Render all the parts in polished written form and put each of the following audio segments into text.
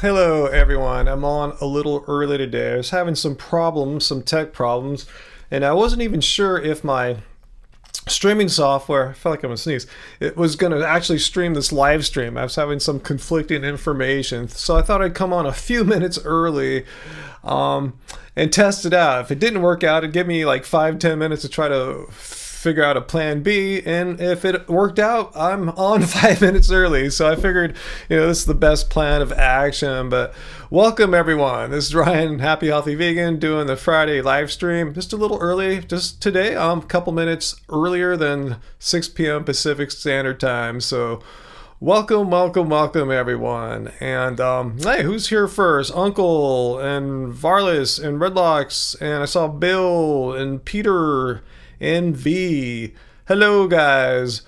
Hello everyone, I'm on a little early today. I was having some problems, some tech problems, and I wasn't even sure if my streaming software, I felt like I'm gonna sneeze, it was gonna actually stream this live stream. I was having some conflicting information, so I thought I'd come on a few minutes early and test it out. If it didn't work out, it'd give me like 5-10 minutes to try to figure out a plan B, and if it worked out, I'm on 5 minutes early. So I figured, this is the best plan of action. But welcome everyone, this is Ryan, Happy Healthy Vegan, doing the Friday live stream just a little early, just today, a couple minutes earlier than 6 p.m. Pacific Standard Time. So welcome everyone. And hey, who's here first? Uncle and Varlis and Redlocks, and I saw Bill and Peter and V. Hello guys,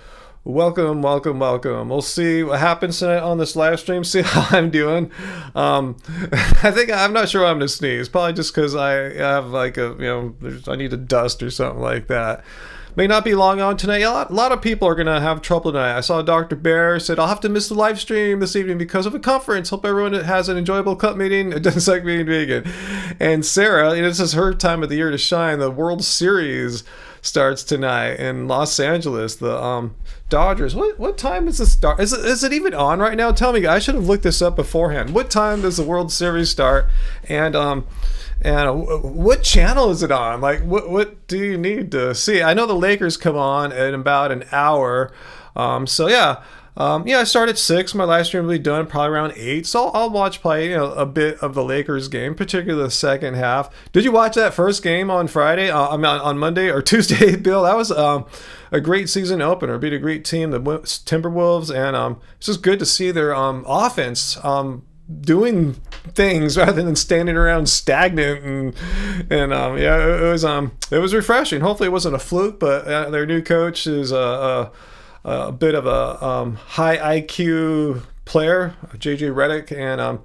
welcome. We'll see what happens tonight on this live stream, see how I'm doing. I'm not sure I'm gonna sneeze, probably just because I have like I need a dust or something like that. May not be long on tonight. A lot of people are gonna have trouble tonight. I saw Dr. Bear said I'll have to miss the live stream this evening because of a conference. Hope everyone has an enjoyable cup meeting. It doesn't suck being vegan. And Sarah, this is her time of the year to shine. The World Series starts tonight in Los Angeles. The Dodgers. What time is the start? Is it even on right now? Tell me. I should have looked this up beforehand. What time does the World Series start? And what channel is it on? Like, what do you need to see? I know the Lakers come on in about an hour. I start at 6. My live stream will be done probably around 8. So I'll watch probably a bit of the Lakers game, particularly the second half. Did you watch that first game on Friday? On Monday or Tuesday, Bill? That was a great season opener. Beat a great team, the Timberwolves, and it's just good to see their offense doing things rather than standing around stagnant, it was refreshing. Hopefully it wasn't a fluke, but their new coach is a bit of a high IQ player, JJ Redick, and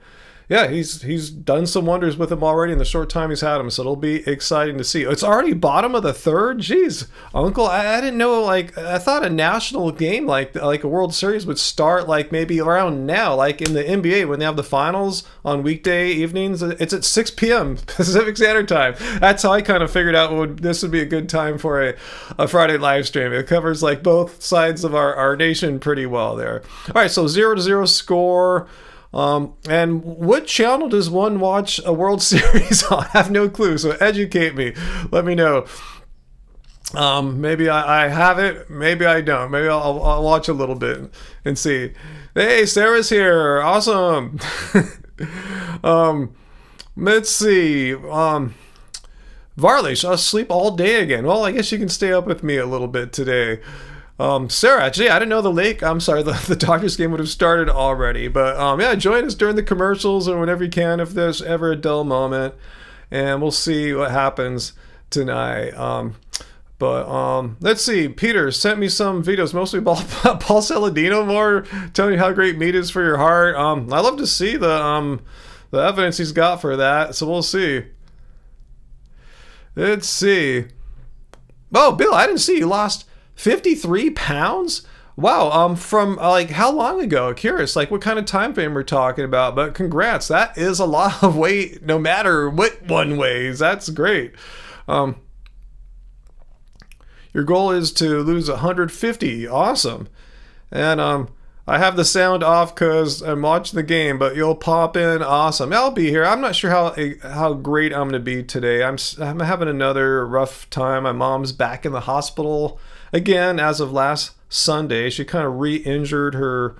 he's done some wonders with him already in the short time he's had him, so it'll be exciting to see. It's already bottom of the third. Jeez, Uncle, I didn't know. Like, I thought a national game like a World Series would start like maybe around now, like in the NBA when they have the finals on weekday evenings. It's at 6 p.m. Pacific Standard Time. That's how I kind of figured out this would be a good time for a Friday live stream. It covers like both sides of our nation pretty well there. All right, so 0-0 score. And what channel does one watch a World Series on? I have no clue, so educate me. Let me know. Maybe I have it, maybe I don't. Maybe I'll watch a little bit and see. Hey, Sarah's here. Awesome. Let's see. Varlish, I'll sleep all day again. Well, I guess you can stay up with me a little bit today. Sarah, actually, I didn't know the Dodgers game would have started already, but join us during the commercials or whenever you can if there's ever a dull moment, and we'll see what happens tonight. Let's see. Peter sent me some videos, mostly Paul Saladino more, telling you how great meat is for your heart. I love to see the evidence he's got for that, so we'll see. Let's see. Oh, Bill, I didn't see you lost 53 pounds? Wow, from like how long ago? Curious, like what kind of time frame we're talking about, but congrats, that is a lot of weight no matter what one weighs. That's great. Your goal is to lose 150. Awesome. And I have the sound off because I'm watching the game, but you'll pop in. Awesome. I'll be here. I'm not sure how great I'm going to be today. I'm having another rough time. My mom's back in the hospital again as of last Sunday. She kind of re-injured her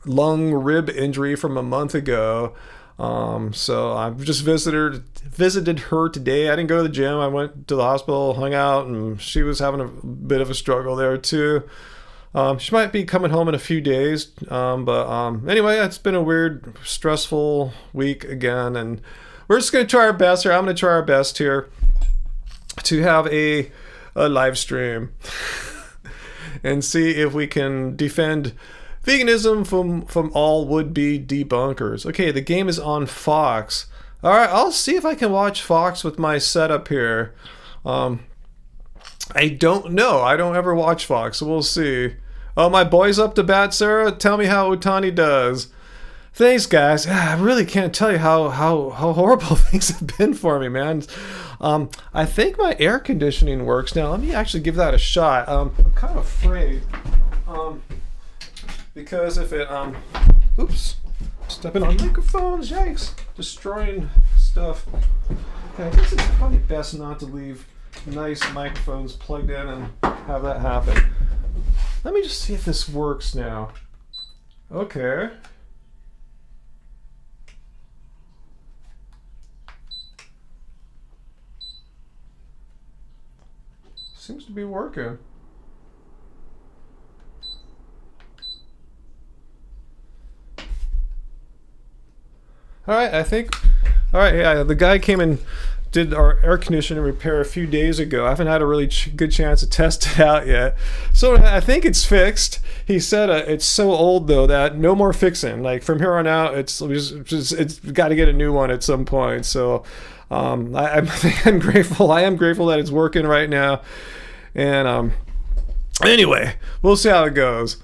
lung rib injury from a month ago. So I've just visited her today. I didn't go to the gym. I went to the hospital, hung out, and she was having a bit of a struggle there too. She might be coming home in a few days. Anyway, it's been a weird, stressful week again, and we're just going to try our best here. I'm going to try our best here to have a live stream and see if we can defend veganism from all would-be debunkers. Okay, the game is on Fox. All right, I'll see if I can watch Fox with my setup here. I don't know. I don't ever watch Fox, so we'll see. Oh, my boy's up to bat, Sarah. Tell me how Otani does. Thanks, guys. I really can't tell you how horrible things have been for me, man. I think my air conditioning works now. Let me actually give that a shot. I'm kind of afraid, because if it, oops, stepping on microphones, yikes, destroying stuff. Okay, I guess it's probably best not to leave nice microphones plugged in and have that happen. Let me just see if this works now. Okay. Seems to be working. All right, I think. All right, yeah, the guy came and did our air conditioning repair a few days ago. I haven't had a really good chance to test it out yet. So I think it's fixed. He said it's so old though that no more fixing. Like from here on out, it's got to get a new one at some point. So I'm grateful. I am grateful that it's working right now. And anyway, we'll see how it goes.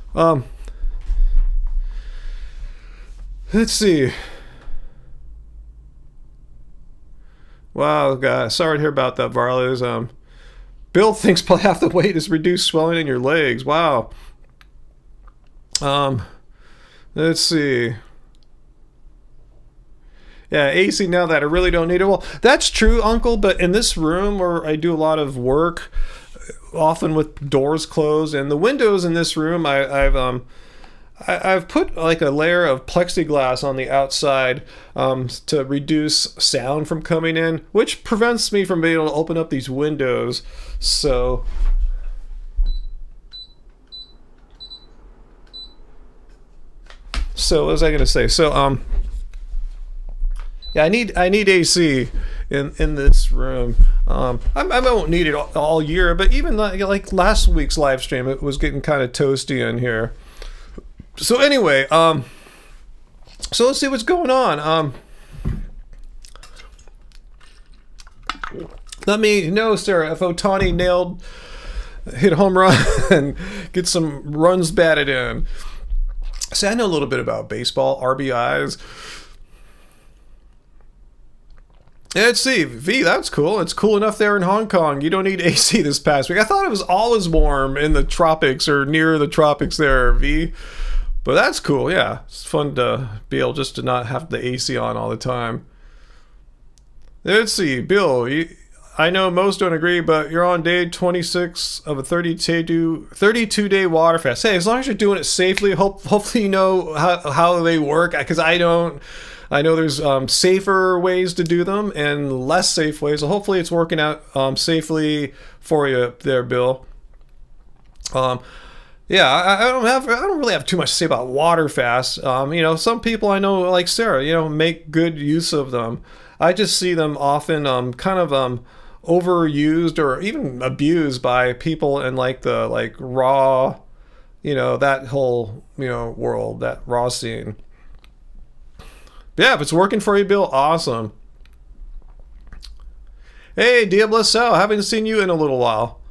Let's see. Wow, guys, sorry to hear about that, Varlos. Bill thinks probably half the weight is reduced swelling in your legs. Wow. Let's see. Yeah, AC now that I really don't need it. Well, that's true, Uncle, but in this room where I do a lot of work, often with doors closed, and the windows in this room, I've put like a layer of plexiglass on the outside to reduce sound from coming in, which prevents me from being able to open up these windows. So what was I gonna say? So yeah, I need AC in this room. I won't need it all year, but even like last week's live stream, it was getting kind of toasty in here. So anyway, so let's see what's going on. Let me know, Sarah, if Ohtani hit a home run and get some runs batted in. See, I know a little bit about baseball, RBIs. Let's see, V, that's cool. It's cool enough there in Hong Kong. You don't need AC this past week. I thought it was always warm in the tropics or near the tropics there, V. But that's cool, yeah. It's fun to be able just to not have the AC on all the time. Let's see, Bill, I know most don't agree, but you're on day 26 of a 32-day water fast. Hey, as long as you're doing it safely, hopefully you know how they work, because I don't. I know there's safer ways to do them and less safe ways. So hopefully it's working out safely for you there, Bill. Yeah, I don't really have too much to say about water fasts. Some people I know, like Sarah, make good use of them. I just see them often kind of overused or even abused by people in the raw, that whole world, that raw scene. Yeah, if it's working for you, Bill, awesome. Hey, Diablo, haven't seen you in a little while.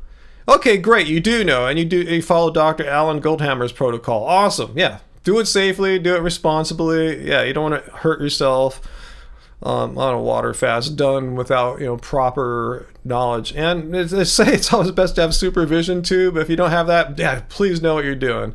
Okay, great, you do know, and you follow Dr. Alan Goldhammer's protocol. Awesome, yeah. Do it safely, do it responsibly. Yeah, you don't want to hurt yourself on a water fast done without, proper knowledge. And they say it's always best to have supervision too, but if you don't have that, yeah, please know what you're doing.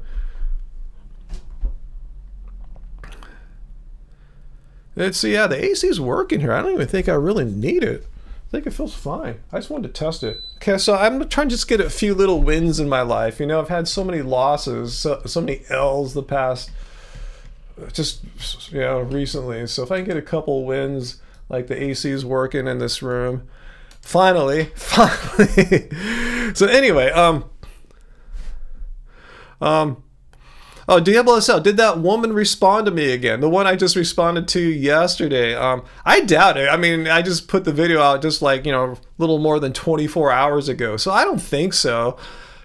Let's see, yeah, the AC is working here. I don't even think I really need it. I think it feels fine. I just wanted to test it. Okay, so I'm trying to just get a few little wins in my life. I've had so many losses, so many L's the past, recently. So if I can get a couple wins, like the AC is working in this room, finally. So anyway, oh, Diablo SL, did that woman respond to me again? The one I just responded to yesterday. I doubt it. I mean, I just put the video out just a little more than 24 hours ago. So I don't think so.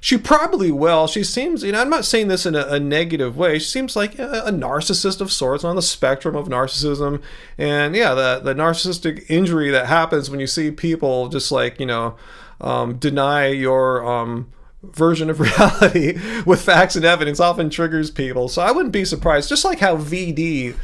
She probably will. She seems, I'm not saying this in a negative way. She seems like a narcissist of sorts, on the spectrum of narcissism. And yeah, the narcissistic injury that happens when you see people just deny your version of reality with facts and evidence often triggers people. So I wouldn't be surprised, just like how VD,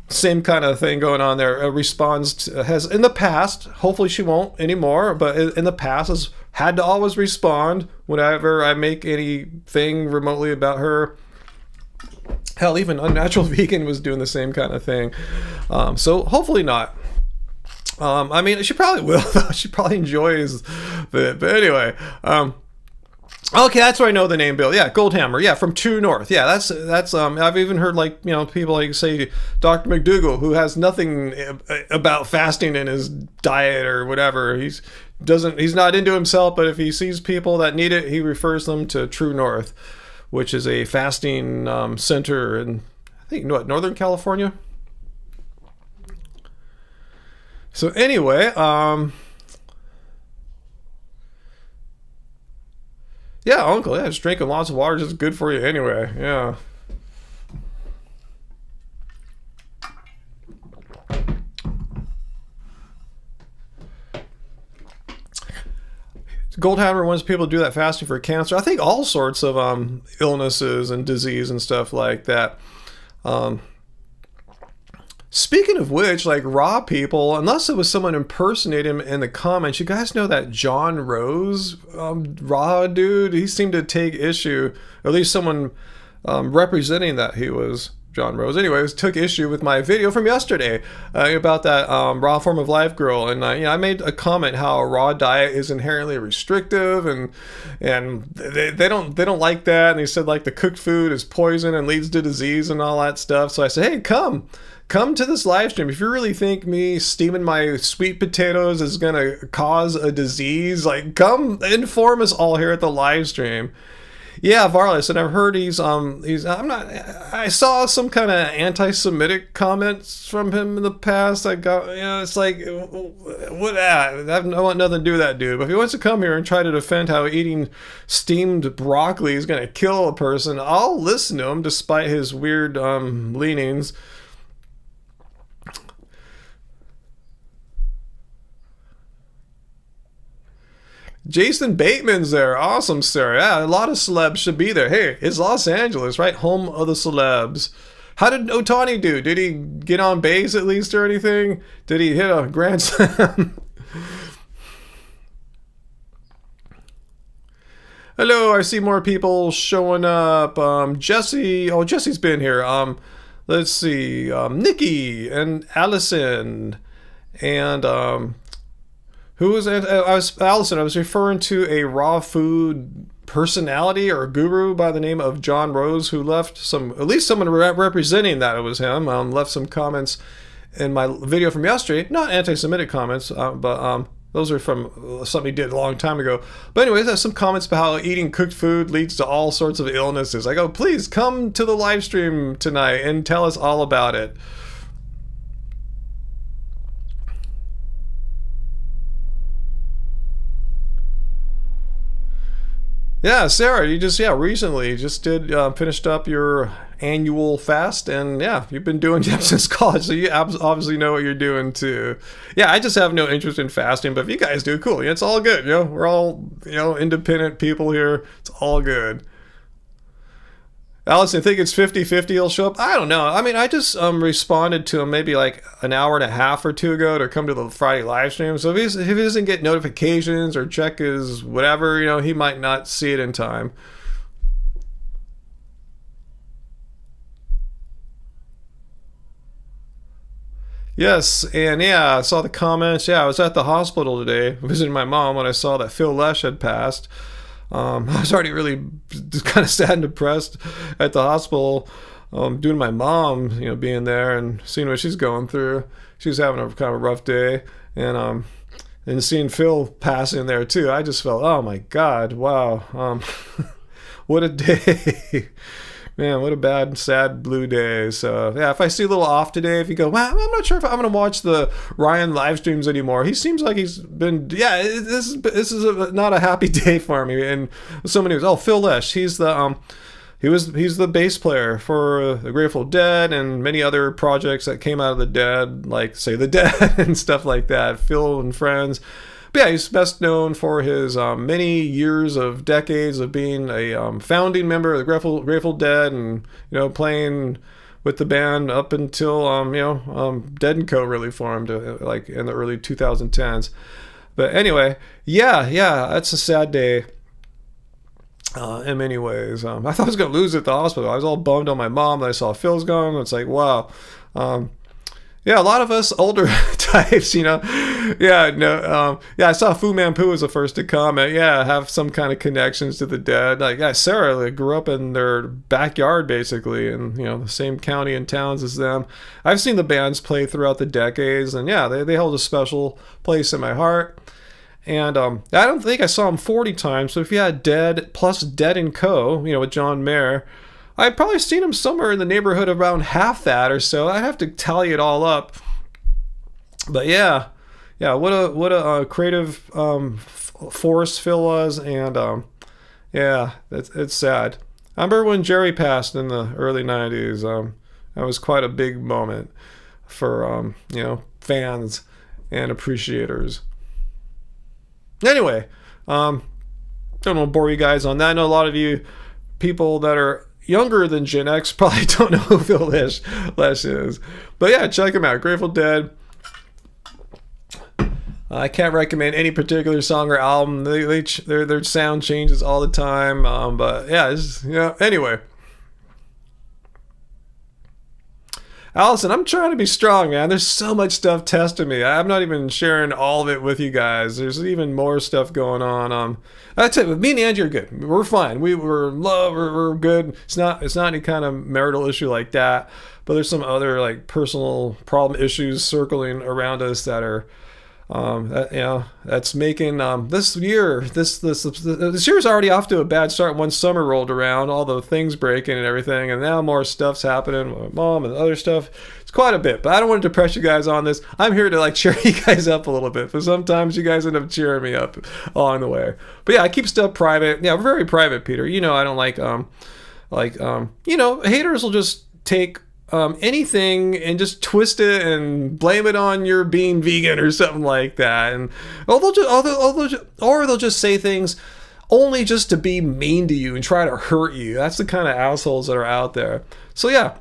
same kind of thing going on there, has in the past, hopefully she won't anymore, but in the past has had to always respond whenever I make anything remotely about her. Hell, even Unnatural Vegan was doing the same kind of thing. So hopefully not. I mean, she probably will, though. She probably enjoys it. But anyway, okay, that's where I know the name Bill. Yeah, Goldhammer. Yeah, from True North. Yeah, that's I've even heard, like, you know, people like say Dr. McDougall, who has nothing about fasting in his diet or whatever. He's not into himself, but if he sees people that need it, he refers them to True North, which is a fasting center in, I think, Northern California. So anyway, yeah, Uncle, yeah, just drinking lots of water is just good for you anyway. Yeah. Goldhammer wants people to do that fasting for cancer. I think all sorts of illnesses and disease and stuff like that. Speaking of which, like, raw people, unless it was someone impersonating him in the comments, you guys know that John Rose raw dude? He seemed to take issue, or at least someone representing that he was John Rose. Anyways, took issue with my video from yesterday about that raw form of life girl, and I made a comment how a raw diet is inherently restrictive, and they don't like that, and they said, like, the cooked food is poison and leads to disease and all that stuff. So I said, hey, come to this live stream. If you really think me steaming my sweet potatoes is gonna cause a disease, like, come inform us all here at the live stream. Yeah, Varlas, and I've heard I saw some kind of anti-Semitic comments from him in the past. It's like, what? I want nothing to do with that dude. But if he wants to come here and try to defend how eating steamed broccoli is going to kill a person, I'll listen to him despite his weird leanings. Jason Bateman's there. Awesome, sir. Yeah, a lot of celebs should be there. Hey, it's Los Angeles, right? Home of the celebs. How did Otani do? Did he get on base at least or anything? Did he hit a grand slam? Hello, I see more people showing up. Jesse. Oh, Jesse's been here. Let's see. Nikki and Allison. And who was it? Allison. I was referring to a raw food personality or guru by the name of John Rose, who left at least someone representing that it was him, left some comments in my video from yesterday. Not anti-Semitic comments, but those are from something he did a long time ago. But anyways, there's some comments about how eating cooked food leads to all sorts of illnesses. I go, please come to the live stream tonight and tell us all about it. Yeah, Sarah, you recently finished up your annual fast, and yeah, you've been doing it since college, so you obviously know what you're doing too. Yeah, I just have no interest in fasting, but if you guys do, cool. It's all good. We're all independent people here. It's all good. Allison, I think it's 50-50 he'll show up. I don't know. I mean, I just responded to him maybe like an hour and a half or two ago to come to the Friday live stream. So if he doesn't get notifications or check his whatever, he might not see it in time. Yes, and yeah, I saw the comments. Yeah, I was at the hospital today visiting my mom when I saw that Phil Lesh had passed. I was already really kind of sad and depressed at the hospital, due to my mom, being there and seeing what she's going through. She's having a kind of rough day, and seeing Phil passing there too, I just felt, oh my God, wow, what a day. Man, what a bad, sad, blue day. So, yeah, if I see a little off today, if you go, well, I'm not sure if I'm going to watch the Ryan live streams anymore. He seems like he's been, this is not a happy day for me. And so many, Phil Lesh, he's the bass player for the Grateful Dead and many other projects that came out of the Dead, like, say, The Dead and stuff like that. Phil and Friends. But yeah, he's best known for his many years of decades of being a founding member of the Grateful Dead, and playing with the band up until Dead & Co. really formed like in the early 2010s. But anyway, yeah, that's a sad day. In many ways, I thought I was gonna lose it at the hospital. I was all bummed on my mom that I saw Phil's gone. It's like, wow, yeah, a lot of us older types, yeah, I saw Fu Manchu was the first to comment. Yeah, have some kind of connections to the dead. Like, yeah, Sarah grew up in their backyard basically, in the same county and towns as them. I've seen the bands play throughout the decades, and yeah, they hold a special place in my heart. And I don't think I saw him 40 times. So if you had Dead plus Dead & Co., with John Mayer, I've probably seen him somewhere in the neighborhood of around half that or so. I'd have to tally it all up. But yeah, what a creative force Phil was. And yeah, it's sad. I remember when Jerry passed in the early 90s. That was quite a big moment for, fans and appreciators. Anyway, don't want to bore you guys on that. I know a lot of you people that are younger than Gen X probably don't know who Phil Lesh is. But yeah, check him out. Grateful Dead. I can't recommend any particular song or album. Their sound changes all the time. But yeah, anyway. Allison, I'm trying to be strong, man. There's so much stuff testing me. I'm not even sharing all of it with you guys. There's even more stuff going on. I tell you, me and Angie are good. We're fine. We're in love. We're good. It's not any kind of marital issue like that. But there's some other like personal problem issues circling around us that are that's making this year this year's already off to a bad start. Once summer rolled around, all the things breaking and everything, and now more stuff's happening with mom and other stuff. It's quite a bit, but I don't want to depress you guys on this. I'm here to like cheer you guys up a little bit, but sometimes you guys end up cheering me up along the way. But yeah, I keep stuff private. Yeah, we're very private, Peter. I don't like haters will just take anything and just twist it and blame it on your being vegan or something like that, and or they'll just say things only just to be mean to you and try to hurt you. That's the kind of assholes that are out there. So yeah,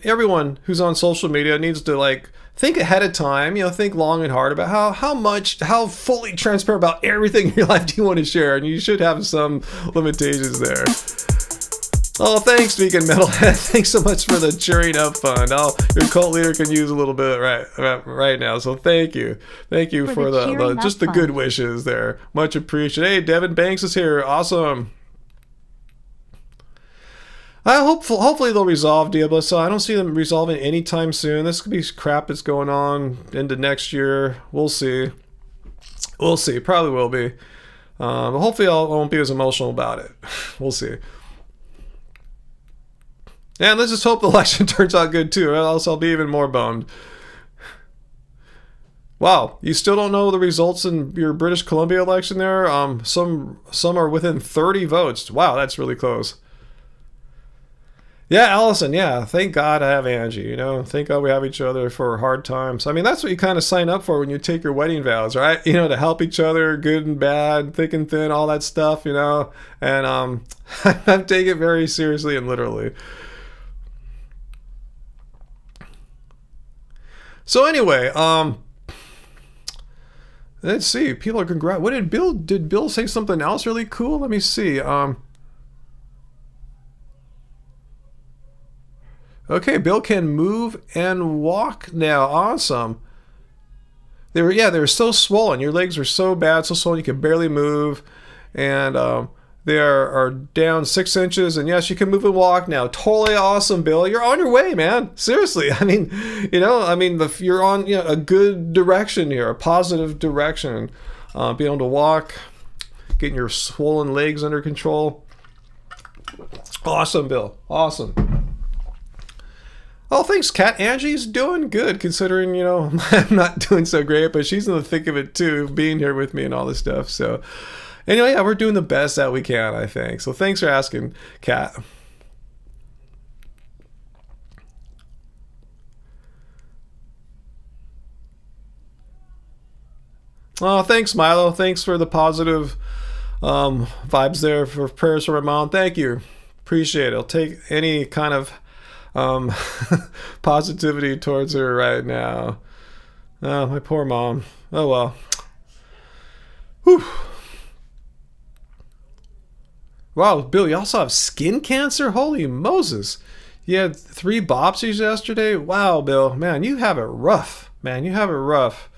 everyone who's on social media needs to like think ahead of time. Think long and hard about how fully transparent about everything in your life do you want to share, and you should have some limitations there. Oh, thanks, Vegan Metalhead. Thanks so much for the cheering up fund. Your cult leader can use a little bit right now. So thank you for the just the good wishes there. Much appreciated. Hey, Devin Banks is here. Awesome. Hopefully they'll resolve Diablo. So I don't see them resolving anytime soon. This could be crap that's going on into next year. We'll see. Probably will be. But hopefully I won't be as emotional about it. We'll see. And let's just hope the election turns out good too, or else I'll be even more bummed. Wow, you still don't know the results in your British Columbia election there? Some are within 30 votes. Wow, that's really close. Yeah, Allison, yeah, thank God I have Angie, Thank God we have each other for hard times. I mean, that's what you kind of sign up for when you take your wedding vows, right? To help each other, good and bad, thick and thin, all that stuff, And I take it very seriously and literally. So anyway, let's see. People are what did Bill say something else really cool? Let me see. Okay, Bill can move and walk now. Awesome. They were so swollen. Your legs were so bad, so swollen you could barely move, and they are down 6 inches, and yes, you can move and walk now. Totally awesome, Bill. You're on your way, man. Seriously. I mean, you're on a good direction here, a positive direction. Being able to walk, getting your swollen legs under control. Awesome, Bill. Awesome. Oh, thanks, Kat. Angie's doing good, considering, I'm not doing so great, but she's in the thick of it too, being here with me and all this stuff. So anyway, yeah, we're doing the best that we can, I think. So thanks for asking, Kat. Oh, thanks, Milo. Thanks for the positive vibes there, for prayers for my mom. Thank you. Appreciate it. I'll take any kind of um, positivity towards her right now. Oh, my poor mom. Oh, well. Whew. Wow, Bill, you also have skin cancer? Holy Moses. You had 3 biopsies yesterday? Wow, Bill. Man, you have it rough. Man, you have it rough.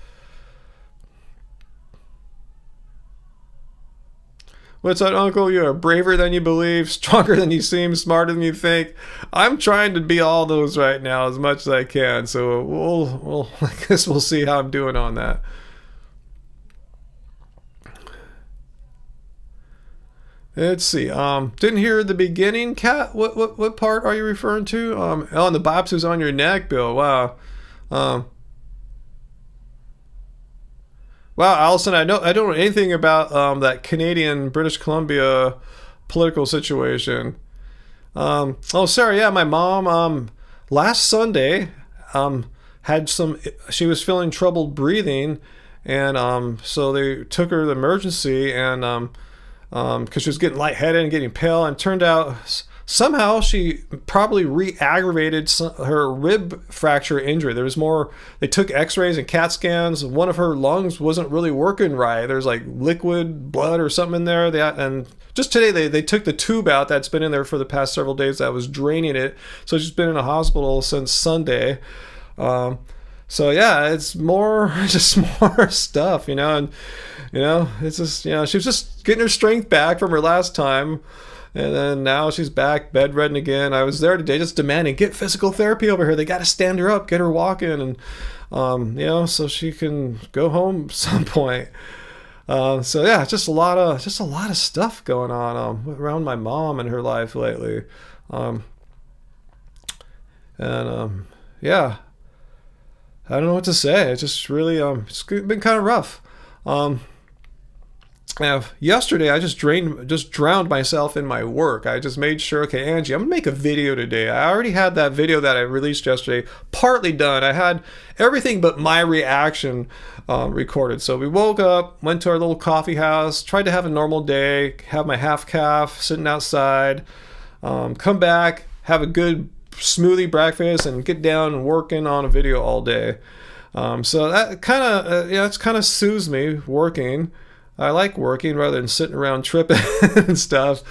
What's that, Uncle? You are braver than you believe, stronger than you seem, smarter than you think. I'm trying to be all those right now as much as I can. So I guess we'll see how I'm doing on that. Let's see. Didn't hear the beginning, Kat. What part are you referring to? Oh, and the biopsies on your neck, Bill. Wow. Um, wow, Allison. I don't know anything about that Canadian British Columbia political situation. Oh, Sarah. Yeah, my mom. Last Sunday, had some. She was feeling troubled breathing, and so they took her to the emergency, and because she was getting lightheaded and getting pale, and turned out somehow she probably re-aggravated her rib fracture injury. There was more. They took x-rays and CAT scans. One of her lungs wasn't really working right. There's like liquid blood or something in there. And just today they took the tube out that's been in there for the past several days that was draining it. So she's been in a hospital since Sunday. So yeah, it's more, just more stuff, and it's just, she was just getting her strength back from her last time, and then now she's back bedridden again. I was there today just demanding, get physical therapy over here. They got to stand her up, get her walking, and so she can go home at some point. So yeah, just a lot of stuff going on around my mom and her life lately, yeah. I don't know what to say. It's just really, it's been kind of rough. Yesterday I just drowned myself in my work. I just made sure, okay, Angie, I'm gonna make a video today. I already had that video that I released yesterday partly done. I had everything but my reaction recorded. So we woke up, went to our little coffee house, tried to have a normal day, have my half calf sitting outside, come back, have a good smoothie breakfast, and get down and working on a video all day. So that kind of it's kind of soothes me working. I like working rather than sitting around tripping and stuff.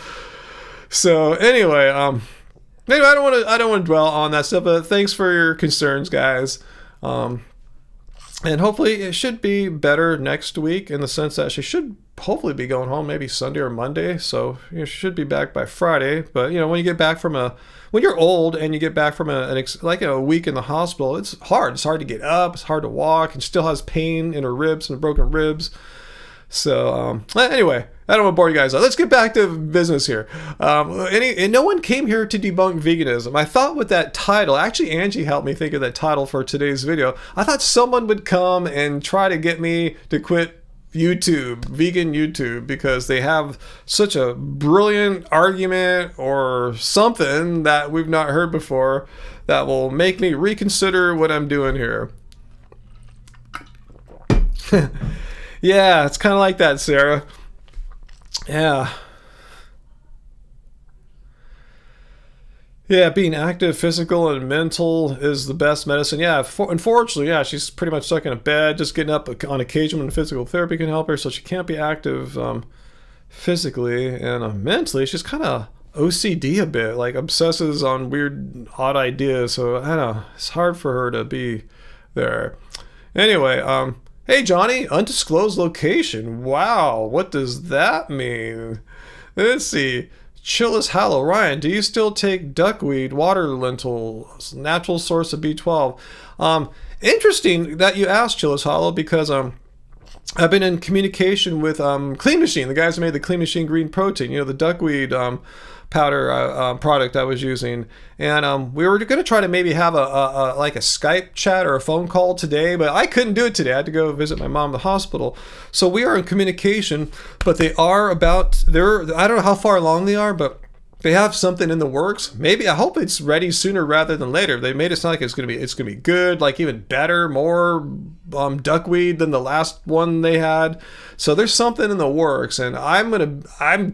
So anyway, I don't want to dwell on that stuff, but thanks for your concerns, guys. And hopefully it should be better next week, in the sense that she should hopefully be going home maybe Sunday or Monday. So she should be back by Friday. But when you get back from when you're old and you get back from a week in the hospital, it's hard. It's hard to get up. It's hard to walk, and she still has pain in her ribs and broken ribs. So anyway, I don't want to bore you guys out. Let's get back to business here. And no one came here to debunk veganism. I thought with that title, actually Angie helped me think of that title for today's video. I thought someone would come and try to get me to quit YouTube, vegan YouTube, because they have such a brilliant argument or something that we've not heard before that will make me reconsider what I'm doing here. Yeah, it's kind of like that, Sarah. Yeah. Yeah, being active, physical, and mental is the best medicine. Yeah, unfortunately, yeah, she's pretty much stuck in a bed, just getting up on occasion when physical therapy can help her, so she can't be active physically, and mentally, she's kind of OCD a bit, like obsesses on weird, odd ideas, so I don't know, it's hard for her to be there. Anyway, hey, Johnny, undisclosed location. Wow, what does that mean? Let's see. Chillis Hallow. Ryan, do you still take duckweed, water lentils, natural source of B12? Interesting that you asked, Chillis Hollow, because I've been in communication with Clean Machine, the guys who made the Clean Machine green protein, the duckweed powder product I was using, and we were going to try to maybe have a Skype chat or a phone call today, but I couldn't do it today. I had to go visit my mom at the hospital. So we are in communication, but I don't know how far along they are, but they have something in the works. Maybe I hope it's ready sooner rather than later. They made it sound like it's gonna be good, like even better, more duckweed than the last one they had. So there's something in the works, and I'm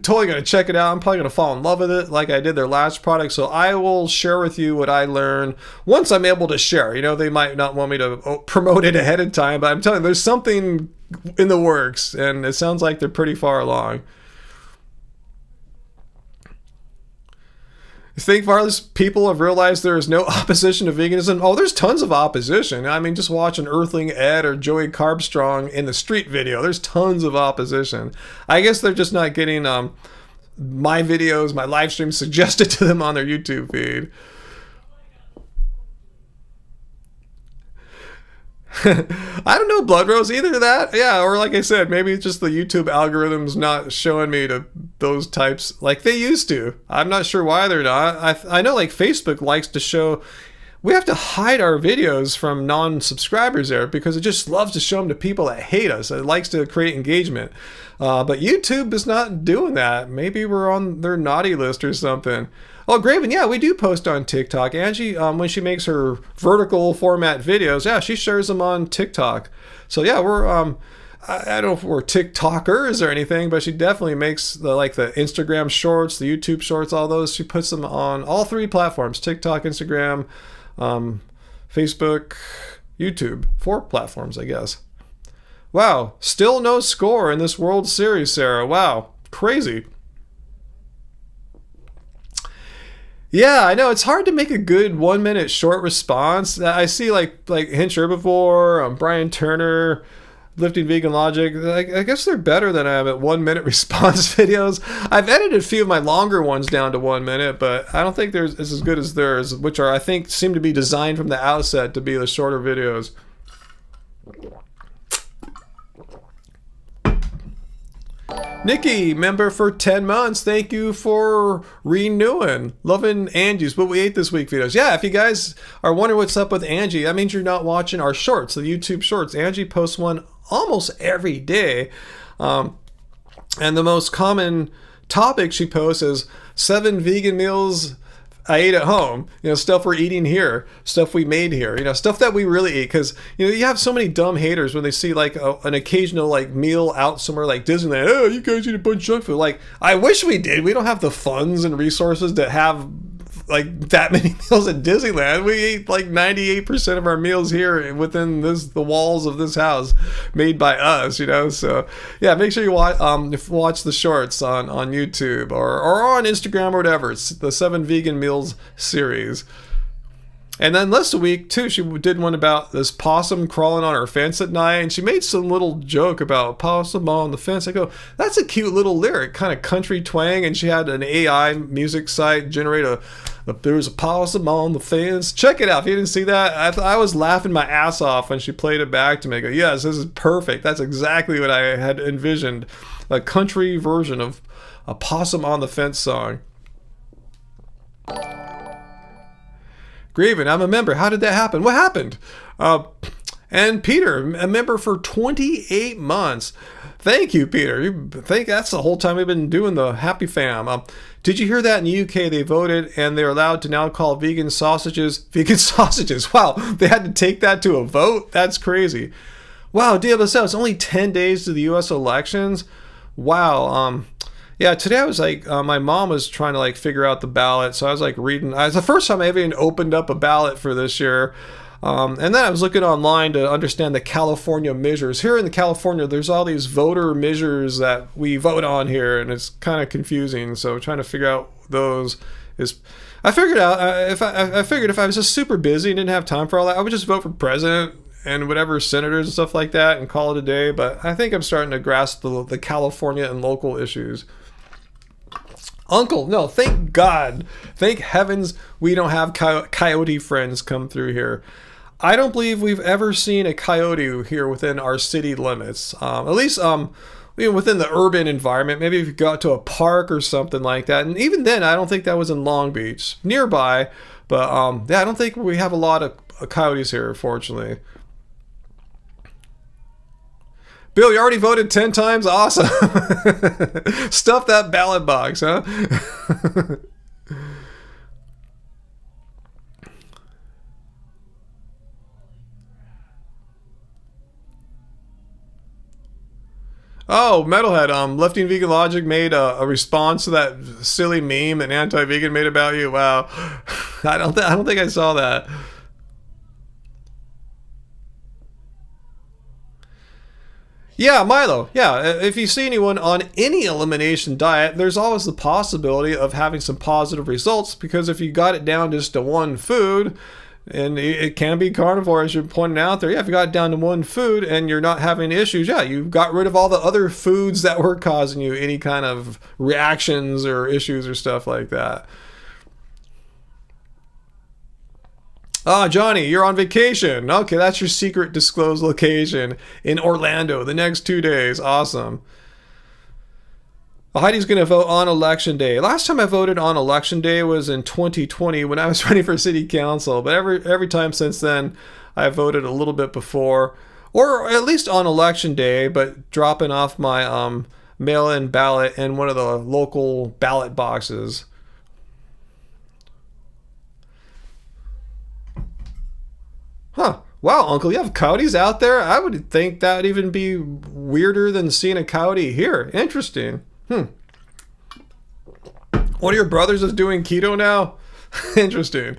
totally gonna check it out. I'm probably gonna fall in love with it like I did their last product. So I will share with you what I learn once I'm able to share. You know, they might not want me to promote it ahead of time, but I'm telling you, there's something in the works, and it sounds like they're pretty far along. You think farthers people have realized there is no opposition to veganism? Oh, there's tons of opposition. I mean, just watch an Earthling Ed or Joey Carbstrong in the street video. There's tons of opposition. I guess they're just not getting my videos, my live streams suggested to them on their YouTube feed. I don't know, Blood Rose, either that, yeah, or like I said, maybe it's just the YouTube algorithm's not showing me to those types like they used to. I'm not sure why they're not. I know like Facebook likes to show, we have to hide our videos from non-subscribers there because it just loves to show them to people that hate us. It likes to create engagement. But YouTube is not doing that. Maybe we're on their naughty list or something. Oh, Graven, yeah, we do post on TikTok. Angie, when she makes her vertical format videos, yeah, she shares them on TikTok. So yeah, we're I don't know if we're TikTokers or anything, but she definitely makes the Instagram shorts, the YouTube shorts, all those. She puts them on all three platforms: TikTok, Instagram, Facebook, YouTube. 4 platforms, I guess. Wow, still no score in this World Series, Sarah. Wow, crazy. Yeah, I know. It's hard to make a good 1-minute short response. I see like Hinch Herbivore, Brian Turner, Lifting Vegan Logic. I guess they're better than I am at 1-minute response videos. I've edited a few of my longer ones down to 1 minute, but I don't think it's as good as theirs, which I think seem to be designed from the outset to be the shorter videos. Nikki, member for 10 months. Thank you for renewing. Loving Angie's What We Ate This Week videos. Yeah, if you guys are wondering what's up with Angie, that means you're not watching our shorts, the YouTube shorts. Angie posts one almost every day. And the most common topic she posts is 7 vegan meals I ate at home, you know, stuff we're eating here, stuff we made here, you know, stuff that we really eat. Because, you know, you have so many dumb haters when they see like an occasional like meal out somewhere like Disneyland. Oh, you guys eat a bunch of junk food. Like, I wish we did. We don't have the funds and resources to have like that many meals at Disneyland. We eat like 98% of our meals here within the walls of this house, made by us, you know. So yeah, make sure you watch the shorts on YouTube or on Instagram or whatever. It's the 7 vegan meals series. And then last week too, she did one about this possum crawling on her fence at night, and she made some little joke about possum on the fence. I go, that's a cute little lyric, kind of country twang, and she had an AI music site generate there's a possum on the fence. Check it out if you didn't see that. I was laughing my ass off when she played it back to me. I go, yes, this is perfect. That's exactly what I had envisioned, a country version of a possum on the fence song. Graven, I'm a member. How did that happen? What happened? And Peter, a member for 28 months. Thank you, Peter. I think that's the whole time we've been doing the Happy Fam. Did you hear that in the UK they voted and they're allowed to now call vegan sausages vegan sausages? Wow, they had to take that to a vote? That's crazy. Wow, DLSL, it's only 10 days to the US elections. Wow. Yeah, today I was like, my mom was trying to like figure out the ballot, so I was like reading. It's the first time I ever even opened up a ballot for this year. And then I was looking online to understand the California measures. Here in California, there's all these voter measures that we vote on here, and it's kind of confusing. So trying to figure out those is, I figured out I figured if I was just super busy and didn't have time for all that, I would just vote for president and whatever senators and stuff like that and call it a day. But I think I'm starting to grasp the California and local issues. Uncle, no, thank God, thank heavens we don't have coyote friends come through here. I don't believe we've ever seen a coyote here within our city limits. At least within the urban environment. Maybe if you go out to a park or something like that. And even then, I don't think that was in Long Beach. Nearby. But yeah, I don't think we have a lot of coyotes here, fortunately. Bill, you already voted 10 times? Awesome. Stuff that ballot box, huh? Oh, Metalhead, Lefting Vegan Logic made a response to that silly meme that Anti-Vegan made about you. Wow. I don't think I saw that. Yeah, Milo. Yeah, if you see anyone on any elimination diet, there's always the possibility of having some positive results, because if you got it down just to one food, and it can be carnivore, as you're pointing out there. Yeah, if you got it down to one food and you're not having issues, yeah, you got rid of all the other foods that were causing you any kind of reactions or issues or stuff like that. Ah, Johnny, you're on vacation. Okay, that's your secret disclosed location in Orlando the next 2 days. Awesome. Heidi's going to vote on election day. Last time I voted on election day was in 2020 when I was running for city council. But every time since then, I voted a little bit before, or at least on election day, but dropping off my mail-in ballot in one of the local ballot boxes. Huh. Wow, Uncle, you have coyotes out there? I would think that would even be weirder than seeing a coyote here. Interesting. One of your brothers is doing keto now? Interesting.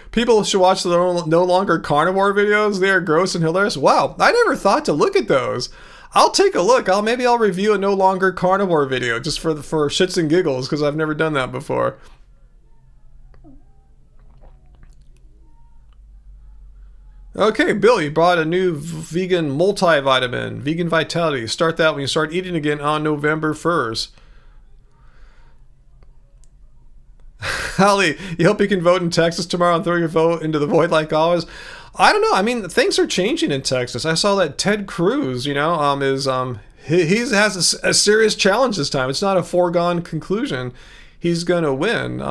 People should watch the No Longer Carnivore videos. They are gross and hilarious. Wow, I never thought to look at those. I'll take a look. Maybe I'll review a No Longer Carnivore video just for shits and giggles, because I've never done that before. Okay, Bill, you bought a new vegan multivitamin, Vegan Vitality. Start that when you start eating again on November 1st. Holly, you hope you can vote in Texas tomorrow and throw your vote into the void like always? I don't know. I mean, things are changing in Texas. I saw that Ted Cruz, he has a serious challenge this time. It's not a foregone conclusion. He's going to win.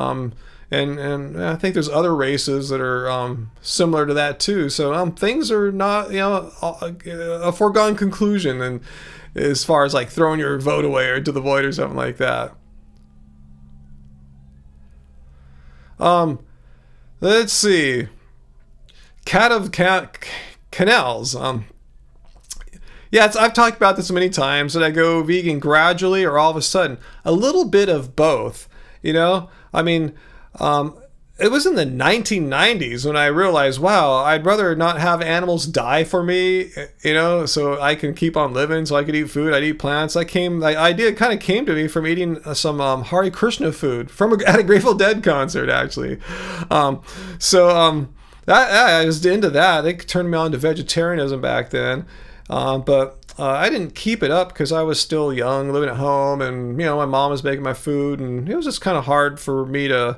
And I think there's other races that are similar to that too. So things are not a foregone conclusion, and as far as like throwing your vote away or to the void or something like that. Let's see. Cat of Canals. Yeah, I've talked about this many times, that I go vegan gradually or all of a sudden. A little bit of both. I mean. It was in the 1990s when I realized, wow, I'd rather not have animals die for me, so I can keep on living, so I could eat food, I'd eat plants. The idea kind of came to me from eating some Hare Krishna food at a Grateful Dead concert, actually. I was into that. They turned me on to vegetarianism back then. But I didn't keep it up because I was still young, living at home, and my mom was making my food, and it was just kind of hard for me to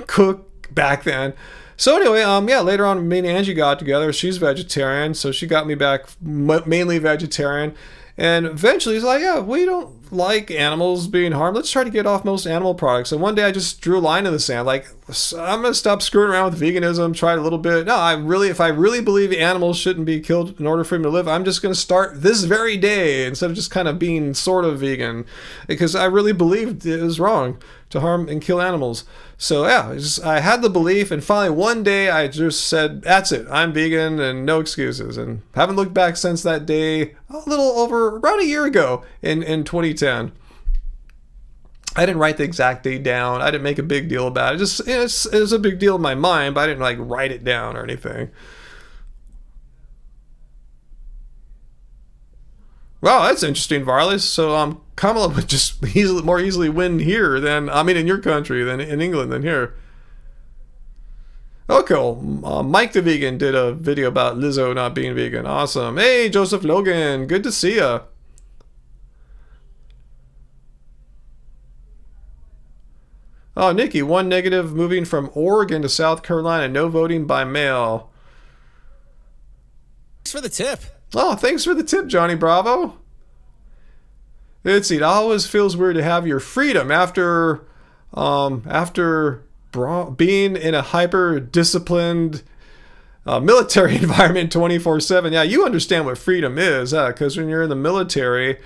cook back then. So anyway, later on, me and Angie got together. She's vegetarian, so she got me back mainly vegetarian. And eventually he's like, yeah, we don't like animals being harmed. Let's try to get off most animal products. And one day I just drew a line in the sand. Like, I'm going to stop screwing around with veganism, tried a little bit. No, if I really believe animals shouldn't be killed in order for them to live, I'm just going to start this very day instead of just kind of being sort of vegan. Because I really believed it was wrong to harm and kill animals. So yeah, I had the belief, and finally one day I just said, that's it, I'm vegan and no excuses. And haven't looked back since that day, around a year ago in 2010. I didn't write the exact date down. I didn't make a big deal about it. It was a big deal in my mind, but I didn't write it down or anything. Wow, that's interesting, Varley. So Kamala would just more easily win here in your country than in England than here. Oh, cool. Mike the Vegan did a video about Lizzo not being vegan. Awesome. Hey, Joseph Logan. Good to see ya. Oh, Nikki, 1 negative moving from Oregon to South Carolina. No voting by mail. Thanks for the tip. Oh, thanks for the tip, Johnny Bravo. Let's see. It always feels weird to have your freedom after being in a hyper-disciplined military environment 24/7. Yeah, you understand what freedom is, because when you're in the military,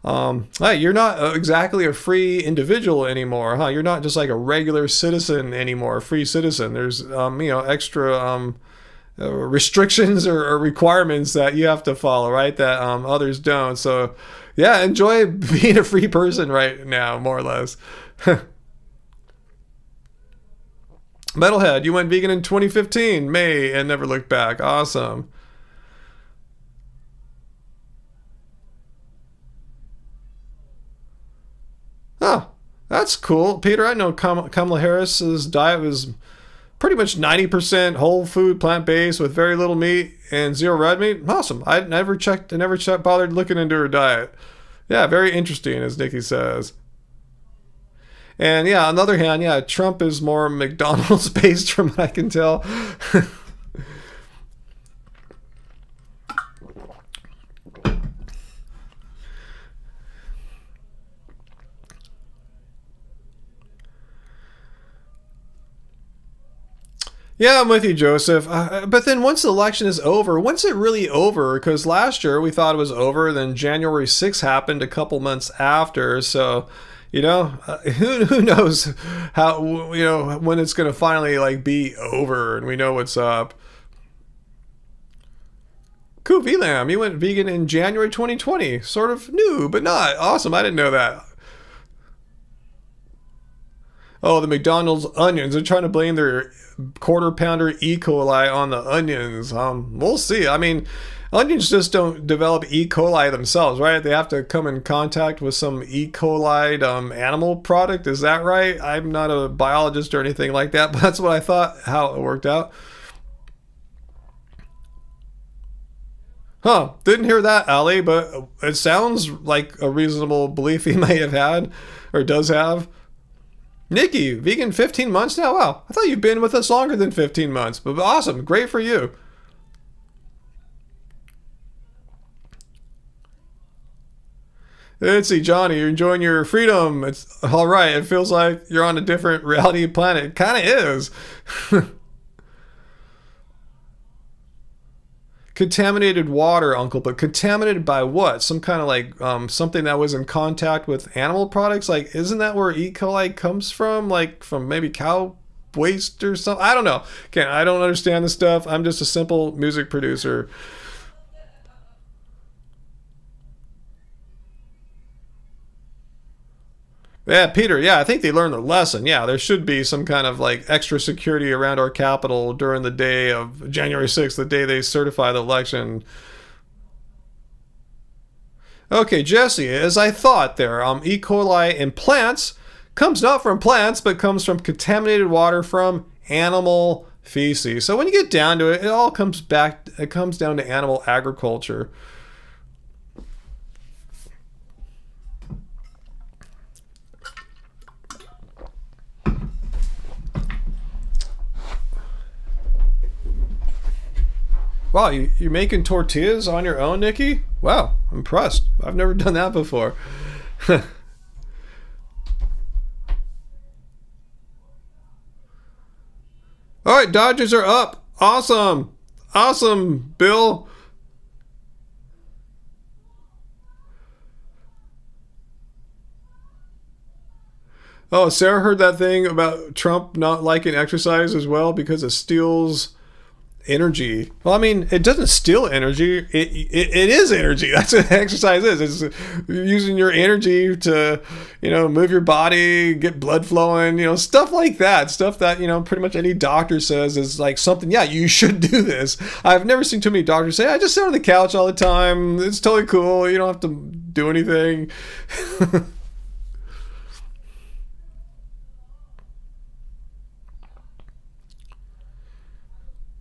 you're not exactly a free individual anymore, huh? You're not just like a regular citizen anymore, a free citizen. There's, extra restrictions or requirements that you have to follow, right? That others don't. So, yeah, enjoy being a free person right now, more or less. Metalhead, you went vegan in 2015, May, and never looked back. Awesome. Oh, that's cool. Peter, I know Kamala Harris's diet was pretty much 90% whole food, plant-based, with very little meat and zero red meat. Awesome. I never bothered looking into her diet. Yeah, very interesting, as Nikki says. And yeah, on the other hand, yeah, Trump is more McDonald's based from what I can tell. Yeah, I'm with you, Joseph. But then once the election is over, when's it really over? Because last year we thought it was over, then January 6th happened a couple months after. So, who knows how, when it's going to finally like be over and we know what's up. Cool, VLAM, you went vegan in January 2020. Sort of new, but not. Awesome, I didn't know that. Oh, the McDonald's onions. They're trying to blame their quarter pounder E. coli on the onions. We'll see. I mean, onions just don't develop E. coli themselves, right? They have to come in contact with some E. coli animal product. Is that right? I'm not a biologist or anything like that, but that's what I thought, how it worked out. Huh, didn't hear that, Ali, but it sounds like a reasonable belief he may have had or does have. Nikki, vegan 15 months now? Wow, I thought you've been with us longer than 15 months, but awesome, great for you. Let's see, Johnny, you're enjoying your freedom. It's all right. It feels like you're on a different reality planet. It kind of is. Contaminated water, Uncle, but contaminated by what? Some kind of like something that was in contact with animal products? Like, isn't that where E. coli comes from? Like, from maybe cow waste or something? I don't know. Again, I don't understand this stuff. I'm just a simple music producer. Yeah, Peter, yeah, I think they learned their lesson. Yeah, there should be some kind of like extra security around our Capitol during the day of January 6th, the day they certify the election. Okay, Jesse, as I thought there, E. coli in plants comes not from plants, but comes from contaminated water from animal feces. So when you get down to it, it all comes back, it comes down to animal agriculture. Wow, you're making tortillas on your own, Nikki? Wow, I'm impressed. I've never done that before. All right, Dodgers are up. Awesome. Awesome, Bill. Oh, Sarah heard that thing about Trump not liking exercise as well because it steals energy. Well, I mean, it doesn't steal energy. It is energy. That's what exercise is. It's using your energy to, move your body, get blood flowing, stuff like that. Stuff that, pretty much any doctor says is like something, yeah, you should do this. I've never seen too many doctors say, I just sit on the couch all the time. It's totally cool. You don't have to do anything.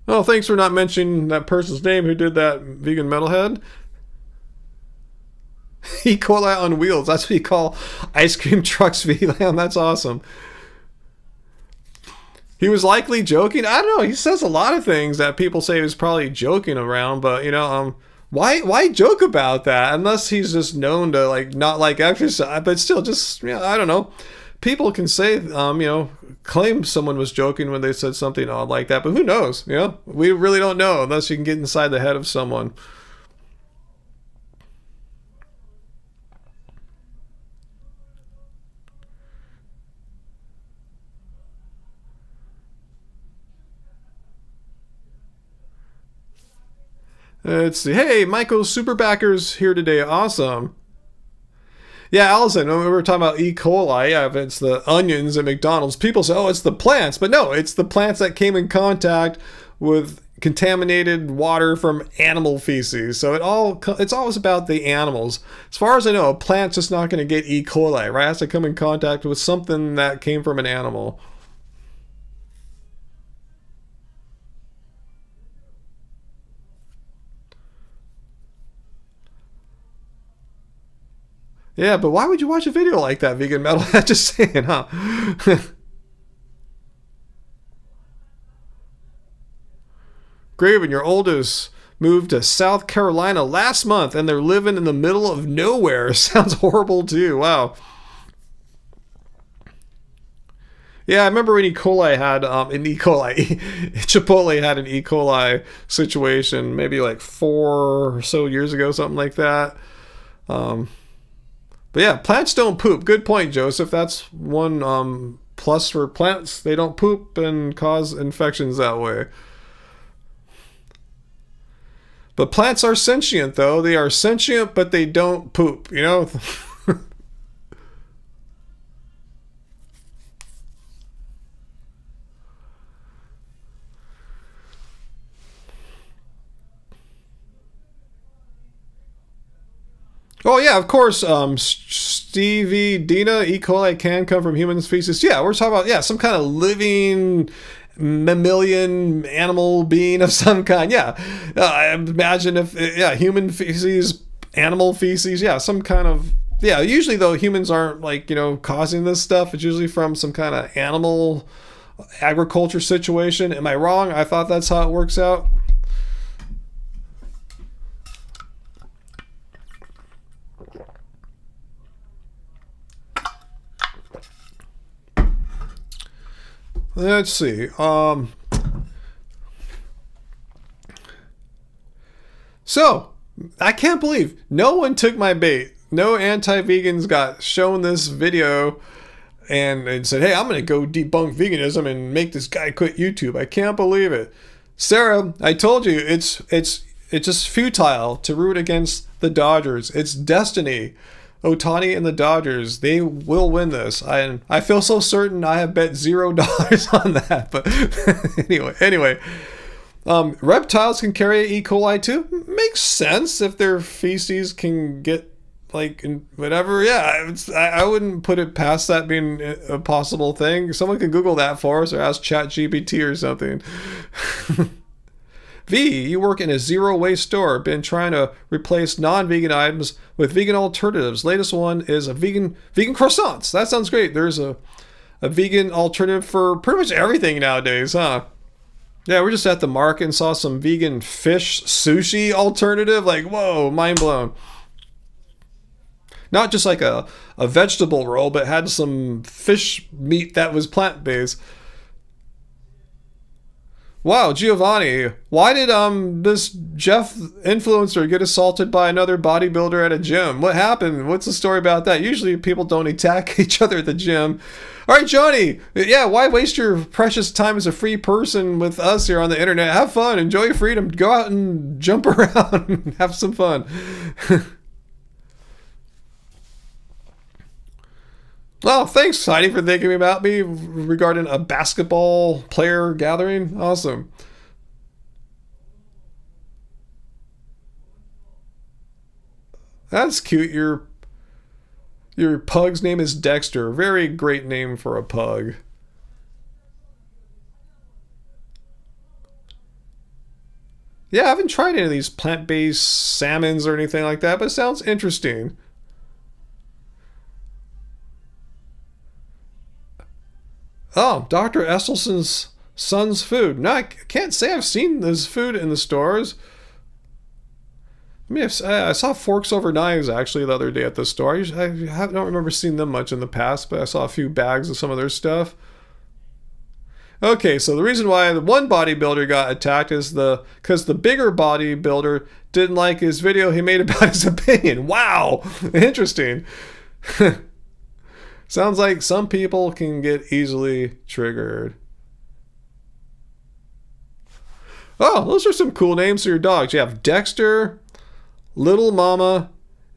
Oh, thanks for not mentioning that person's name who did that vegan metalhead. E. coli on wheels. That's what you call ice cream trucks, VLAM. That's awesome. He was likely joking. I don't know. He says a lot of things that people say he was probably joking around, but why joke about that unless he's just known to like not like exercise, but still just I don't know. People can say claim someone was joking when they said something odd like that, but who knows? We really don't know unless you can get inside the head of someone. Let's see. Hey, Michael's super backers here today. Awesome. Yeah, Allison, when we were talking about E. coli, yeah, if it's the onions at McDonald's, people say, oh, it's the plants. But no, it's the plants that came in contact with contaminated water from animal feces. So it's always about the animals. As far as I know, a plant's just not going to get E. coli, right? It has to come in contact with something that came from an animal. Yeah, but why would you watch a video like that, Vegan Metal? Just saying, huh? Graven, your oldest moved to South Carolina last month, and they're living in the middle of nowhere. Sounds horrible, too. Wow. Yeah, I remember when E. coli had Chipotle had an E. coli situation maybe like 4 or so years ago, something like that. But yeah, plants don't poop. Good point, Joseph. That's one plus for plants. They don't poop and cause infections that way. But plants are sentient, though. They are sentient, but they don't poop, you know? Oh yeah, of course. Stevie, Dina, E. coli can come from human feces. Yeah, we're talking about some kind of living mammalian animal being of some kind. Yeah, I imagine if human feces, animal feces. Yeah, some kind of Usually though, humans aren't causing this stuff. It's usually from some kind of animal agriculture situation. Am I wrong? I thought that's how it works out. Let's see. So, I can't believe no one took my bait. No anti-vegans got shown this video and said, hey, I'm going to go debunk veganism and make this guy quit YouTube. I can't believe it. Sarah, I told you, it's just futile to root against the Dodgers. It's destiny. Ohtani and the Dodgers, they will win this. I feel so certain. I have bet $0 on that. But anyway, reptiles can carry E. coli too. Makes sense if their feces can get whatever. Yeah, I wouldn't put it past that being a possible thing. Someone can Google that for us or ask ChatGPT or something. V, you work in a zero-waste store. Been trying to replace non-vegan items with vegan alternatives. Latest one is a vegan croissants. That sounds great. There's a vegan alternative for pretty much everything nowadays, huh? Yeah, we're just at the market and saw some vegan fish sushi alternative. Like, whoa, mind blown. Not just like a vegetable roll, but had some fish meat that was plant-based. Wow, Giovanni, why did this Jeff influencer get assaulted by another bodybuilder at a gym? What happened? What's the story about that? Usually people don't attack each other at the gym. All right, Johnny, yeah, why waste your precious time as a free person with us here on the internet? Have fun, enjoy your freedom, go out and jump around and have some fun. Well, thanks, Heidi, for thinking about me regarding a basketball player gathering. Awesome. That's cute. Your pug's name is Dexter. Very great name for a pug. Yeah, I haven't tried any of these plant-based salmons or anything like that, but it sounds interesting. Oh, Dr. Esselson's son's food. No, I can't say I've seen this food in the stores. I mean, I saw forks over knives actually the other day at the store. I don't remember seeing them much in the past, but I saw a few bags of some of their stuff. Okay, so the reason why the one bodybuilder got attacked is because the bigger bodybuilder didn't like his video he made about his opinion. Wow, interesting. Sounds like some people can get easily triggered. Oh, those are some cool names for your dogs. You have Dexter, Little Mama,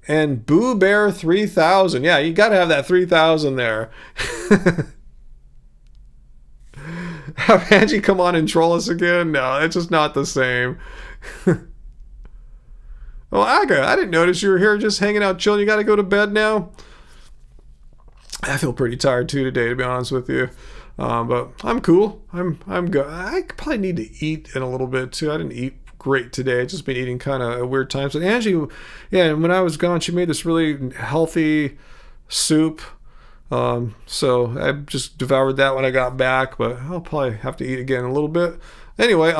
and Boo Bear 3000. Yeah, you got to have that 3000 there. Have Angie come on and troll us again? No, it's just not the same. Oh, Aga, I didn't notice you were here just hanging out, chilling. You got to go to bed now? I feel pretty tired too today, to be honest with you. But I'm cool. I'm good. I probably need to eat in a little bit too. I didn't eat great today. I've just been eating kind of at weird times. But Angie, yeah, when I was gone, she made this really healthy soup. So I just devoured that when I got back, but I'll probably have to eat again in a little bit. Anyway,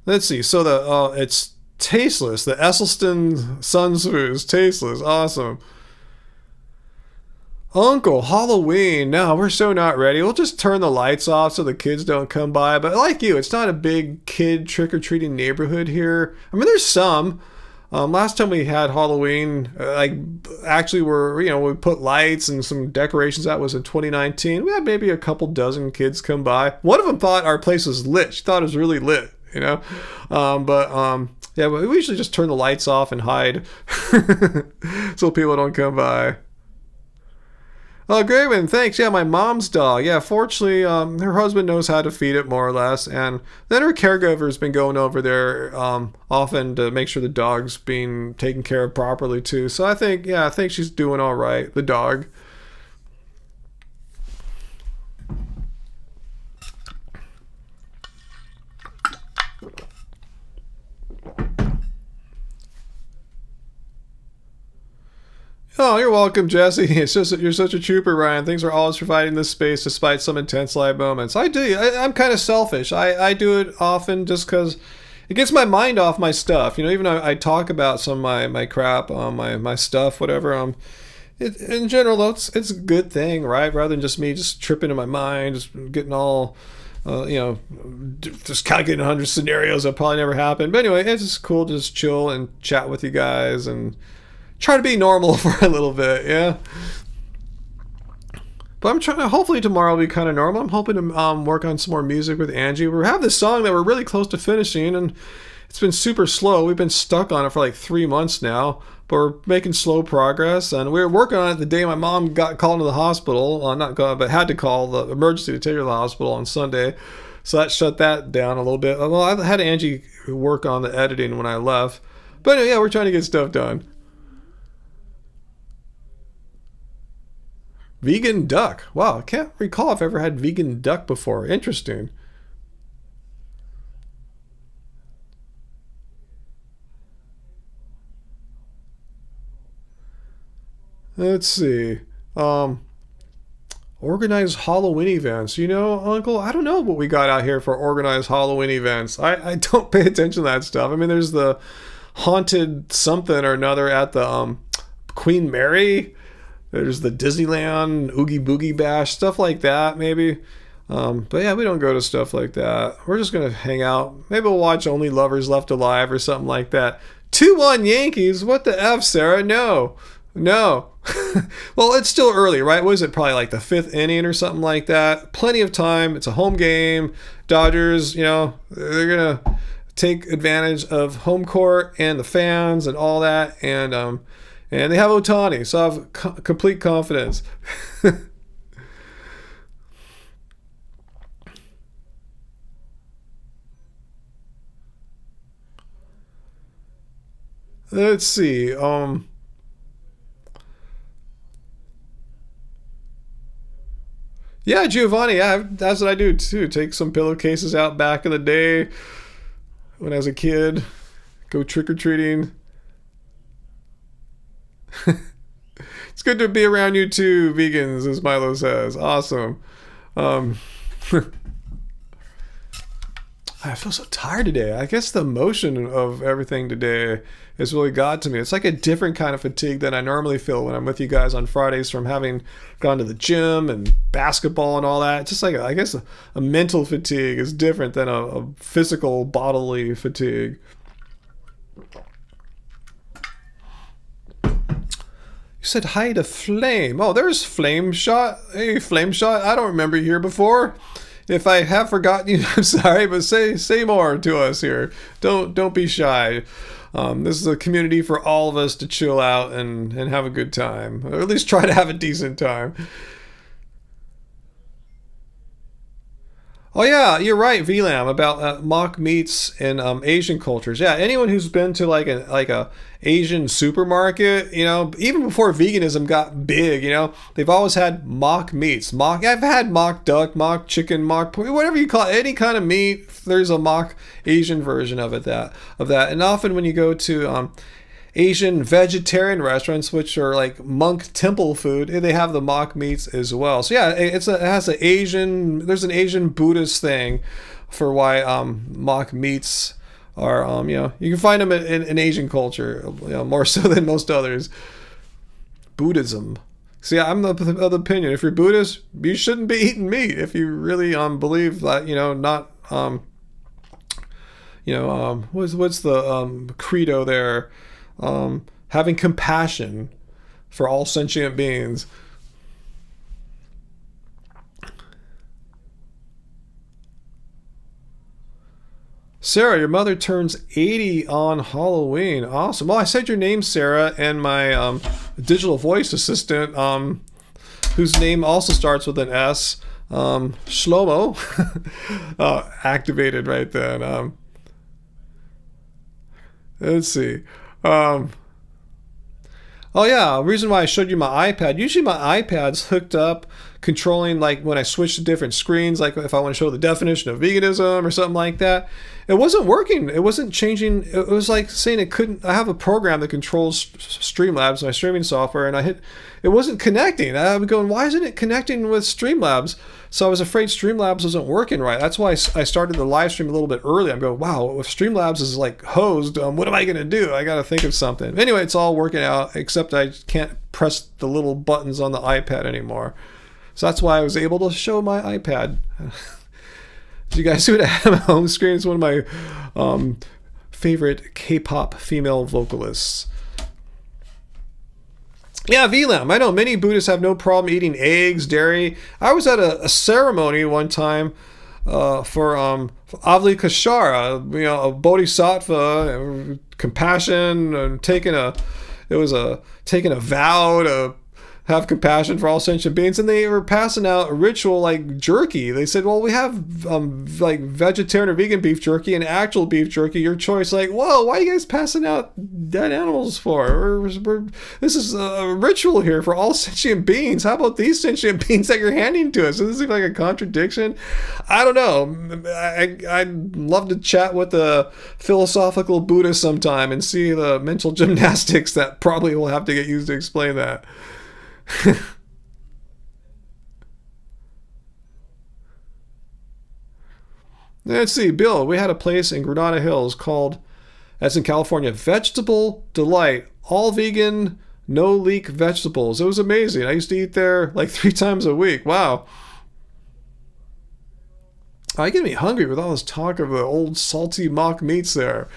let's see. So it's tasteless. The Esselstyn Sons food is tasteless. Awesome. Uncle, Halloween. No, we're so not ready. We'll just turn the lights off so the kids don't come by. But like you, it's not a big kid trick-or-treating neighborhood here. I mean, there's some. Last time we had Halloween, we put lights and some decorations out was in 2019. We had maybe a couple dozen kids come by. One of them thought our place was lit. She thought it was really lit, you know? Yeah, we usually just turn the lights off and hide so people don't come by. Oh, great one. Thanks. Yeah, my mom's dog. Yeah, fortunately, her husband knows how to feed it more or less. And then her caregiver's been going over there often to make sure the dog's being taken care of properly too. So I think she's doing all right, the dog. Oh, you're welcome, Jesse. It's just that you're such a trooper, Ryan. Things are always providing this space despite some intense live moments. I do. I'm kind of selfish. I do it often just because it gets my mind off my stuff. You know, even though I talk about some of my crap, my stuff, whatever. In general, it's a good thing, right? Rather than just me just tripping in my mind, just getting all, just calculating 100 scenarios that probably never happened. But anyway, it's just cool to just chill and chat with you guys and try to be normal for a little bit, yeah. But I'm trying to, hopefully tomorrow will be kind of normal. I'm hoping to work on some more music with Angie. We have this song that we're really close to finishing, and it's been super slow. We've been stuck on it for like 3 months now, but we're making slow progress. And we were working on it the day my mom got called into the hospital. Not called, but had to call the emergency to take her to the hospital on Sunday. So that shut that down a little bit. Well, I had Angie work on the editing when I left. But anyway, yeah, we're trying to get stuff done. Vegan duck. Wow, I can't recall if I've ever had vegan duck before. Interesting. Let's see. Organized Halloween events. You know, Uncle, I don't know what we got out here for organized Halloween events. I don't pay attention to that stuff. I mean, there's the haunted something or another at the Queen Mary. There's the Disneyland Oogie Boogie Bash, stuff like that, maybe. But yeah, we don't go to stuff like that. We're just going to hang out. Maybe we'll watch Only Lovers Left Alive or something like that. 2-1 Yankees? What the F, Sarah? No. Well, it's still early, right? What is it? Probably like the 5th inning or something like that. Plenty of time. It's a home game. Dodgers, they're going to take advantage of home court and the fans and all that. And they have Ohtani, so I have complete confidence. Let's see. Yeah, Giovanni, yeah, that's what I do too. Take some pillowcases out back in the day when I was a kid. Go trick-or-treating. It's good to be around you too, vegans, as Milo says. Awesome. I feel so tired today. I guess the emotion of everything today has really got to me. It's like a different kind of fatigue than I normally feel when I'm with you guys on Fridays from having gone to the gym and basketball and all that. It's just like, I guess a mental fatigue is different than a physical bodily fatigue. You said hi to Flame. Oh, there's Flame Shot. Hey, Flame Shot. I don't remember you here before. If I have forgotten you, I'm sorry, but say more to us here. Don't be shy. This is a community for all of us to chill out and have a good time, or at least try to have a decent time. Oh yeah, you're right, VLAM, about mock meats in Asian cultures. Yeah, anyone who's been to like a Asian supermarket, even before veganism got big, they've always had mock meats. I've had mock duck, mock chicken, mock pork, whatever you call it, any kind of meat. There's a mock Asian version of that. And often when you go to Asian vegetarian restaurants, which are like monk temple food, they have the mock meats as well. So yeah, there's an Asian Buddhist thing for why mock meats are, you can find them in Asian culture, more so than most others. Buddhism. See, I'm of the opinion, if you're Buddhist, you shouldn't be eating meat if you really believe that, not what's the credo there? Having compassion for all sentient beings. Sarah, your mother turns 80 on Halloween. Awesome. Well, I said your name, Sarah, and my digital voice assistant, whose name also starts with an S, Shlomo, activated right then. Let's see. Oh yeah, the reason why I showed you my iPad, usually my iPad's hooked up controlling, like when I switch to different screens, like if I want to show the definition of veganism or something like that. It wasn't working. It wasn't changing. It was like saying it couldn't. I have a program that controls Streamlabs, my streaming software, and it wasn't connecting. I'm going, why isn't it connecting with Streamlabs? So I was afraid Streamlabs wasn't working right. That's why I started the live stream a little bit early. I'm going, wow, if Streamlabs is like hosed, what am I going to do? I got to think of something. Anyway, it's all working out, except I can't press the little buttons on the iPad anymore. So that's why I was able to show my iPad. You guys see what I have on my home screen? It's one of my favorite K-pop female vocalists. Yeah, VLAM. I know many Buddhists have no problem eating eggs, dairy. I was at a ceremony one time for Avalokiteshvara, a bodhisattva, compassion, and taking a vow to have compassion for all sentient beings, and they were passing out a ritual like jerky. They said, well, we have like vegetarian or vegan beef jerky and actual beef jerky, your choice. Like, whoa, why are you guys passing out dead animals for? This is a ritual here for all sentient beings. How about these sentient beings that you're handing to us? Does this seem like a contradiction? I don't know. I'd love to chat with a philosophical Buddhist sometime and see the mental gymnastics that probably will have to get used to explain that. Let's see, Bill, we had a place in Granada Hills called, that's in California, Vegetable Delight, all vegan, no leek vegetables. It was amazing. I used to eat there like 3 times a week. Wow. Oh, you get me hungry with all this talk of the old salty mock meats there.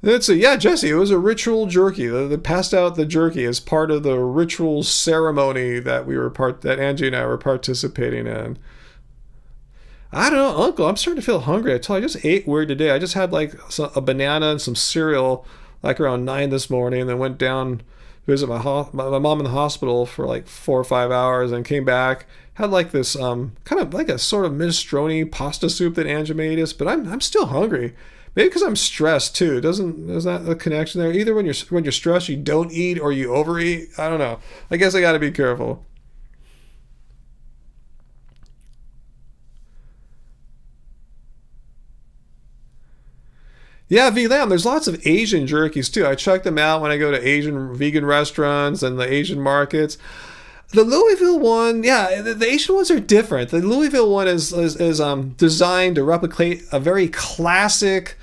Let's see. Yeah, Jesse, it was a ritual jerky. They passed out the jerky as part of the ritual ceremony that that Angie and I were participating in. I don't know, Uncle. I'm starting to feel hungry. I just ate weird today. I just had like a banana and some cereal like around 9 this morning, and then went down to visit my mom in the hospital for like 4 or 5 hours, and came back. Had like this kind of like a sort of minestrone pasta soup that Angie made us, but I'm still hungry. Maybe because I'm stressed too. Is that a connection there? Either when you're stressed, you don't eat, or you overeat. I don't know. I guess I got to be careful. Yeah, VLAM. There's lots of Asian jerkies too. I check them out when I go to Asian vegan restaurants and the Asian markets. The Louisville one, yeah, the Asian ones are different. The Louisville one is designed to replicate a very classic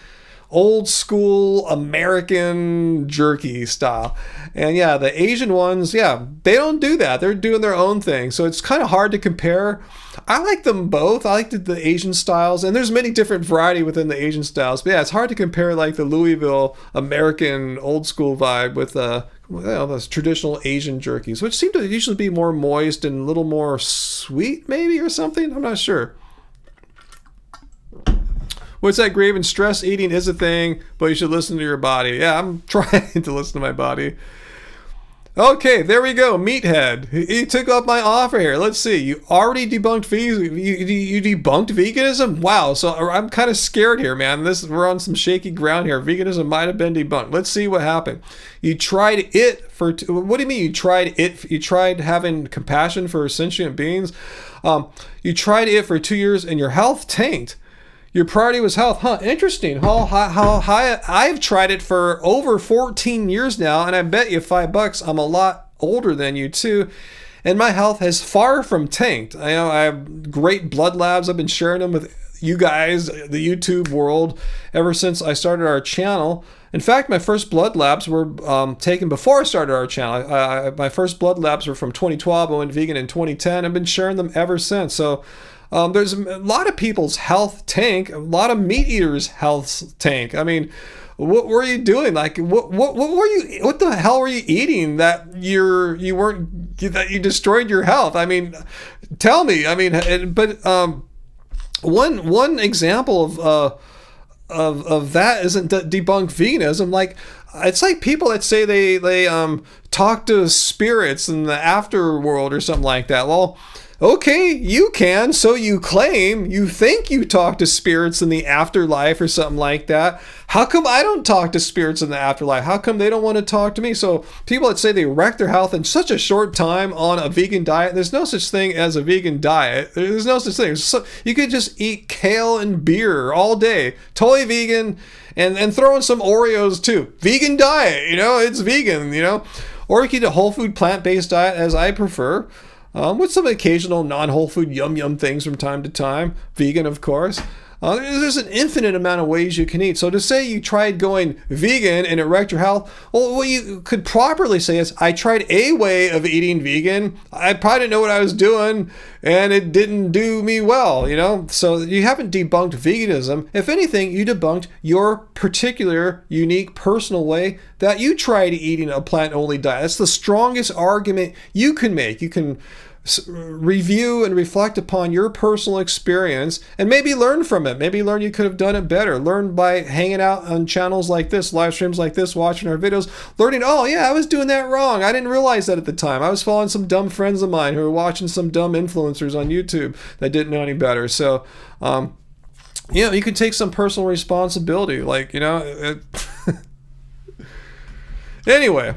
old school American jerky style. And yeah, the Asian ones, yeah, they don't do that. They're doing their own thing. So it's kind of hard to compare. I like them both. I like the Asian styles, and there's many different variety within the Asian styles. But yeah, it's hard to compare like the Louisville American old school vibe with those traditional Asian jerkies, which seem to usually be more moist and a little more sweet, maybe, or something. I'm not sure. What's that, Graven? Stress eating is a thing, but you should listen to your body. Yeah, I'm trying to listen to my body. Okay, there we go. Meathead. He took up my offer here. Let's see. You already debunked you debunked veganism? Wow. So I'm kind of scared here, man. We're on some shaky ground here. Veganism might have been debunked. Let's see what happened. You tried it for. What do you mean you tried it? You tried having compassion for sentient beings. You tried it for 2 years and your health tanked. Your priority was health. Huh, interesting. How high? I've tried it for over 14 years now, and I bet you $5 I'm a lot older than you too. And my health has far from tanked. I have great blood labs. I've been sharing them with you guys, the YouTube world, ever since I started our channel. In fact, my first blood labs were taken before I started our channel. My first blood labs were from 2012. I went vegan in 2010. I've been sharing them ever since. So there's a lot of people's health tank, a lot of meat eaters' health tank. I mean, what were you doing? Like, what were you? What the hell were you eating that you destroyed your health? I mean, tell me. I mean, but one example of that isn't debunk veganism. Like, it's like people that say they talk to spirits in the afterworld or something like that. Well, okay, you can, so you claim. You think you talk to spirits in the afterlife or something like that. How come I don't talk to spirits in the afterlife? How come they don't want to talk to me? So people that say they wreck their health in such a short time on a vegan diet, there's no such thing as a vegan diet. There's no such thing. You could just eat kale and beer all day. Totally vegan, and throw in some Oreos too. Vegan diet, it's vegan, Or you could eat a whole food plant-based diet, as I prefer. With some occasional non-whole food yum things from time to time. Vegan, of course. There's an infinite amount of ways you can eat. So to say you tried going vegan and it wrecked your health, well, what you could properly say is, I tried a way of eating vegan. I probably didn't know what I was doing, and it didn't do me well, So you haven't debunked veganism. If anything, you debunked your particular, unique, personal way that you tried eating a plant-only diet. That's the strongest argument you can make. You can review and reflect upon your personal experience and maybe learn from it. Maybe learn you could have done it better. Learn by hanging out on channels like this, live streams like this, watching our videos, learning, oh yeah, I was doing that wrong. I didn't realize that at the time. I was following some dumb friends of mine who were watching some dumb influencers on YouTube that didn't know any better. So, you can take some personal responsibility. Anyway.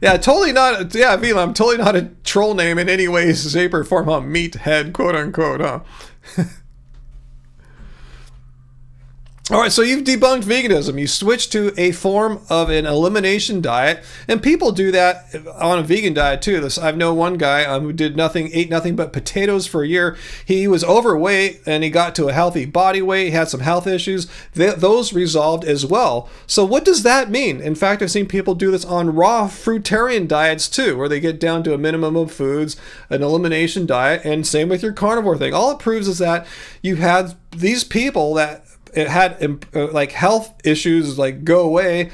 Yeah, totally not. Yeah, Vila, I'm totally not a troll name in any way, shape, or form. Meathead, quote unquote. All right, so you've debunked veganism. You switched to a form of an elimination diet, and people do that on a vegan diet too. I know one guy who ate nothing but potatoes for a year. He was overweight, and he got to a healthy body weight. He had some health issues. Those resolved as well. So what does that mean? In fact, I've seen people do this on raw fruitarian diets too, where they get down to a minimum of foods, an elimination diet, and same with your carnivore thing. All it proves is that you had these people that it had health issues go away,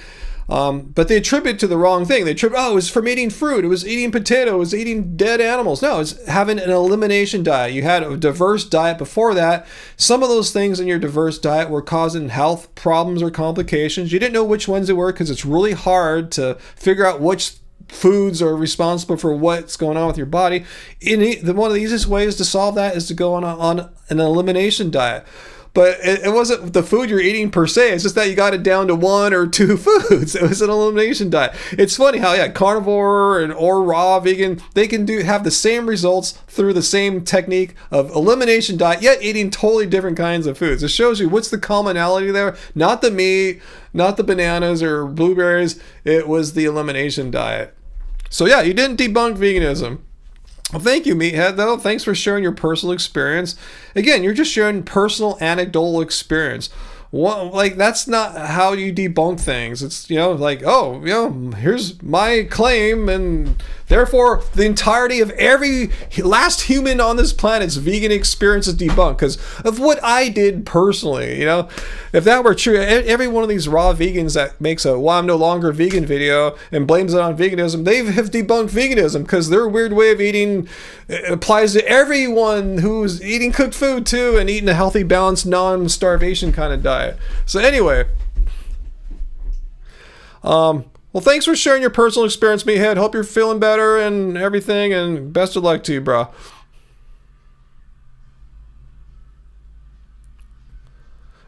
but they attribute to the wrong thing. They attribute, it was from eating fruit, it was eating potato, it was eating dead animals. No, it's having an elimination diet. You had a diverse diet before that. Some of those things in your diverse diet were causing health problems or complications. You didn't know which ones they were because it's really hard to figure out which foods are responsible for what's going on with your body. One of the easiest ways to solve that is to go on an elimination diet. But it wasn't the food you're eating per se. It's just that you got it down to one or two foods. It was an elimination diet. It's funny how, carnivore or raw vegan, they can have the same results through the same technique of elimination diet, yet eating totally different kinds of foods. It shows you what's the commonality there. Not the meat, not the bananas or blueberries. It was the elimination diet. So yeah, you didn't debunk veganism. Well, thank you, Meathead, though. Thanks for sharing your personal experience. Again, you're just sharing personal anecdotal experience. Like, that's not how you debunk things. It's, like, oh, here's my claim, and therefore the entirety of every last human on this planet's vegan experience is debunked because of what I did personally. If that were true, every one of these raw vegans that makes a "well, I'm no longer vegan" video and blames it on veganism, they have debunked veganism because their weird way of eating applies to everyone who's eating cooked food too and eating a healthy, balanced, non-starvation kind of diet. So anyway, well, thanks for sharing your personal experience, Meathead. Hope you're feeling better and everything, and best of luck to you, bro.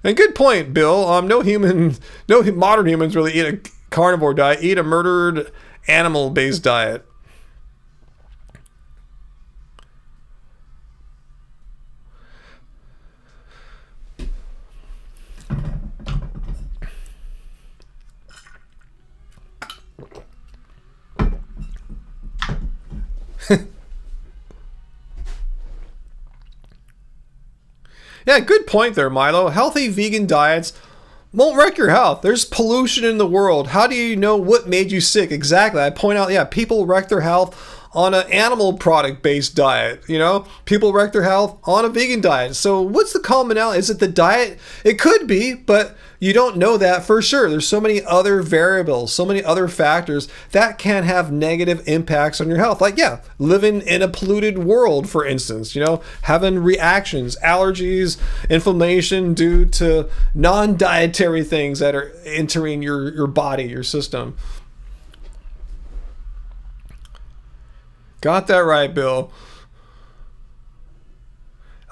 And good point, Bill. No modern humans really eat a carnivore diet. Eat a murdered animal-based diet. Yeah, good point there, Milo. Healthy vegan diets won't wreck your health. There's pollution in the world. How do you know what made you sick? Exactly. I point out, people wreck their health on an animal product based diet. People wreck their health on a vegan diet. So what's the commonality? Is it the diet? It could be, but you don't know that for sure. There's so many other variables, so many other factors that can have negative impacts on your health. Like, living in a polluted world, for instance, having reactions, allergies, inflammation due to non-dietary things that are entering your body, your system. Got that right, Bill.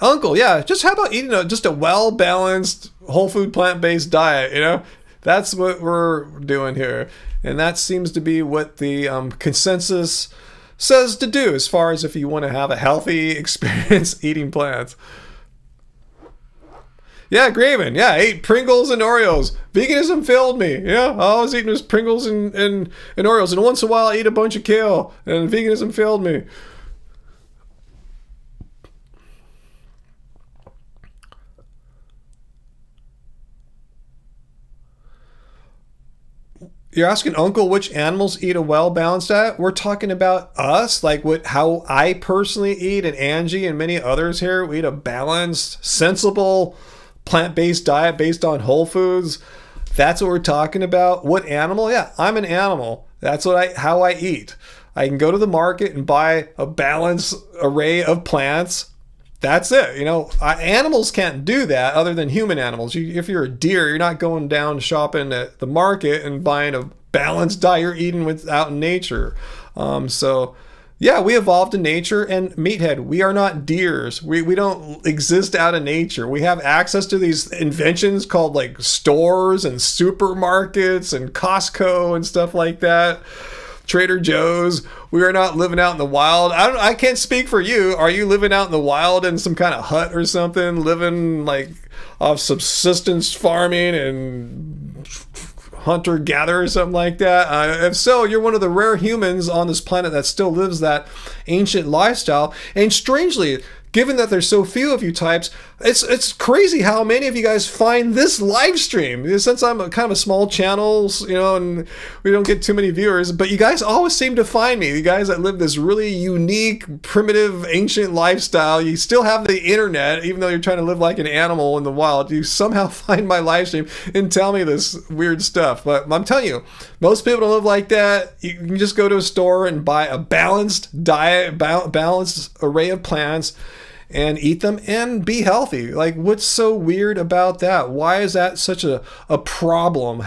Uncle, just how about eating just a well-balanced, whole food, plant-based diet, That's what we're doing here. And that seems to be what the consensus says to do as far as if you want to have a healthy experience eating plants. Yeah, Graven. Yeah, I ate Pringles and Oreos. Veganism failed me. All I was eating was Pringles and Oreos. And once in a while I eat a bunch of kale. And veganism failed me. You're asking Uncle which animals eat a well-balanced diet? We're talking about us, like how I personally eat, and Angie and many others here. We eat a balanced, sensible, plant-based diet based on whole foods. That's what we're talking about. What animal? Yeah, I'm an animal. That's how I eat. I can go to the market and buy a balanced array of plants. That's it. Animals can't do that other than human animals. If you're a deer, you're not going down shopping at the market and buying a balanced diet. You're eating out in nature. We evolved in nature, and Meathead, we are not deers. We don't exist out of nature. We have access to these inventions called like stores and supermarkets and Costco and stuff like that. Trader Joe's. We are not living out in the wild. I can't speak for you. Are you living out in the wild in some kind of hut or something, living like off subsistence farming and hunter-gatherer or something like that? If so, you're one of the rare humans on this planet that still lives that ancient lifestyle. And strangely, given that there's so few of you types, it's crazy how many of you guys find this live stream. Since I'm kind of a small channel, and we don't get too many viewers, but you guys always seem to find me. You guys that live this really unique, primitive, ancient lifestyle. You still have the internet, even though you're trying to live like an animal in the wild. You somehow find my live stream and tell me this weird stuff. But I'm telling you, most people don't live like that. You can just go to a store and buy a balanced diet, balanced array of plants, and eat them and be healthy. Like, what's so weird about that? Why is that such a problem?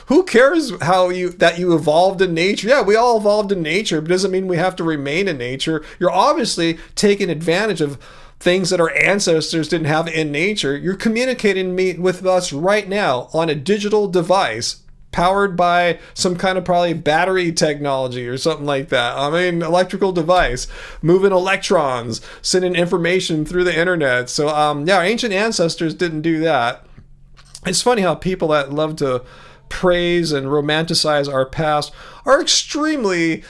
Who cares that you evolved in nature? Yeah, we all evolved in nature, but it doesn't mean we have to remain in nature. You're obviously taking advantage of things that our ancestors didn't have in nature. You're communicating with us right now on a digital device powered by some kind of probably battery technology or something like that. Electrical device, moving electrons, sending information through the internet. So, our ancient ancestors didn't do that. It's funny how people that love to praise and romanticize our past are extremely,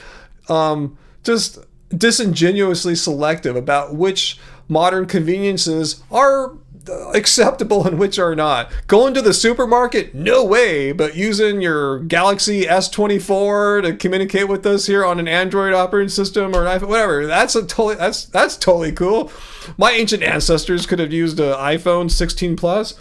just disingenuously selective about which modern conveniences are acceptable and which are not. Going to the supermarket? No way, but using your Galaxy S24 to communicate with us here on an Android operating system or an iPhone, whatever, that's totally cool. My ancient ancestors could have used an iPhone 16 Plus.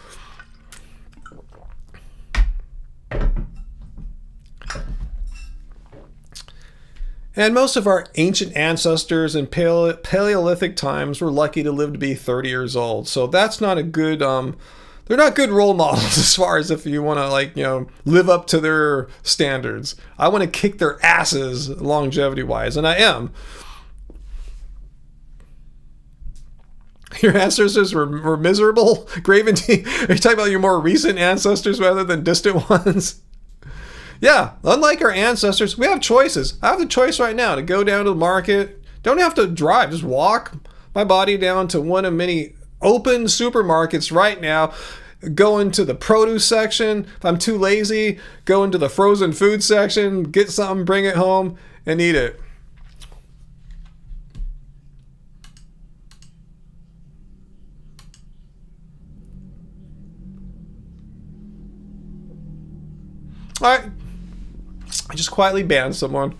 And most of our ancient ancestors in Paleolithic times were lucky to live to be 30 years old. So that's not a good, they're not good role models as far as if you want to, like, live up to their standards. I want to kick their asses longevity-wise, and I am. Your ancestors were miserable? Graven T? Are you talking about your more recent ancestors rather than distant ones? Yeah, unlike our ancestors, we have choices. I have the choice right now to go down to the market. Don't have to drive, just walk my body down to one of many open supermarkets right now. Go into the produce section. If I'm too lazy, go into the frozen food section, get something, bring it home, and eat it. All right. I just quietly banned someone.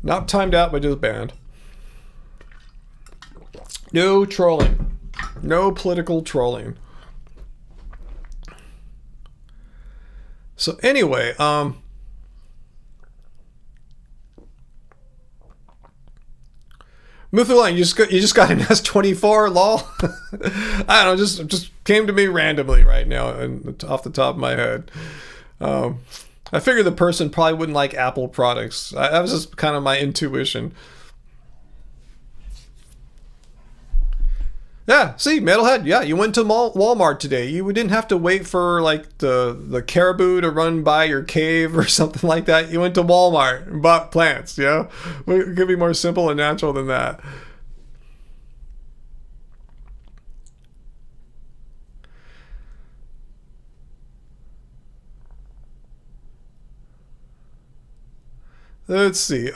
Not timed out, but just banned. No trolling. No political trolling. So anyway, Muthuline, you just got an S24, lol. I don't know, just came to me randomly right now and off the top of my head. I figured the person probably wouldn't like Apple products. That was just kind of my intuition. Yeah, see, Metalhead, yeah, you went to Walmart today. You didn't have to wait for, like, the caribou to run by your cave or something like that. You went to Walmart and bought plants, It could be more simple and natural than that. Let's see.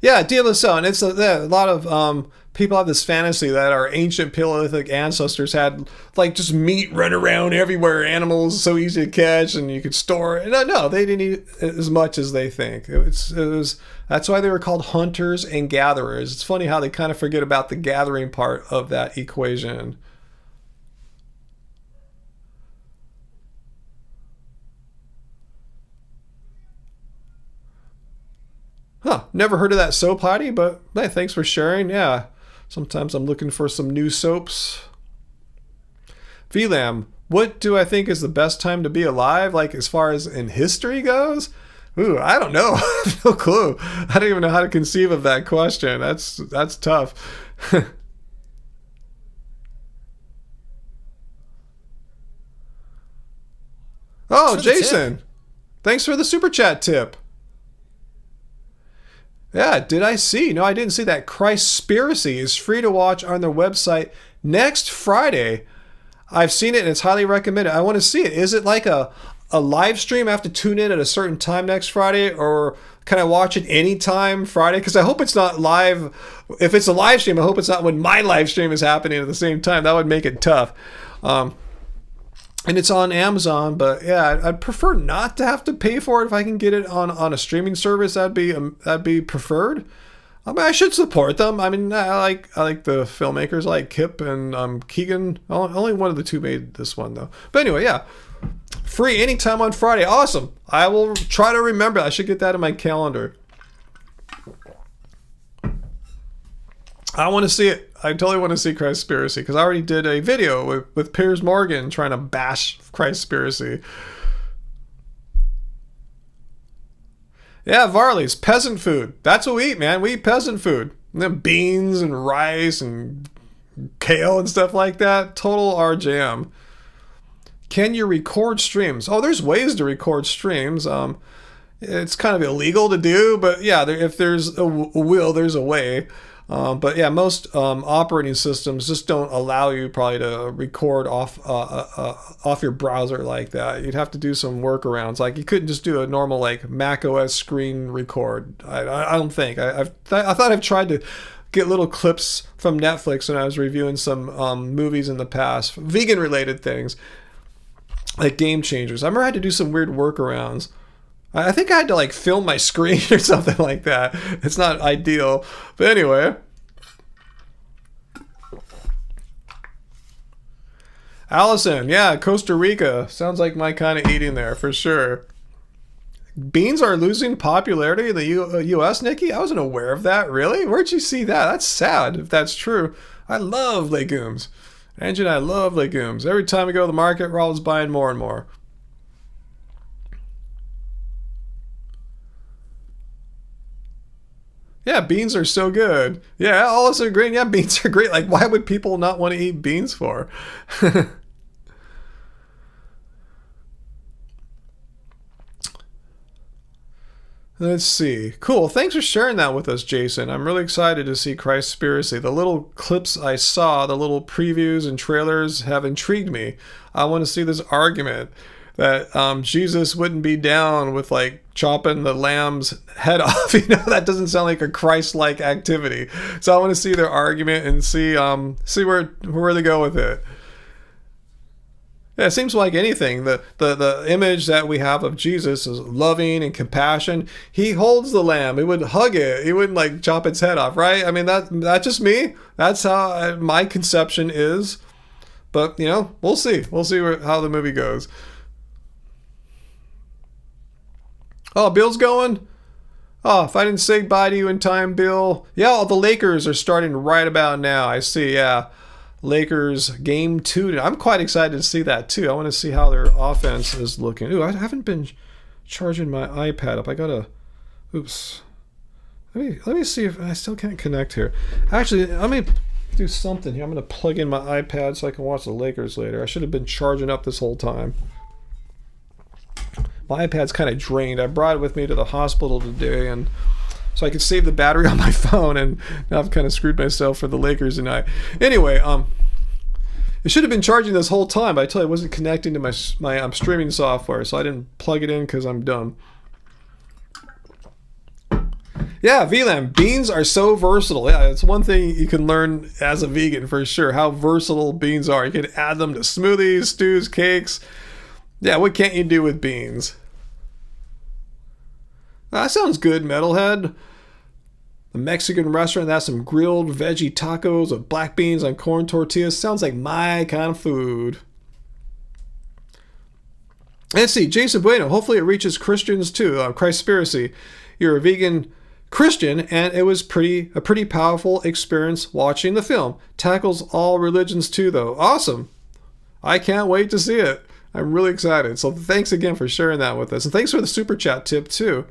Yeah, DLSL, and it's a lot of people have this fantasy that our ancient Paleolithic ancestors had, like, just meat run around everywhere, animals so easy to catch, and you could store it. No, they didn't eat as much as they think. That's why they were called hunters and gatherers. It's funny how they kind of forget about the gathering part of that equation. Huh, never heard of that soap, Heidi, but hey, thanks for sharing. Yeah, sometimes I'm looking for some new soaps. VLAM, what do I think is the best time to be alive, like as far as in history goes? Ooh, I don't know. No clue. I don't even know how to conceive of that question. That's tough. Oh, Jason, thanks for the super chat tip. Yeah, did I see? No, I didn't see that. Christspiracy is free to watch on their website next Friday. I've seen it and it's highly recommended. I want to see it. Is it like a live stream? I have to tune in at a certain time next Friday, or can I watch it anytime Friday? Because I hope it's not live. If it's a live stream, I hope it's not when my live stream is happening at the same time. That would make it tough. And it's on Amazon, but yeah, I'd prefer not to have to pay for it if I can get it on a streaming service. That'd be preferred. I mean, I should support them. I mean, I like the filmmakers. I like Kip and Keegan. Only one of the two made this one though. But anyway, yeah, free anytime on Friday. Awesome. I will try to remember. I should get that in my calendar. I want to see it. I totally want to see Christspiracy because I already did a video with Piers Morgan trying to bash Christspiracy. Yeah, Varley's peasant food. That's what we eat, man. We eat peasant food. And then beans and rice and kale and stuff like that. Total our jam. Can you record streams? Oh, there's ways to record streams. It's kind of illegal to do, but yeah, if there's a will, there's a way. But yeah, most operating systems just don't allow you probably to record off your browser like that. You'd have to do some workarounds. Like you couldn't just do a normal like Mac OS screen record. I don't think. I thought I've tried to get little clips from Netflix when I was reviewing some movies in the past, vegan related things, like Game Changers. I remember I had to do some weird workarounds. I think I had to like film my screen or something like that. It's not ideal. But anyway. Allison, yeah, Costa Rica. Sounds like my kind of eating there for sure. Beans are losing popularity in the U.S., Nikki? I wasn't aware of that. Really? Where'd you see that? That's sad if that's true. I love legumes. Angie and I love legumes. Every time we go to the market, we're always buying more and more. Yeah, beans are so good. Yeah, all of us are agreeing. Yeah, beans are great. Like, why would people not want to eat beans for? Let's see. Cool. Thanks for sharing that with us, Jason. I'm really excited to see Christspiracy. The little clips I saw, the little previews and trailers have intrigued me. I want to see this argument that Jesus wouldn't be down with like chopping the lamb's head off. You know, that doesn't sound like a Christ-like activity. So I want to see their argument and see where they go with it. Yeah, it seems like anything. The image that we have of Jesus is loving and compassion. He holds the lamb. He would hug it. He wouldn't like chop its head off, right? I mean, that's just me. That's how my conception is. But, you know, we'll see. We'll see how the movie goes. Oh, Bill's going? Oh, if I didn't say bye to you in time, Bill. Yeah, the Lakers are starting right about now. I see, yeah. Lakers game 2. I'm quite excited to see that too. I want to see how their offense is looking. Ooh, I haven't been charging my iPad up. I gotta. Oops. Let me see if I still can't connect here. Actually, let me do something here. I'm gonna plug in my iPad so I can watch the Lakers later. I should have been charging up this whole time. My iPad's kind of drained. I brought it with me to the hospital today, and so I could save the battery on my phone, and now I've kind of screwed myself for the Lakers tonight. Anyway, it should have been charging this whole time, but I tell you, it wasn't connecting to my streaming software, so I didn't plug it in because I'm dumb. Yeah, VLAN, beans are so versatile. Yeah, it's one thing you can learn as a vegan for sure, how versatile beans are. You can add them to smoothies, stews, cakes. Yeah, what can't you do with beans? That sounds good, Metalhead. The Mexican restaurant that has some grilled veggie tacos with black beans on corn tortillas. Sounds like my kind of food. Let's see, Jason Bueno. Hopefully it reaches Christians too. Christspiracy. You're a vegan Christian, and it was a pretty powerful experience watching the film. Tackles all religions too, though. Awesome. I can't wait to see it. I'm really excited. So thanks again for sharing that with us. And thanks for the super chat tip too.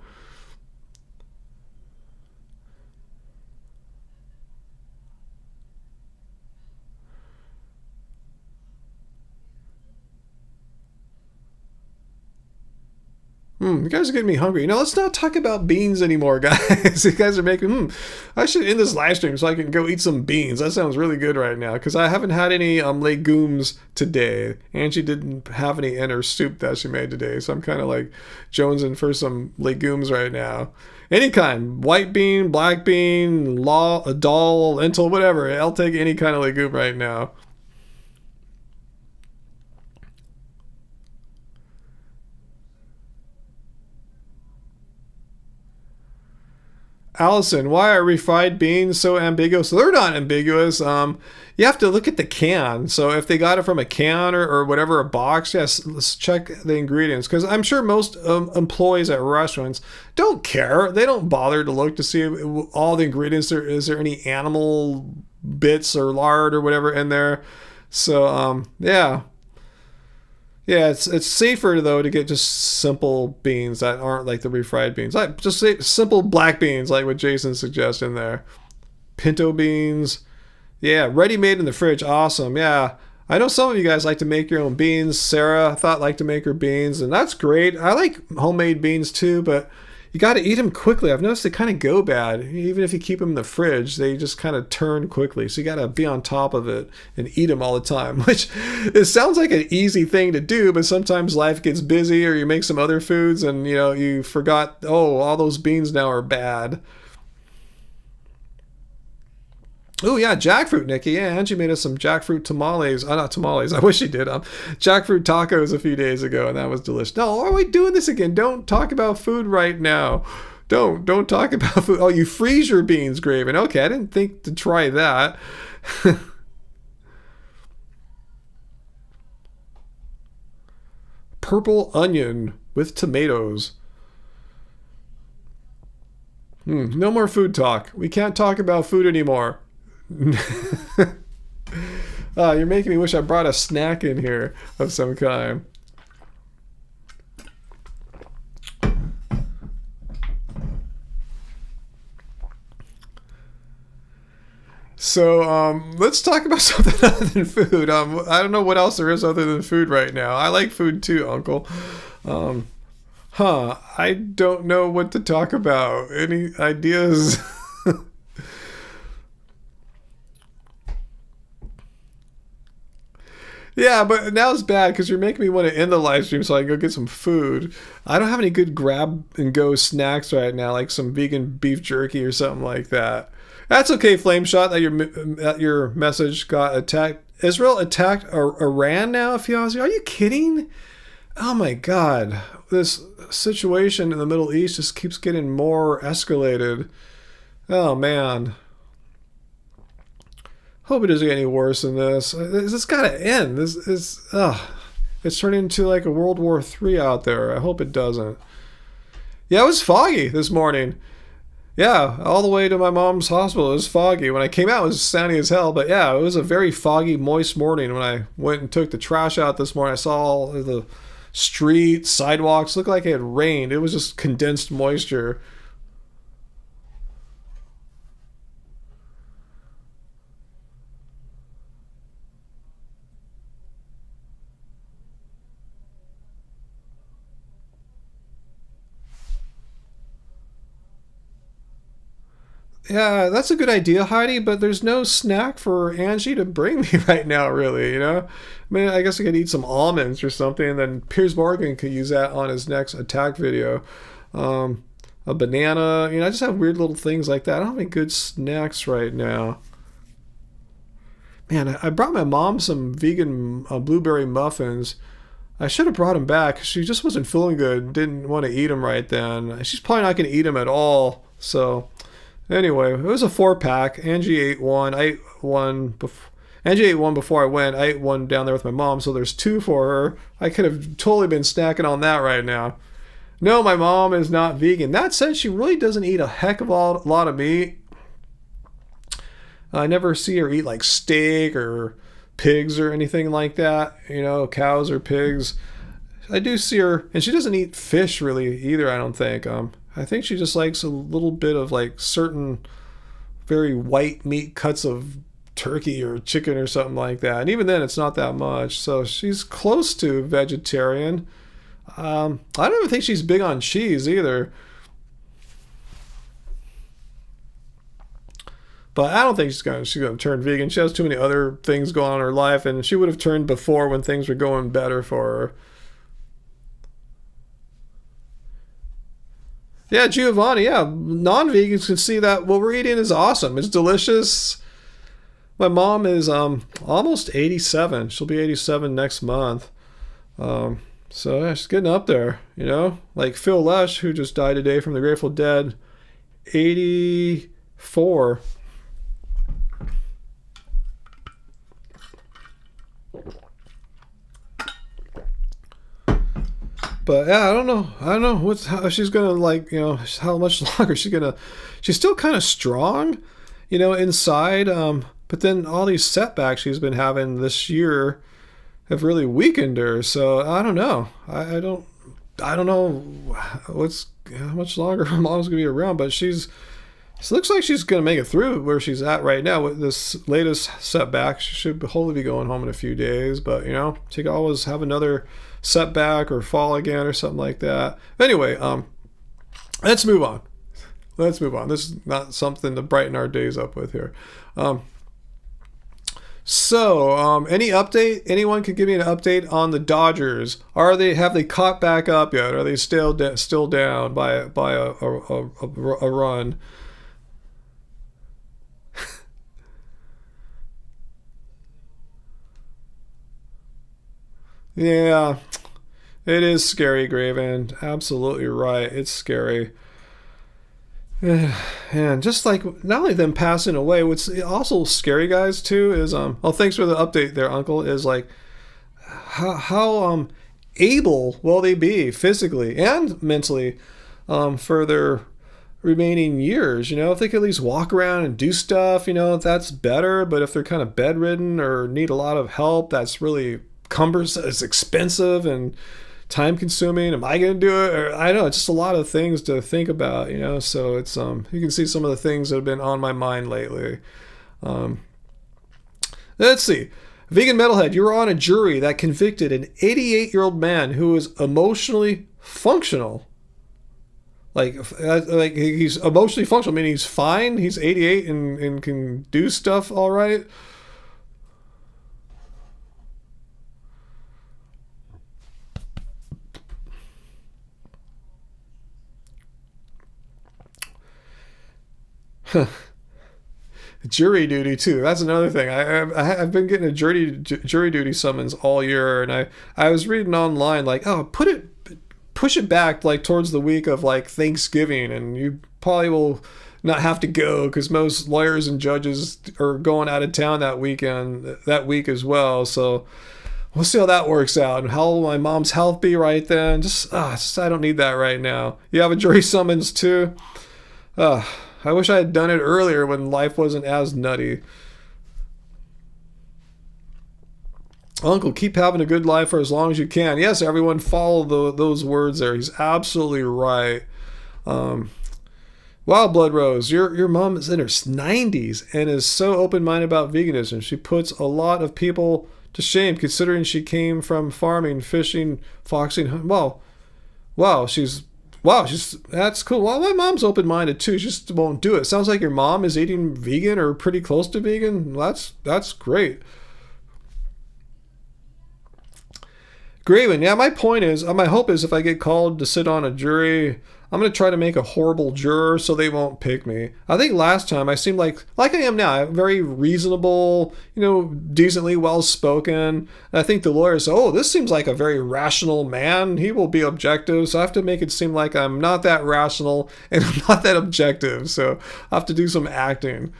You guys are getting me hungry. You know, let's not talk about beans anymore, guys. You guys are making, I should end this live stream so I can go eat some beans. That sounds really good right now, because I haven't had any legumes today. Angie didn't have any in her soup that she made today, so I'm kind of like jonesing for some legumes right now. Any kind, white bean, black bean, dal, lentil, whatever. I'll take any kind of legume right now. Allison, why are refried beans so ambiguous? So they're not ambiguous. You have to look at the can. So if they got it from a can or whatever, a box, yes, let's check the ingredients. Because I'm sure most employees at restaurants don't care. They don't bother to look to see all the ingredients. Is there any animal bits or lard or whatever in there? So, yeah. Yeah, it's safer though to get just simple beans that aren't like the refried beans. Like just say simple black beans, like what Jason suggests in there. Pinto beans, yeah, ready made in the fridge. Awesome, yeah. I know some of you guys like to make your own beans. Sarah, I thought liked to make her beans, and that's great. I like homemade beans too, but you got to eat them quickly. I've noticed they kind of go bad. Even if you keep them in the fridge, they just kind of turn quickly. So you got to be on top of it and eat them all the time, which it sounds like an easy thing to do, but sometimes life gets busy or you make some other foods and, you know, you forgot, oh, all those beans now are bad. Oh, yeah, jackfruit, Nikki. Yeah, Angie made us some jackfruit tamales. Not tamales. I wish she did. Jackfruit tacos a few days ago, and that was delicious. No, why are we doing this again? Don't talk about food right now. Don't talk about food. Oh, you freeze your beans, Graven. Okay, I didn't think to try that. Purple onion with tomatoes. No more food talk. We can't talk about food anymore. You're making me wish I brought a snack in here of some kind. So let's talk about something other than food. I don't know what else there is other than food right now. I like food too, Uncle. I don't know what to talk about. Any ideas? Yeah, but now it's bad because you're making me want to end the live stream so I can go get some food. I don't have any good grab and go snacks right now, like some vegan beef jerky or something like that. That's okay, Flame Shot, that your message got attacked. Israel attacked Iran now, if you ask me. Are you kidding? Oh my God. This situation in the Middle East just keeps getting more escalated. Oh man. Hope it doesn't get any worse than this. This got to end. It's turning into like a World War III out there. I hope it doesn't. Yeah, it was foggy this morning. Yeah, all the way to my mom's hospital, it was foggy. When I came out, it was sunny as hell. But yeah, it was a very foggy, moist morning. When I went and took the trash out this morning, I saw all the streets, sidewalks, looked like it had rained. It was just condensed moisture. Yeah, that's a good idea, Heidi, but there's no snack for Angie to bring me right now, really, you know? I mean, I guess I could eat some almonds or something, and then Piers Morgan could use that on his next attack video. A banana, you know, I just have weird little things like that. I don't have any good snacks right now. Man, I brought my mom some vegan blueberry muffins. I should have brought them back. She just wasn't feeling good, didn't want to eat them right then. She's probably not going to eat them at all, so... Anyway, it was a 4-pack. Angie ate one. I ate one before. Angie ate one before I went. I ate one down there with my mom, so there's 2 for her. I could have totally been snacking on that right now. No, my mom is not vegan. That said, she really doesn't eat a heck of a lot of meat. I never see her eat like steak or pigs or anything like that. You know, cows or pigs. I do see her, and she doesn't eat fish really either, I don't think. I think she just likes a little bit of like certain very white meat cuts of turkey or chicken or something like that. And even then, it's not that much. So she's close to vegetarian. I don't even think she's big on cheese either. But I don't think she's gonna turn vegan. She has too many other things going on in her life, and she would have turned before when things were going better for her. Yeah, Giovanni, yeah. Non-vegans can see that what we're eating is awesome. It's delicious. My mom is almost 87. She'll be 87 next month. So yeah, she's getting up there, you know? Like Phil Lesh, who just died today from the Grateful Dead, 84. But yeah, I don't know how she's gonna, like, you know, how much longer she's still kind of strong, you know, inside. But then all these setbacks she's been having this year have really weakened her. So I don't know. I don't know how much longer her mom's gonna be around. But it looks like she's gonna make it through where she's at right now with this latest setback. She should hopefully be going home in a few days. But you know, she could always have another setback or fall again or something like that. Anyway, Let's move on. Let's move on. This is not something to brighten our days up with here. Any update? Anyone can give me an update on the Dodgers? Have they caught back up yet? Are they still down by a run? Yeah, it is scary, Graven. Absolutely right. It's scary. And just like not only them passing away, what's also scary, guys, too, is oh, thanks for the update there, Uncle. Is like how able will they be physically and mentally for their remaining years? You know, if they could at least walk around and do stuff, you know, that's better. But if they're kind of bedridden or need a lot of help, that's really cumbersome. It's expensive and time consuming. Am I going to do it? Or I don't know. It's just a lot of things to think about, you know. So it's you can see some of the things that have been on my mind lately. Let's see. Vegan Metalhead, you were on a jury that convicted an 88-year-old man who was emotionally functional. Like he's emotionally functional, meaning he's fine. He's 88 and can do stuff all right. Jury duty too. That's another thing. I've been getting a jury duty summons all year, and I was reading online like, oh, push it back like towards the week of like Thanksgiving, and you probably will not have to go because most lawyers and judges are going out of town that week as well. So we'll see how that works out, and how will my mom's health be right then. Just I don't need that right now. You have a jury summons too. I wish I had done it earlier when life wasn't as nutty. Uncle, keep having a good life for as long as you can. Yes, everyone follow those words there. He's absolutely right. Wow, Blood Rose, your mom is in her 90s and is so open-minded about veganism. She puts a lot of people to shame considering she came from farming, fishing, foxing. Wow, that's cool. Well, my mom's open-minded too. She just won't do it. Sounds like your mom is eating vegan or pretty close to vegan. That's great. Graven, yeah, my point is, my hope is if I get called to sit on a jury, I'm going to try to make a horrible juror so they won't pick me. I think last time I seemed like I am now, very reasonable, you know, decently well-spoken. I think the lawyer said, oh, this seems like a very rational man. He will be objective. So I have to make it seem like I'm not that rational and I'm not that objective. So I have to do some acting.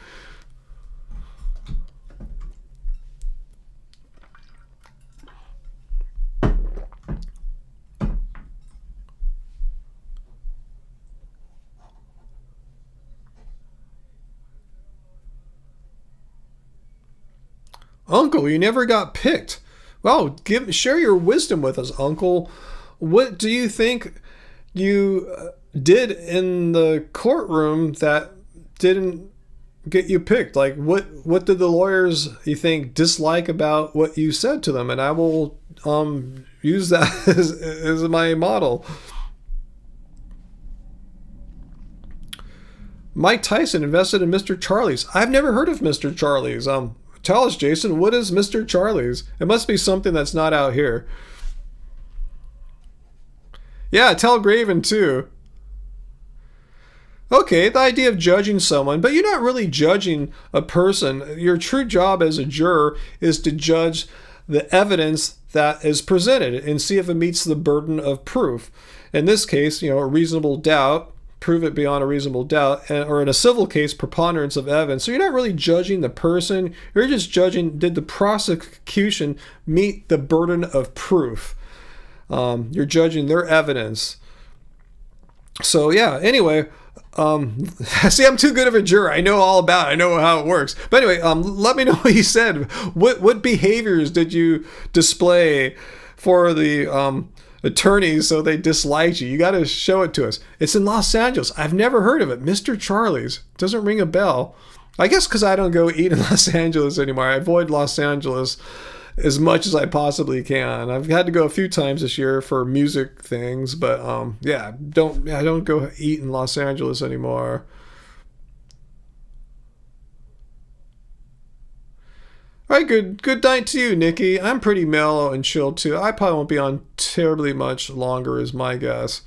Uncle, you never got picked. Well, share your wisdom with us, Uncle. What do you think you did in the courtroom that didn't get you picked? Like, what did the lawyers, you think, dislike about what you said to them? And I will use that as my model. Mike Tyson invested in Mr. Charlie's. I've never heard of Mr. Charlie's. Tell us, Jason, what is Mr. Charlie's? It must be something that's not out here. Yeah, tell Graven too. Okay, the idea of judging someone, but you're not really judging a person. Your true job as a juror is to judge the evidence that is presented and see if it meets the burden of proof. In this case, you know, a reasonable doubt, prove it beyond a reasonable doubt, or in a civil case, preponderance of evidence. So you're not really judging the person, you're just judging, did the prosecution meet the burden of proof? You're judging their evidence. So yeah, anyway, see, I'm too good of a juror. I know all about it. I know how it works. But anyway, let me know what you said. What behaviors did you display for the attorneys so they disliked you? You got to show it to us. It's in Los Angeles. I've never heard of it. Mr. Charlie's. Doesn't ring a bell. I guess because I don't go eat in Los Angeles anymore. I avoid Los Angeles as much as I possibly can. I've had to go a few times this year for music things, but I don't go eat in Los Angeles anymore. All right, good night to you, Nikki. I'm pretty mellow and chill too. I probably won't be on terribly much longer, is my guess.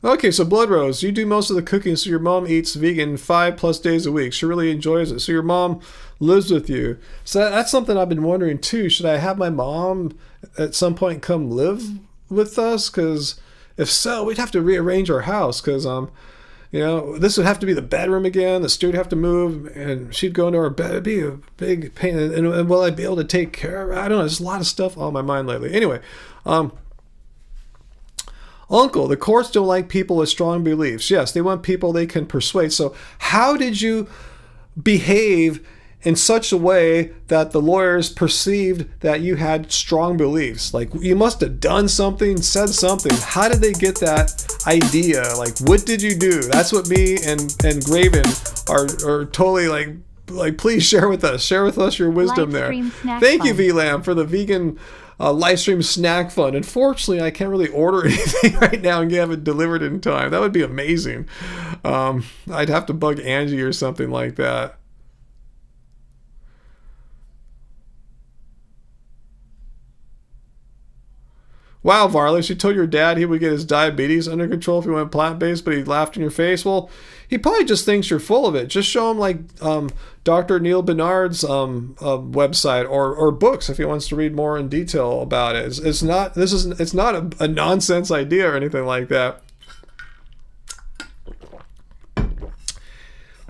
Okay, so Blood Rose, you do most of the cooking, so your mom eats vegan 5+ days a week. She really enjoys it. So your mom lives with you. So that's something I've been wondering too. Should I have my mom at some point come live with us? Because if so, we'd have to rearrange our house. Because this would have to be the bedroom again. The steward would have to move, and she'd go into her bed. It'd be a big pain. And will I be able to take care of her? I don't know. There's a lot of stuff on my mind lately. Anyway, Uncle, the courts don't like people with strong beliefs. Yes, they want people they can persuade. So how did you behave in such a way that the lawyers perceived that you had strong beliefs? Like, you must have done something, said something. How did they get that idea? Like, what did you do? That's what me and Graven are totally like, please share with us. Share with us your wisdom there. Thank you, VLAM, for the vegan Livestream snack fund. Unfortunately, I can't really order anything right now and have it delivered in time. That would be amazing. I'd have to bug Angie or something like that. Wow, Varley, you told your dad he would get his diabetes under control if he went plant-based, but he laughed in your face. Well, he probably just thinks you're full of it. Just show him Dr. Neil Bernard's website or books if he wants to read more in detail about it. It's not a nonsense idea or anything like that.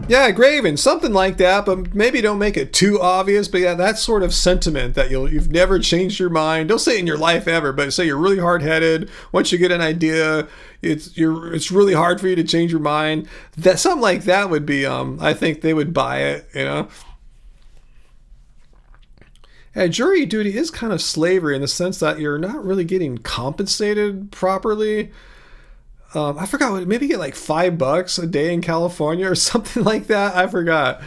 Yeah, Graven, something like that, but maybe don't make it too obvious. But yeah, that sort of sentiment that you've never changed your mind. Don't say it in your life ever, but say you're really hard-headed. Once you get an idea, it's really hard for you to change your mind. That something like that would be, I think they would buy it, Yeah, jury duty is kind of slavery in the sense that you're not really getting compensated properly. I forgot, maybe get like $5 a day in California or something like that. I forgot.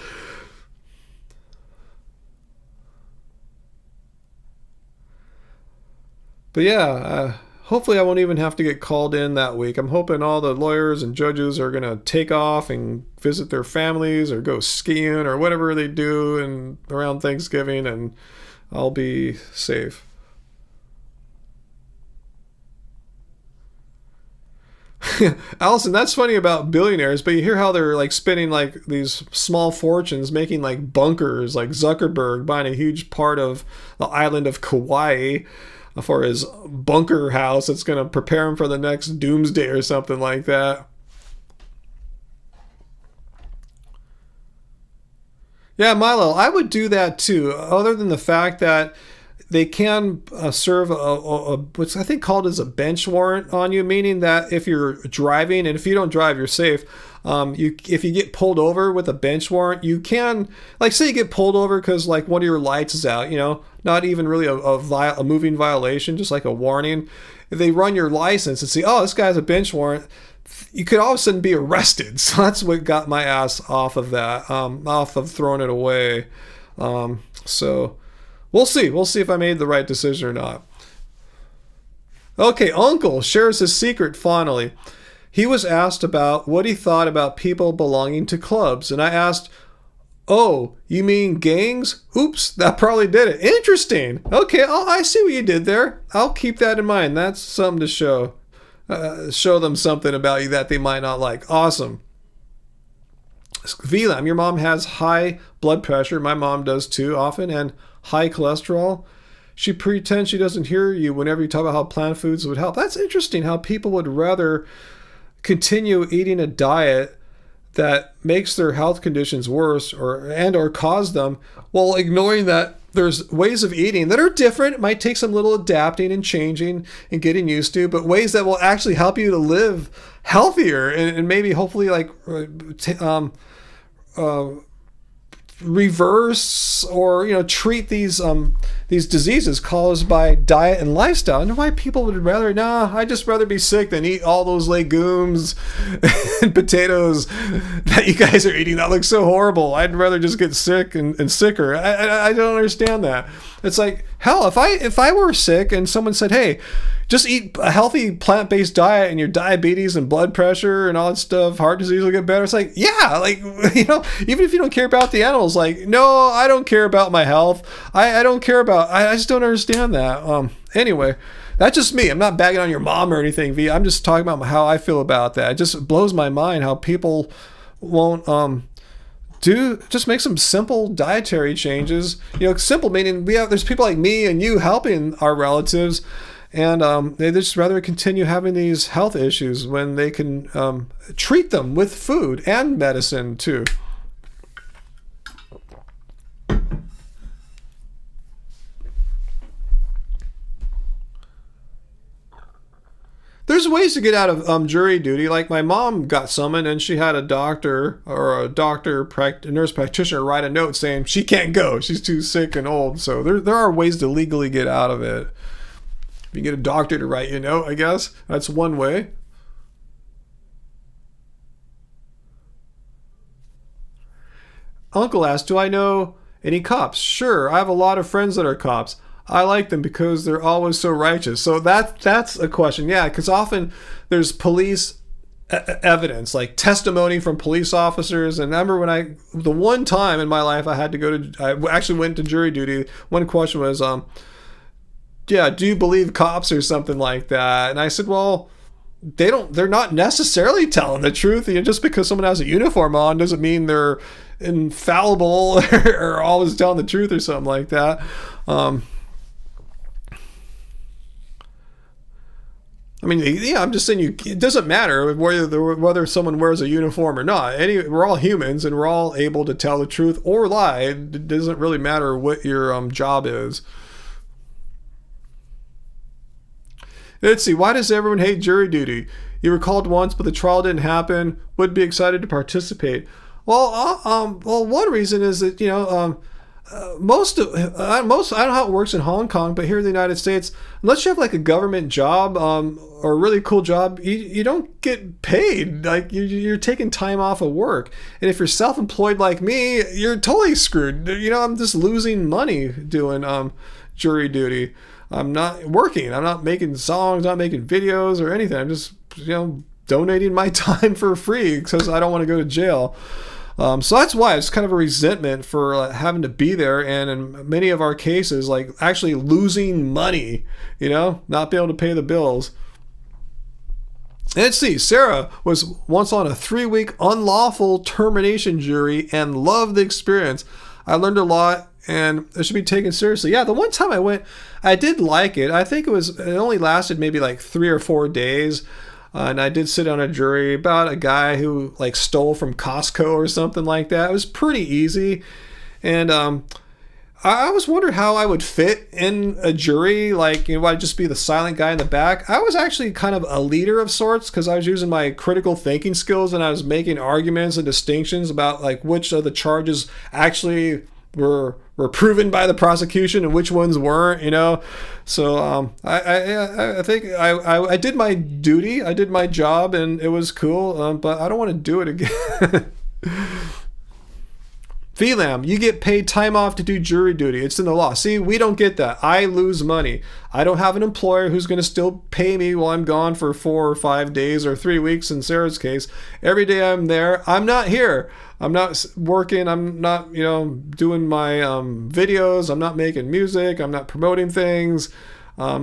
But yeah, hopefully I won't even have to get called in that week. I'm hoping all the lawyers and judges are going to take off and visit their families or go skiing or whatever they do around Thanksgiving, and I'll be safe. Allison, that's funny about billionaires, but you hear how they're like spending like these small fortunes making like bunkers, like Zuckerberg buying a huge part of the island of Kauai for his bunker house that's going to prepare him for the next doomsday or something like that. Yeah, Milo, I would do that too, other than the fact that they can serve what's I think called as a bench warrant on you, meaning that if you're driving, and if you don't drive, you're safe. If you get pulled over with a bench warrant, you can, like, say you get pulled over because like one of your lights is out, not even really a moving violation, just like a warning. If they run your license and see, oh, this guy has a bench warrant, you could all of a sudden be arrested. So that's what got my ass off of that, off of throwing it away. So we'll see. We'll see if I made the right decision or not. Okay, Uncle shares his secret fondly. He was asked about what he thought about people belonging to clubs, and I asked, oh, you mean gangs? Oops, that probably did it. Interesting. Okay, I see what you did there. I'll keep that in mind. That's something to show. Show them something about you that they might not like. Awesome. VLAM, your mom has high blood pressure. My mom does too often, and high cholesterol. She pretends she doesn't hear you whenever you talk about how plant foods would help. That's interesting how people would rather continue eating a diet that makes their health conditions worse or cause them, while ignoring that there's ways of eating that are different. It might take some little adapting and changing and getting used to, but ways that will actually help you to live healthier and maybe hopefully like reverse or treat these diseases caused by diet and lifestyle. And why people would rather, I'd just rather be sick than eat all those legumes and potatoes that you guys are eating that look so horrible. I'd rather just get sick and sicker. I don't understand that. It's like, hell, if I were sick and someone said, hey, just eat a healthy plant-based diet and your diabetes and blood pressure and all that stuff, heart disease will get better. It's like, yeah, like, even if you don't care about the animals, like, no, I don't care about my health. I don't care about, I just don't understand that. Anyway, that's just me. I'm not bagging on your mom or anything, V. I'm just talking about how I feel about that. It just blows my mind how people won't, just make some simple dietary changes. Simple meaning there's people like me and you helping our relatives, and they just rather continue having these health issues when they can treat them with food and medicine too. There's ways to get out of jury duty. Like my mom got summoned and she had a doctor or a nurse practitioner write a note saying she can't go. She's too sick and old. So there are ways to legally get out of it. If you get a doctor to write you a note, I guess that's one way. Uncle asked, do I know any cops? Sure, I have a lot of friends that are cops. I like them because they're always so righteous. So that's a question. Yeah, because often there's police evidence, like testimony from police officers. And I remember the one time in my life I actually went to jury duty. One question was, do you believe cops or something like that? And I said, well, they're not necessarily telling the truth. Just because someone has a uniform on doesn't mean they're infallible or always telling the truth or something like that. I'm just saying it doesn't matter whether someone wears a uniform or not. We're all humans and we're all able to tell the truth or lie. It doesn't really matter what your job is. Let's see. Why does everyone hate jury duty? You were called once, but the trial didn't happen. Would be excited to participate. Well, one reason is that I don't know how it works in Hong Kong, but here in the United States, unless you have like a government job or a really cool job, you don't get paid. Like you're taking time off of work, and if you're self-employed like me, you're totally screwed. I'm just losing money doing jury duty. I'm not working. I'm not making songs, not making videos or anything. I'm just donating my time for free because I don't want to go to jail. So that's why it's kind of a resentment for having to be there, and in many of our cases, like actually losing money, not being able to pay the bills. And let's see, Sarah was once on a 3-week unlawful termination jury and loved the experience. I learned a lot and it should be taken seriously. Yeah, the one time I went, I did like it. I think it only lasted maybe like 3 or 4 days. And I did sit on a jury about a guy who like stole from Costco or something like that. It was pretty easy. And I was wondering how I would fit in a jury. Like, I'd just be the silent guy in the back. I was actually kind of a leader of sorts because I was using my critical thinking skills and I was making arguments and distinctions about like which of the charges actually were proven by the prosecution and which ones weren't, So I think I did my duty, I did my job, and it was cool. But I don't want to do it again. VLAM, you get paid time off to do jury duty. It's in the law. See, we don't get that. I lose money. I don't have an employer who's going to still pay me while I'm gone for 4 or 5 days or 3 weeks in Sarah's case. Every day I'm there, I'm not here. I'm not working. I'm not, doing my videos. I'm not making music. I'm not promoting things.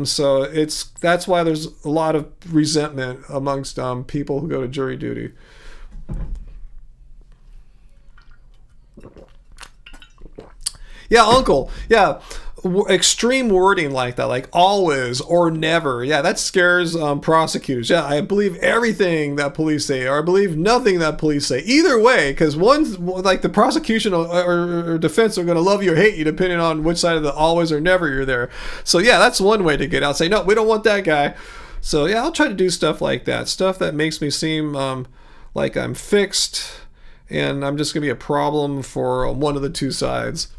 So that's why there's a lot of resentment amongst people who go to jury duty. Yeah, uncle. Yeah, extreme wording like that, like always or never. Yeah, that scares prosecutors. Yeah, I believe everything that police say, or I believe nothing that police say. Either way, because one's like the prosecution or defense are going to love you or hate you depending on which side of the always or never you're there. So yeah, that's one way to get out. Say, no, we don't want that guy. So yeah, I'll try to do stuff like that. Stuff that makes me seem like I'm fixed and I'm just going to be a problem for one of the two sides.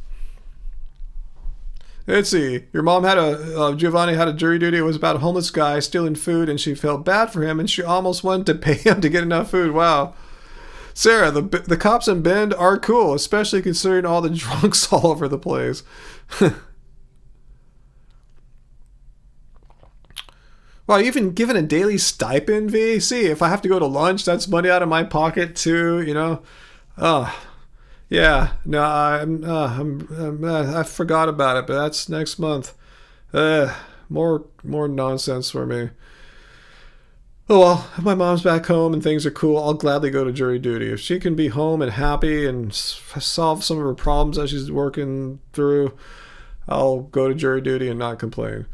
Let's see. Your mom had Giovanni had a jury duty. It was about a homeless guy stealing food, and she felt bad for him, and she almost wanted to pay him to get enough food. Wow. Sarah, the cops in Bend are cool, especially considering all the drunks all over the place. Wow, even given a daily stipend, VAC. If I have to go to lunch, that's money out of my pocket too, you know. Yeah, no, I forgot about it, but that's next month. More nonsense for me. Oh well, if my mom's back home and things are cool, I'll gladly go to jury duty. If she can be home and happy and solve some of her problems that she's working through, I'll go to jury duty and not complain.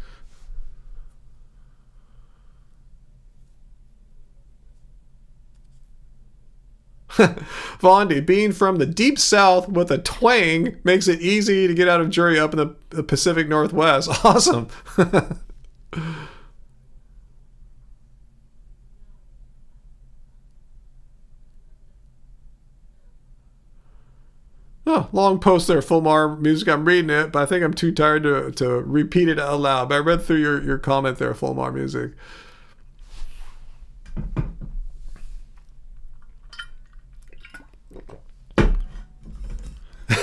Vondi, being from the deep south with a twang makes it easy to get out of jury up in the Pacific Northwest. Awesome. Oh, long post there, Fulmar Music. I'm reading it, but I think I'm too tired to repeat it out loud. But I read through your comment there, Fulmar Music.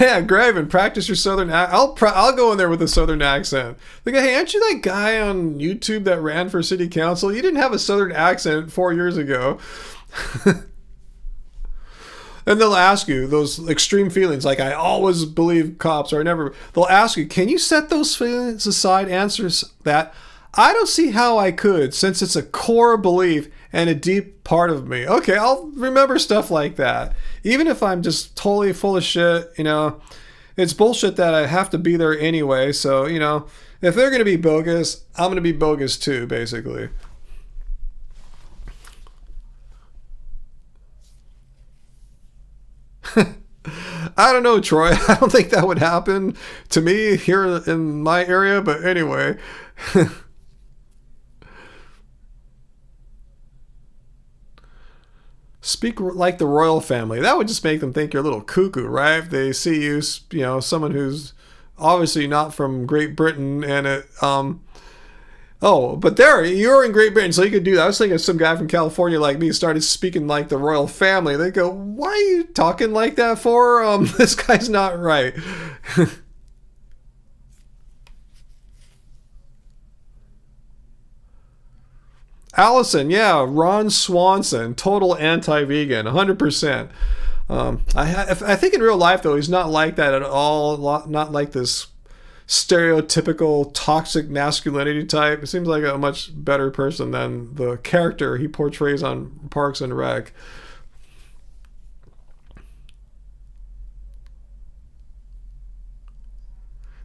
Yeah, Graven, practice your southern accent. I'll go in there with a southern accent. Like, hey, aren't you that guy on YouTube that ran for city council? You didn't have a southern accent 4 years ago. And they'll ask you those extreme feelings, like I always believe cops, or I never. They'll ask you, can you set those feelings aside? Answers that I don't see how I could, since it's a core belief and a deep part of me. Okay, I'll remember stuff like that. Even if I'm just totally full of shit, you know, it's bullshit that I have to be there anyway. So, you know, if they're going to be bogus, I'm going to be bogus too, basically. I don't know, Troy. I don't think that would happen to me here in my area, but anyway. Speak like the royal family. That would just make them think you're a little cuckoo, right? If they see you, you know, someone who's obviously not from Great Britain, and but you're in Great Britain, so you could do that. I was thinking if some guy from California like me started speaking like the royal family, they go, why are you talking like that for? This guy's not right. Allison, yeah, Ron Swanson, total anti-vegan, 100%. I think in real life, though, he's not like that at all. Not like this stereotypical toxic masculinity type. It seems like a much better person than the character he portrays on Parks and Rec.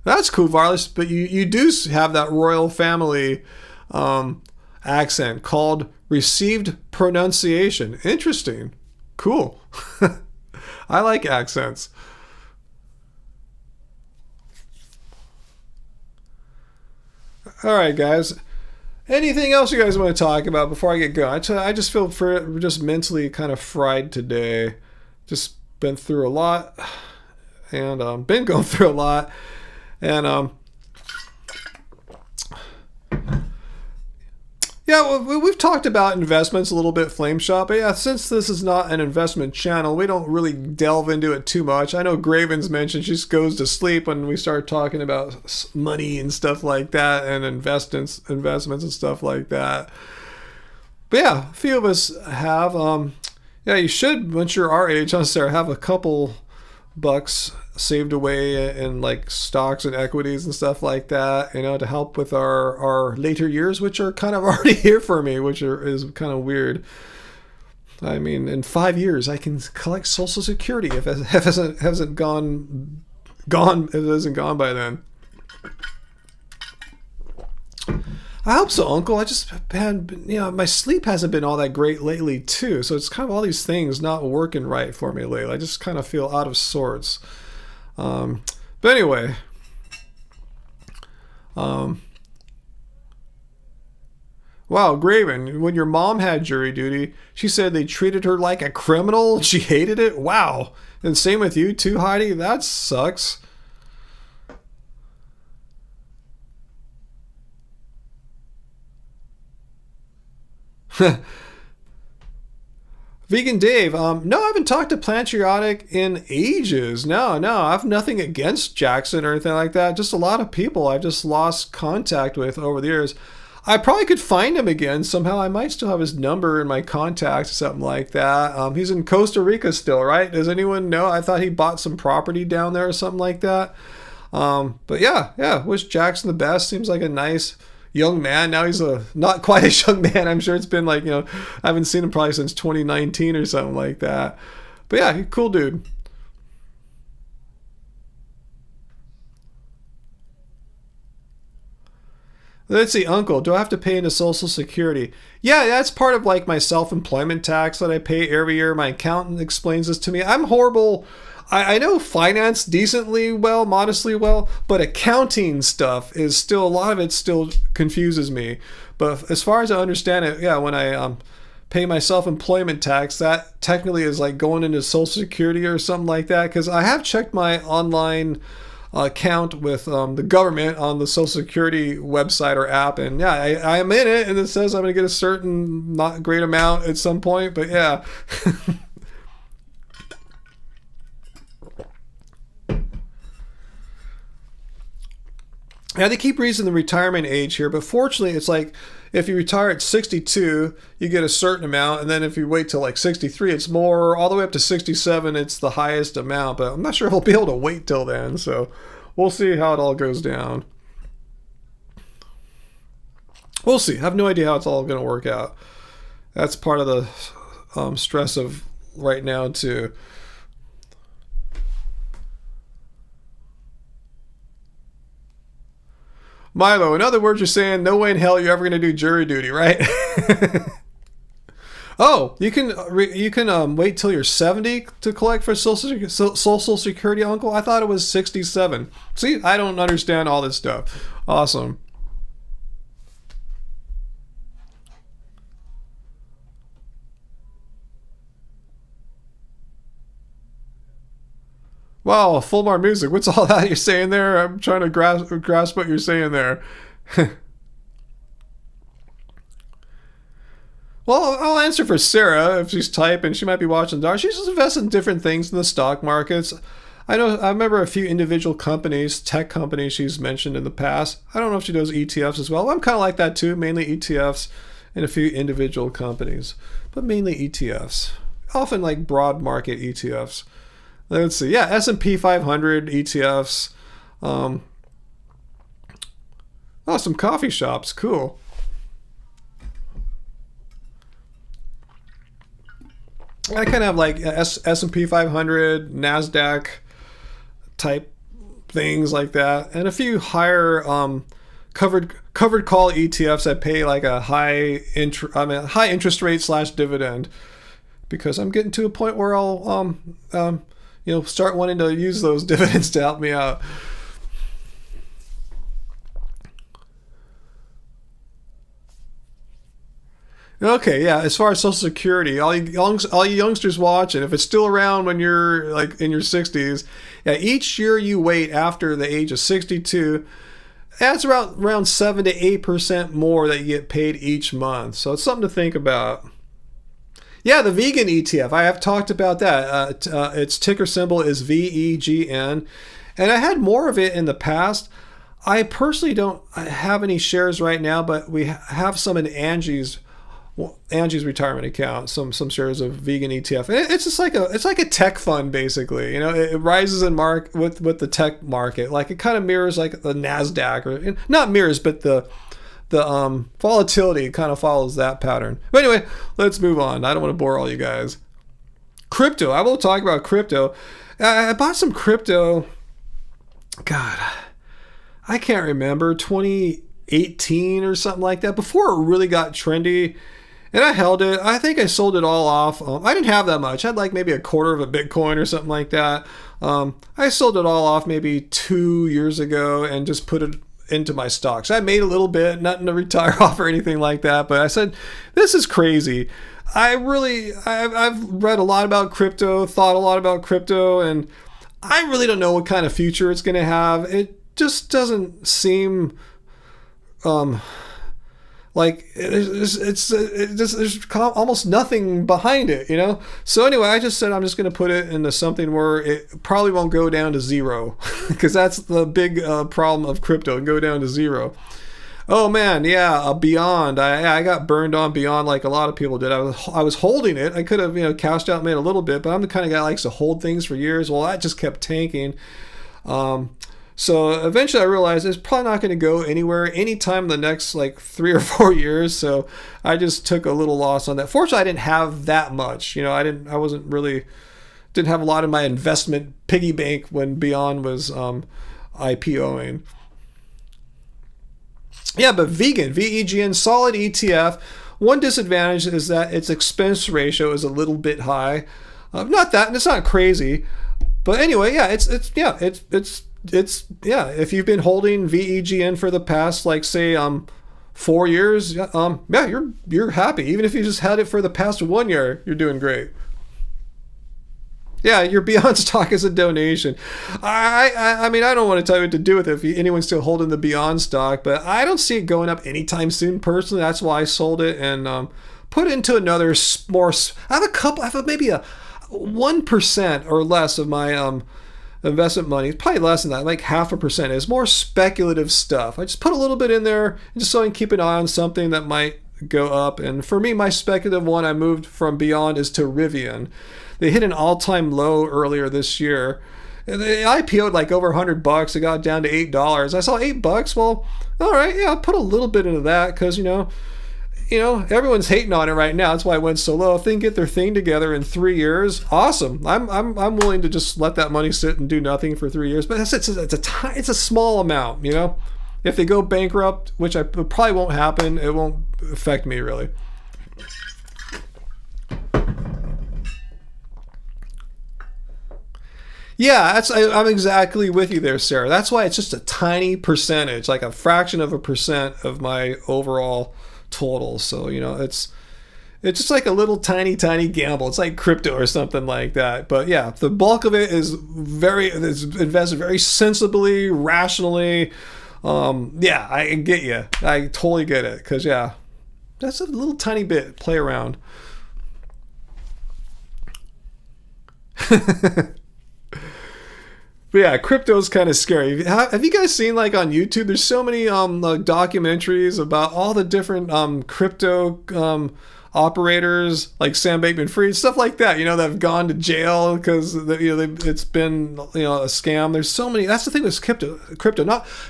That's cool, Varlas, but you do have that royal family accent called received pronunciation. Interesting. Cool. I like accents. All right, guys. Anything else you guys want to talk about before I get going? I just feel just mentally kind of fried today. Just been through a lot, and been going through a lot, and yeah, well, we've talked about investments a little bit, Flame Shop. But yeah, since this is not an investment channel, we don't really delve into it too much. I know Graven's mentioned she just goes to sleep when we start talking about money and stuff like that, and investments and stuff like that. But yeah, a few of us have. Yeah, you should, once you're our age, huh, Sarah, have a couple bucks saved away in like stocks and equities and stuff like that, you know, to help with our later years, which are kind of already here for me, which is kind of weird. I mean, in 5 years I can collect Social Security if it hasn't gone if it isn't gone by then. I hope so, Uncle. I just had, you know, my sleep hasn't been all that great lately too, so it's kind of all these things not working right for me lately. I just kind of feel out of sorts. But anyway, Wow, Graven, when your mom had jury duty, she said they treated her like a criminal. She hated it. Wow. And same with you too, Heidi. That sucks. Vegan Dave, no, I haven't talked to Plantriotic in ages. No, I have nothing against Jackson or anything like that. Just a lot of people I've just lost contact with over the years. I probably could find him again somehow. I might still have his number in my contacts or something like that. He's in Costa Rica still, right? Does anyone know? I thought he bought some property down there or something like that. But yeah, wish Jackson the best. Seems like a nice young man. Now he's not quite a young man. I'm sure it's been like, I haven't seen him probably since 2019 or something like that. But yeah, cool dude. Let's see, Uncle, do I have to pay into Social Security? Yeah, that's part of like my self-employment tax that I pay every year. My accountant explains this to me. I'm horrible. I know finance decently well, modestly well, but accounting stuff is still, a lot of it still confuses me. But as far as I understand it, yeah, when I pay my self-employment tax, that technically is like going into Social Security or something like that. Because I have checked my online account with the government on the Social Security website or app, and yeah, I am in it, and it says I'm going to get a certain not great amount at some point, but yeah. Yeah, they keep raising the retirement age here, but fortunately it's like if you retire at 62, you get a certain amount, and then if you wait till like 63, it's more, all the way up to 67, it's the highest amount, but I'm not sure if I'll be able to wait till then, so we'll see how it all goes down. We'll see. I have no idea how it's all going to work out. That's part of the stress of right now, too. Milo, in other words, you're saying no way in hell you're ever going to do jury duty, right? Oh, you can wait till you're 70 to collect for Social Security, Uncle? I thought it was 67. See, I don't understand all this stuff. Awesome. Wow, Fulmar music. What's all that you're saying there? I'm trying to grasp what you're saying there. Well, I'll answer for Sarah if she's typing. She might be watching Dar. She's just invested in different things in the stock markets. I remember a few individual companies, tech companies she's mentioned in the past. I don't know if she does ETFs as well. I'm kind of like that too, mainly ETFs and a few individual companies, but mainly ETFs. Often like broad market ETFs. Let's see. Yeah, S&P 500 ETFs. Oh, some coffee shops. Cool. I kind of have like S&P 500, NASDAQ type things like that, and a few higher covered call ETFs that pay like a high interest rate / dividend, because I'm getting to a point where I'll start wanting to use those dividends to help me out. Okay, yeah. As far as Social Security, all you youngsters watching, if it's still around when you're like in your 60s, yeah, each year you wait after the age of 62, that's around 7 to 8% more that you get paid each month. So it's something to think about. Yeah, the vegan ETF. I have talked about that. Its ticker symbol is VEGN, and I had more of it in the past. I personally don't have any shares right now, but we have some in Angie's retirement account, some shares of vegan ETF. And it's just like a tech fund basically. It rises in with the tech market. Like it kind of mirrors like the NASDAQ, or not mirrors, but the volatility kind of follows that pattern. But anyway, let's move on. I don't want to bore all you guys. Crypto. I will talk about crypto. I bought some crypto. God, I can't remember, 2018 or something like that, before it really got trendy. And I held it. I think I sold it all off. I didn't have that much. I had like maybe a quarter of a Bitcoin or something like that. I sold it all off maybe 2 years ago and just put it into my stocks. I made a little bit, nothing to retire off or anything like that, but I said, this is crazy. I've read a lot about crypto, thought a lot about crypto, and I really don't know what kind of future it's going to have. It just doesn't seem like there's almost nothing behind it, you know? So anyway, I just said I'm just going to put it into something where it probably won't go down to zero, because that's the big problem of crypto, go down to zero. Oh man, yeah, Beyond. I got burned on Beyond like a lot of people did. I was holding it. I could have, you know, cashed out, made a little bit, but I'm the kind of guy that likes to hold things for years. Well, that just kept tanking. So eventually I realized it's probably not going to go anywhere anytime in the next like 3 or 4 years. So I just took a little loss on that. Fortunately, I didn't have that much. You know, didn't have a lot of my investment piggy bank when Beyond was IPOing. Yeah, but vegan, VEGN, solid ETF. One disadvantage is that its expense ratio is a little bit high. Not that, and it's not crazy, but anyway, yeah, it's if you've been holding VEGN for the past, like, say 4 years, yeah, you're happy. Even if you just had it for the past 1 year, you're doing great. Yeah, your Beyond stock is a donation. I mean, I don't want to tell you what to do with it if anyone's still holding the Beyond stock, but I don't see it going up anytime soon personally. That's why I sold it and put it into another more. I have maybe a 1% or less of my investment money. It's probably less than that, like 0.5%. It's more speculative stuff. I just put a little bit in there just so I can keep an eye on something that might go up. And for me, my speculative one I moved from Beyond is to Rivian. They hit an all-time low earlier this year. They IPO'd like over $100. It got down to $8. I saw $8. Well, all right, yeah, I'll put a little bit into that because you know, everyone's hating on it right now. That's why it went so low. If they can get their thing together in 3 years, awesome. I'm willing to just let that money sit and do nothing for 3 years. But it's a small amount, you know. If they go bankrupt, which probably won't happen, it won't affect me really. Yeah, I'm exactly with you there, Sarah. That's why it's just a tiny percentage, like a fraction of a percent of my overall total. So, you know, it's just like a little tiny gamble. It's like crypto or something like that. But yeah, the bulk of it is invested very sensibly, rationally. Yeah, I get you. I totally get it. Because yeah, that's a little tiny bit. Play around. But yeah, crypto's kind of scary. Have you guys seen, like, on YouTube, there's so many documentaries about all the different crypto operators, like Sam Bankman-Fried, stuff like that, you know, that have gone to jail because it's been, you know, a scam. There's so many. That's the thing with crypto.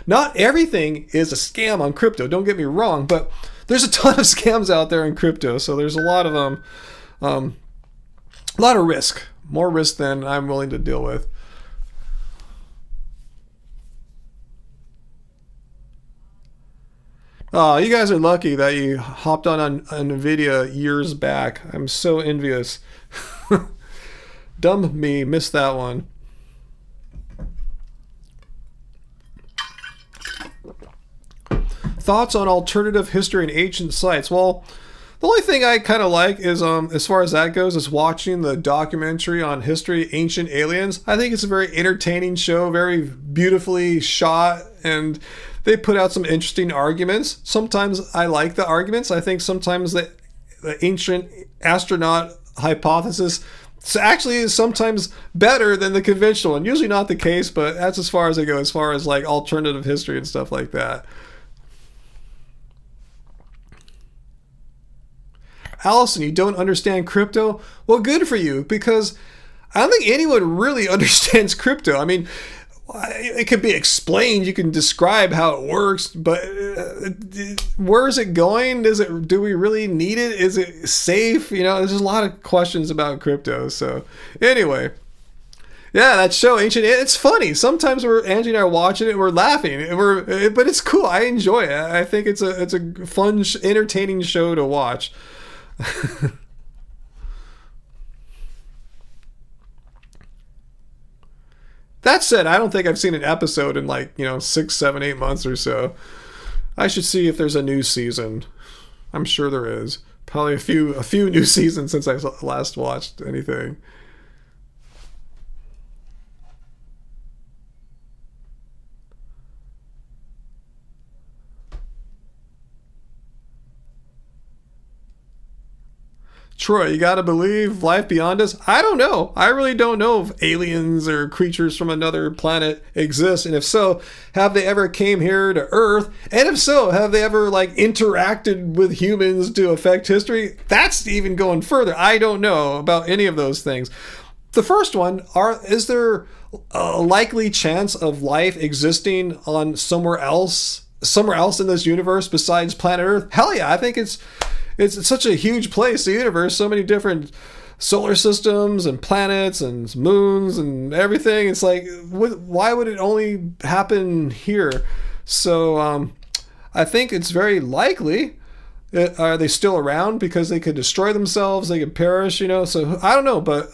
Not everything is a scam on crypto. Don't get me wrong, but there's a ton of scams out there in crypto. So there's a lot of risk, more risk than I'm willing to deal with. Oh, you guys are lucky that you hopped on NVIDIA years back. I'm so envious. Dumb me, missed that one. Thoughts on alternative history and ancient sites? Well, the only thing I kind of like is, as far as that goes, is watching the documentary on history, Ancient Aliens. I think it's a very entertaining show, very beautifully shot, and they put out some interesting arguments. Sometimes I like the arguments. I think sometimes the ancient astronaut hypothesis actually is sometimes better than the conventional one. Usually not the case, but that's as far as I go, as far as like alternative history and stuff like that. Allison, you don't understand crypto? Well, good for you, because I don't think anyone really understands crypto. I mean, it can be explained, you can describe how it works, but where is it going? Do we really need it? Is it safe? You know, there's a lot of questions about crypto. So anyway, yeah, that show Ancient, it's funny. Sometimes Angie and I are watching it and we're laughing, but it's cool. I enjoy it. I think it's a fun, entertaining show to watch. That said, I don't think I've seen an episode in like, 6, 7, 8 months or so. I should see if there's a new season. I'm sure there is. Probably a few new seasons since I last watched anything. Troy, you gotta believe life beyond us? I don't know. I really don't know if aliens or creatures from another planet exist. And if so, have they ever came here to Earth? And if so, have they ever like interacted with humans to affect history? That's even going further. I don't know about any of those things. The first one, is there a likely chance of life existing on somewhere else in this universe besides planet Earth? Hell yeah, I think it's such a huge place, the universe, so many different solar systems and planets and moons and everything. It's like, why would it only happen here? So I think it's very likely. Are they still around? Because they could destroy themselves, they could perish, So I don't know, but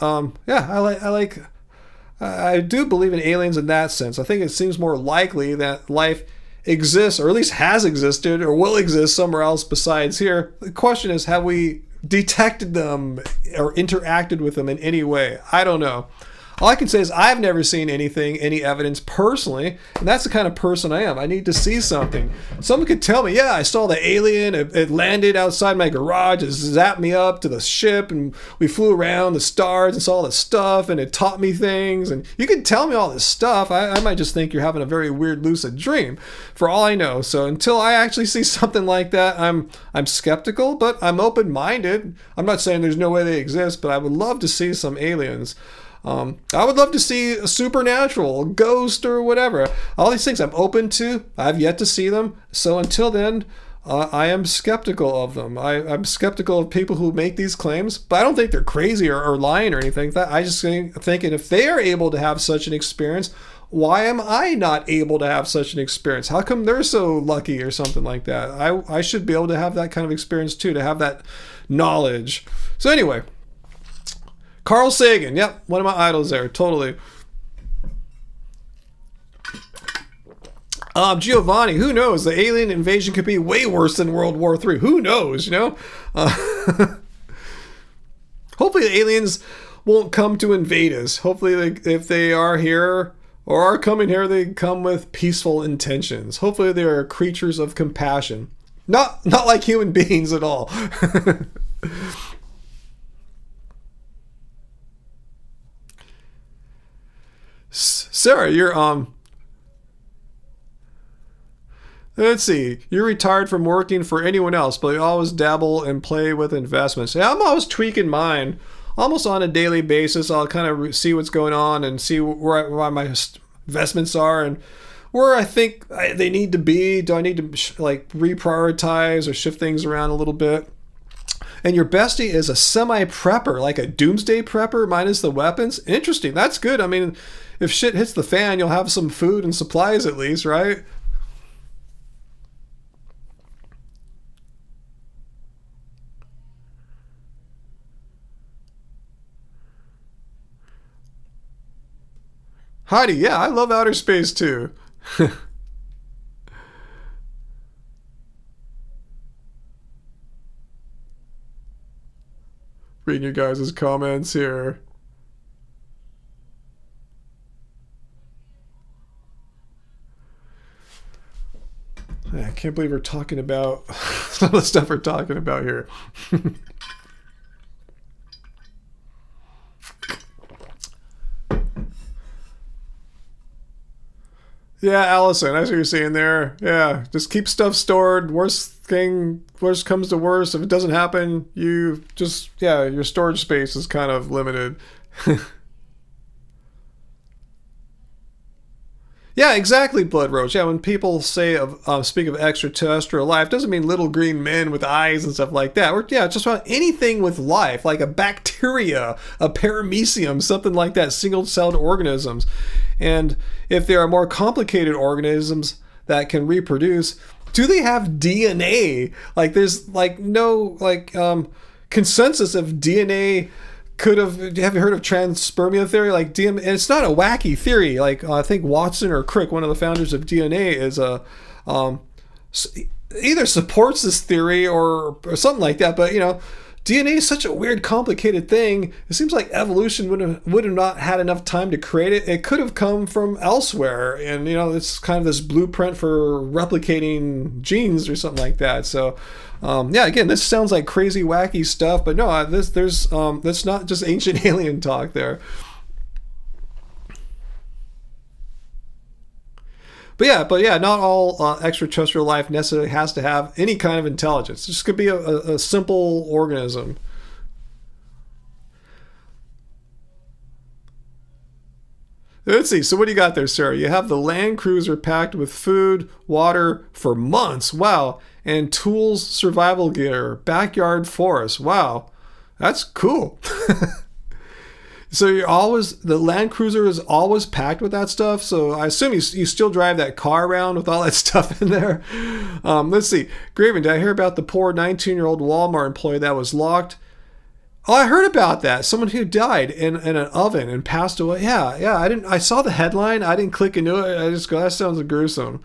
yeah, I do believe in aliens in that sense. I think it seems more likely that life exists, or at least has existed, or will exist somewhere else besides here. The question is, have we detected them or interacted with them in any way? I don't know. All I can say is I've never seen any evidence personally, and that's the kind of person I am. I need to see something. Someone could tell me, yeah, I saw the alien, it landed outside my garage, it zapped me up to the ship, and we flew around the stars and saw all this stuff, and it taught me things, and you can tell me all this stuff. I might just think you're having a very weird lucid dream, for all I know. So until I actually see something like that, I'm skeptical, but I'm open-minded. I'm not saying there's no way they exist, but I would love to see some aliens. I would love to see a supernatural, a ghost, or whatever. All these things I'm open to. I've yet to see them. So until then, I am skeptical of them. I'm skeptical of people who make these claims, but I don't think they're crazy or lying or anything like that. I just thinking if they are able to have such an experience, why am I not able to have such an experience? How come they're so lucky or something like that? I should be able to have that kind of experience too, to have that knowledge. So anyway, Carl Sagan, yep, one of my idols there, totally. Giovanni, who knows? The alien invasion could be way worse than World War III. Who knows, Hopefully the aliens won't come to invade us. Hopefully if they are here or are coming here, they come with peaceful intentions. Hopefully they are creatures of compassion. Not like human beings at all. Sarah, you're let's see, you're retired from working for anyone else, but you always dabble and play with investments. Yeah, I'm always tweaking mine, almost on a daily basis. I'll kind of see what's going on and see where my investments are and where I think they need to be. Do I need to reprioritize or shift things around a little bit? And your bestie is a semi-prepper, like a doomsday prepper minus the weapons. Interesting. That's good. I mean, if shit hits the fan, you'll have some food and supplies at least, right? Heidi, yeah, I love outer space too. Reading your guys' comments here. I can't believe we're talking about some of the stuff we're talking about here. Yeah, Allison, I see what you're saying there. Yeah, just keep stuff stored. Worst comes to worst. If it doesn't happen, your storage space is kind of limited. Yeah, exactly, Blood Roach. Yeah, when people say speak of extraterrestrial life, doesn't mean little green men with eyes and stuff like that. Just about anything with life, like a bacteria, a paramecium, something like that, single-celled organisms. And if there are more complicated organisms that can reproduce, do they have DNA? Like, there's no consensus of DNA could have you heard of transpermia theory? Like and it's not a wacky theory. Like I think Watson or Crick, one of the founders of DNA, is a either supports this theory or something like that. But DNA is such a weird, complicated thing. It seems like evolution would have not had enough time to create it. It could have come from elsewhere, and it's kind of this blueprint for replicating genes or something like that. So, again, this sounds like crazy, wacky stuff, but no, that's not just ancient alien talk there. But yeah, not all extraterrestrial life necessarily has to have any kind of intelligence. This could be a simple organism. Let's see. So what do you got there, Sarah? You have the Land Cruiser packed with food, water for months. Wow. And tools, survival gear, backyard forest. Wow. That's cool. So the Land Cruiser is always packed with that stuff. So I assume you still drive that car around with all that stuff in there. Let's see. Graven, did I hear about the poor 19-year-old Walmart employee that was locked? Oh, I heard about that. Someone who died in an oven and passed away. Yeah. I saw the headline. I didn't click into it. I just go, that sounds gruesome.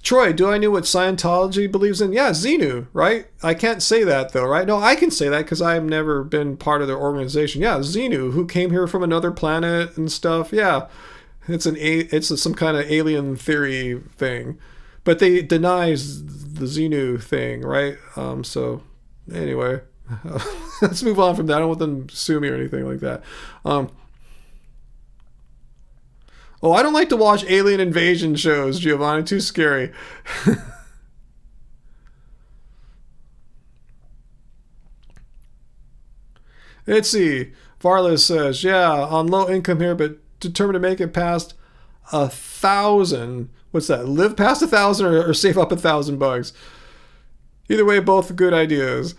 Troy, do I know what Scientology believes in? Yeah, Xenu, right? I can't say that though, right? No, I can say that because I've never been part of their organization. Yeah, Xenu, who came here from another planet and stuff. Yeah, it's some kind of alien theory thing, but they denies the Xenu thing, right? So anyway, let's move on from that. I don't want them to sue me or anything like that. Oh, I don't like to watch alien invasion shows, Giovanni. Too scary. Let's see. Varlas says, yeah, on low income here, but determined to make it past 1,000. What's that? Live past 1,000 or save up $1,000? Either way, both good ideas.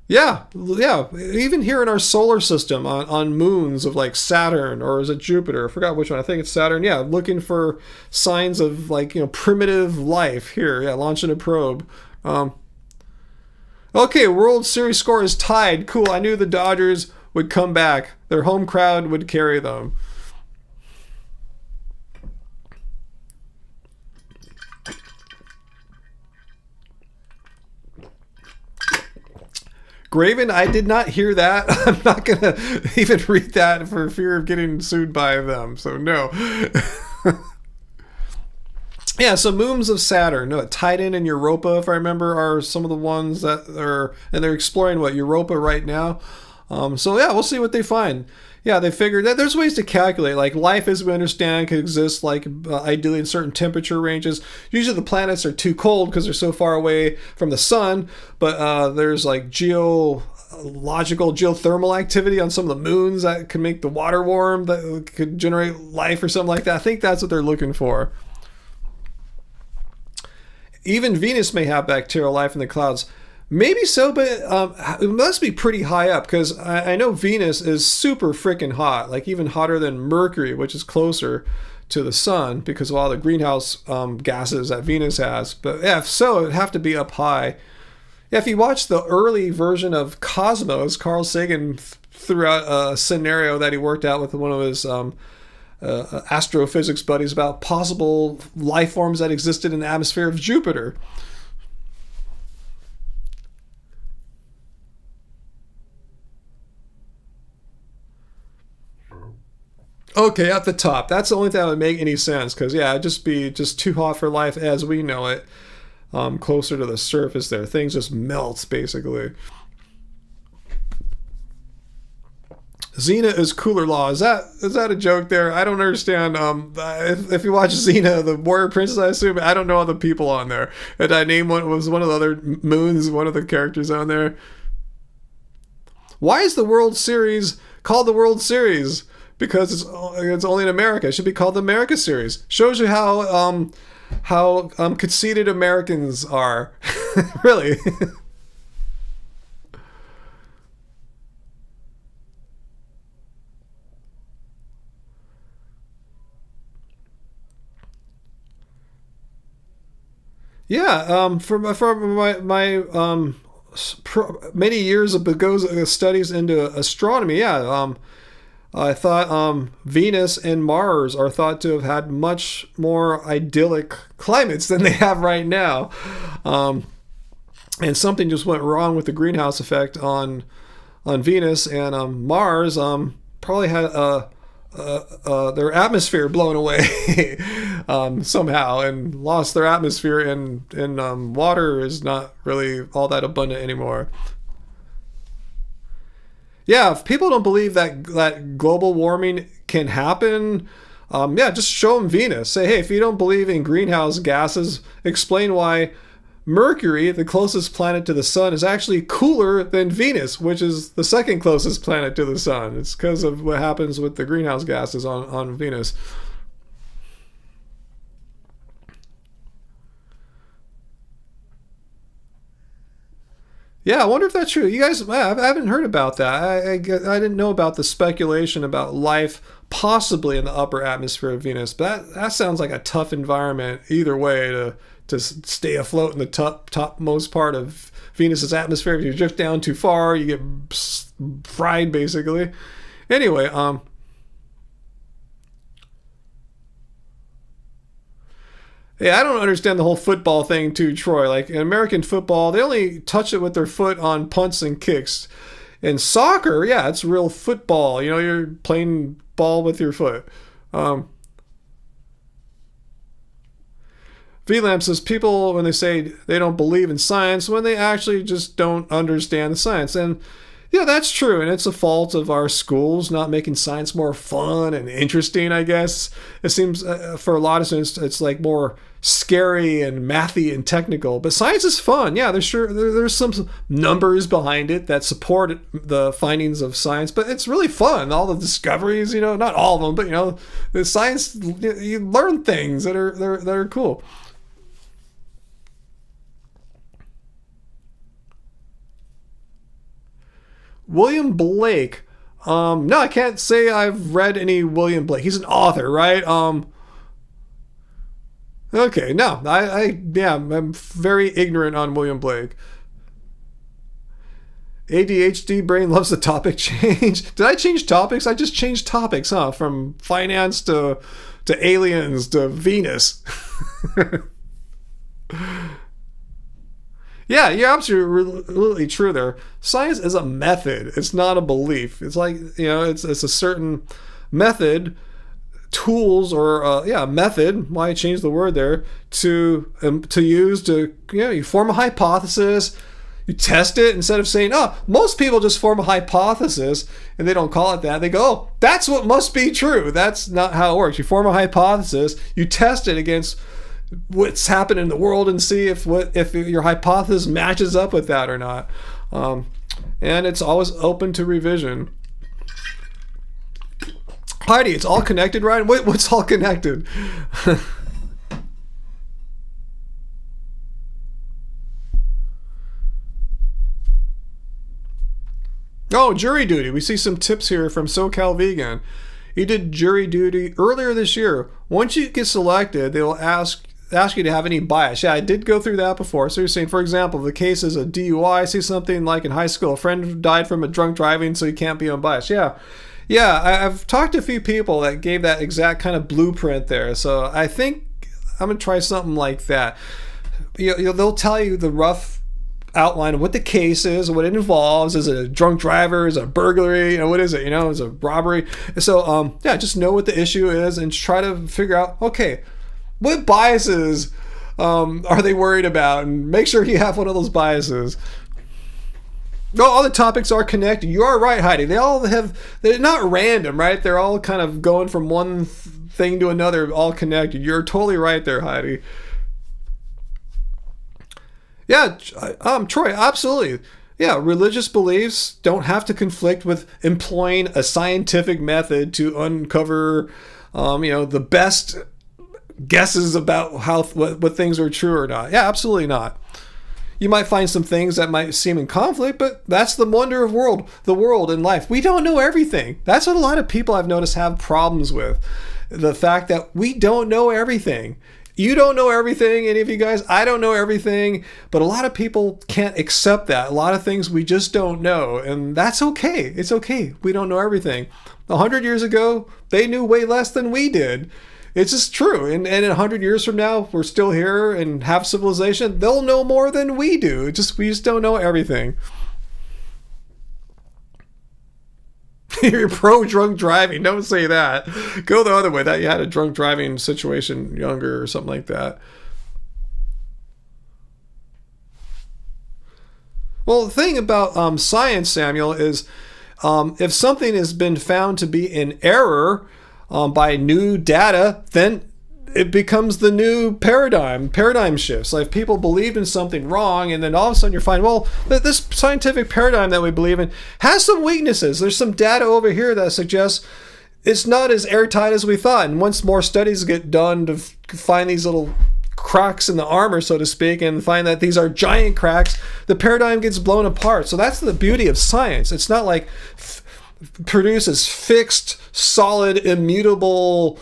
Yeah. Even here in our solar system, on moons of like Saturn, or is it Jupiter? I forgot which one. I think it's Saturn. Yeah, looking for signs of primitive life here. Yeah, launching a probe. Okay, World Series score is tied. Cool. I knew the Dodgers would come back. Their home crowd would carry them. Graven, I did not hear that. I'm not going to even read that for fear of getting sued by them. So, no. Yeah, so moons of Saturn. No, Titan and Europa, if I remember, are some of the ones that are... And they're exploring, Europa right now. So, yeah, we'll see what they find. Yeah, they figured that there's ways to calculate. Like, life as we understand can exist, ideally in certain temperature ranges. Usually the planets are too cold because they're so far away from the sun. But there's, geological, geothermal activity on some of the moons that can make the water warm, that could generate life or something like that. I think that's what they're looking for. Even Venus may have bacterial life in the clouds. Maybe so, but it must be pretty high up, because I know Venus is super freaking hot, even hotter than Mercury, which is closer to the sun because of all the greenhouse gases that Venus has. But yeah, if so, it'd have to be up high. Yeah, if you watch the early version of Cosmos, Carl Sagan threw out a scenario that he worked out with one of his astrophysics buddies about possible life forms that existed in the atmosphere of Jupiter. Okay, at the top. That's the only thing that would make any sense, because yeah, it'd just be too hot for life as we know it. Closer to the surface there, things just melt basically. Xena is cooler law. Is that a joke there? I don't understand. If you watch Xena, the warrior princess, I assume. I don't know all the people on there. And I name one of the other moons, one of the characters on there. Why is the World Series called the World Series? Because it's only in America. It should be called the America Series. Shows you how conceited Americans are. Really. Yeah, from my many years of studies into astronomy, yeah, I thought Venus and Mars are thought to have had much more idyllic climates than they have right now. And something just went wrong with the greenhouse effect on Venus, and Mars probably had their atmosphere blown away somehow, and lost their atmosphere, and water is not really all that abundant anymore. Yeah, if people don't believe that global warming can happen, yeah, just show them Venus. Say, hey, if you don't believe in greenhouse gases, explain why Mercury, the closest planet to the sun, is actually cooler than Venus, which is the second closest planet to the sun. It's because of what happens with the greenhouse gases on Venus. Yeah, I wonder if that's true. You guys, I haven't heard about that. I didn't know about the speculation about life possibly in the upper atmosphere of Venus. But that sounds like a tough environment either way to stay afloat in the topmost part of Venus's atmosphere. If you drift down too far, you get fried basically. Anyway, yeah, I don't understand the whole football thing too, Troy. Like in American football, they only touch it with their foot on punts and kicks. In soccer, yeah, it's real football. You know, you're playing ball with your foot. VLAMP says people, when they say they don't believe in science, when they actually just don't understand the science. And yeah, that's true. And it's a fault of our schools not making science more fun and interesting, I guess. It seems for a lot of students, it's like more scary and mathy and technical. But science is fun. Yeah, there's some numbers behind it that support the findings of science. But it's really fun. All the discoveries, not all of them, but, the science, you learn things that are cool. William Blake. No, I can't say I've read any William Blake. He's an author, right? Okay, no, I'm very ignorant on William Blake. ADHD brain loves the topic change. Did I change topics? I just changed topics, huh? From finance to aliens to Venus. Yeah, you're absolutely true there. Science is a method. It's not a belief. It's like, it's a certain method, tools, or a method, why I changed the word there, to use to, you form a hypothesis, you test it instead of saying, most people just form a hypothesis and they don't call it that. They go, that's what must be true. That's not how it works. You form a hypothesis, you test it against what's happening in the world and see if your hypothesis matches up with that or not. And it's always open to revision. Heidi, it's all connected, right? What's all connected? Oh, jury duty. We see some tips here from SoCal Vegan. He did jury duty earlier this year. Once you get selected, they will ask you to have any bias. Yeah, I did go through that before. So you're saying, for example, if the case is a DUI, I see something like in high school, a friend died from a drunk driving, so you can't be unbiased. Yeah, I've talked to a few people that gave that exact kind of blueprint there. So I think I'm going to try something like that. They'll tell you the rough outline of what the case is, what it involves. Is it a drunk driver? Is it a burglary? What is it? Is it a robbery? So just know what the issue is and try to figure out, okay, what biases are they worried about? And make sure you have one of those biases. No, all the topics are connected. You are right, Heidi. They're not random, right? They're all kind of going from one thing to another, all connected. You're totally right there, Heidi. Yeah, Troy, absolutely. Yeah, religious beliefs don't have to conflict with employing a scientific method to uncover, the best guesses about what things are true or not. Yeah, absolutely not. You might find some things that might seem in conflict, but that's the wonder of the world and life. We don't know everything. That's what a lot of people I've noticed have problems with. The fact that we don't know everything. You don't know everything, any of you guys. I don't know everything, but a lot of people can't accept that. A lot of things we just don't know, and that's okay. It's okay. We don't know everything. 100 years ago, they knew way less than we did. It's just true. And 100 years from now, we're still here and have civilization. They'll know more than we do. We just don't know everything. You're pro drunk driving. Don't say that. Go the other way. That you had a drunk driving situation younger or something like that. Well, the thing about science, Samuel, is if something has been found to be in error by new data, then it becomes the new paradigm shifts. Like if people believed in something wrong, and then all of a sudden you find, well, this scientific paradigm that we believe in has some weaknesses. There's some data over here that suggests it's not as airtight as we thought. And once more studies get done to find these little cracks in the armor, so to speak, and find that these are giant cracks, the paradigm gets blown apart. So that's the beauty of science. It's not like produces fixed, solid, immutable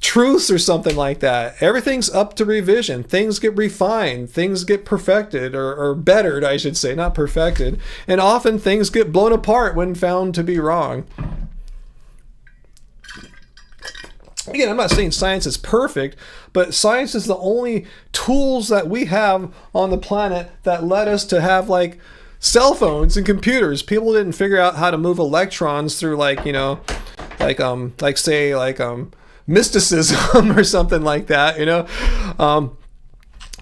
truths or something like that. Everything's up to revision. Things get refined. Things get perfected or bettered, I should say, not perfected. And often things get blown apart when found to be wrong. Again, I'm not saying science is perfect, but science is the only tools that we have on the planet that led us to have like cell phones and computers. People didn't figure out how to move electrons through mysticism or something like that,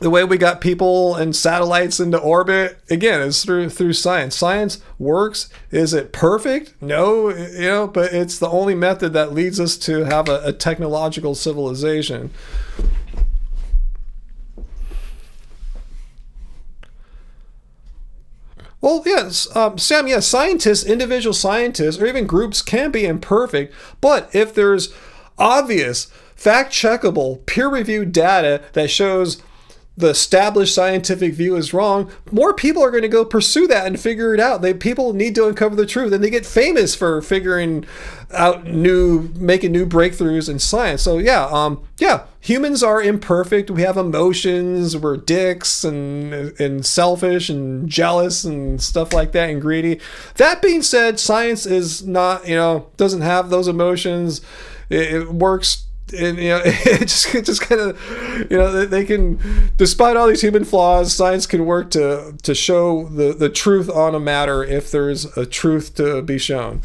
the way we got people and satellites into orbit, again, is through science. Science works. Is it perfect? No, but it's the only method that leads us to have a technological civilization. Well, yes, Sam, yes, scientists, individual scientists, or even groups can be imperfect, but if there's obvious, fact-checkable, peer-reviewed data that shows the established scientific view is wrong, more people are going to go pursue that and figure it out. People need to uncover the truth, and they get famous for figuring out making new breakthroughs in science. So yeah, humans are imperfect. We have emotions. We're dicks and selfish and jealous and stuff like that, and greedy. That being said, science is not, doesn't have those emotions. It works. And it just kind of, they can, despite all these human flaws, science can work to show the truth on a matter if there's a truth to be shown.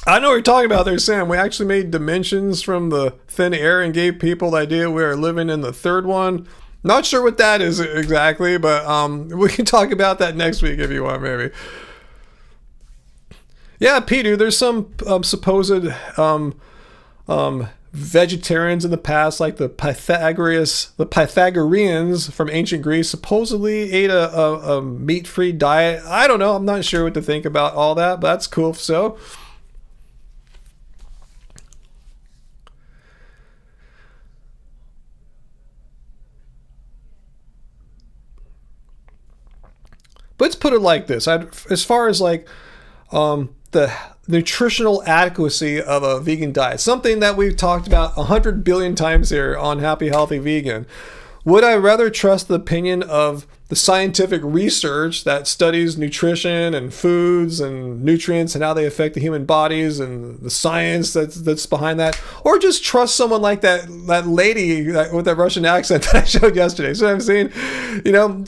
I know what you're talking about there, Sam. We actually made dimensions from the thin air and gave people the idea we are living in the third one. Not sure what that is exactly, but we can talk about that next week if you want, maybe. Yeah, Peter, there's some supposed vegetarians in the past, like the Pythagoreans from ancient Greece, supposedly ate a meat-free diet. I don't know. I'm not sure what to think about all that, but that's cool. So. But let's put it like this. As far as like the nutritional adequacy of a vegan diet, something that we've talked about 100 billion times here on Happy Healthy Vegan, would I rather trust the opinion of the scientific research that studies nutrition and foods and nutrients and how they affect the human bodies and the science that's behind that, or just trust someone like that lady with that Russian accent that I showed yesterday? So I'm saying,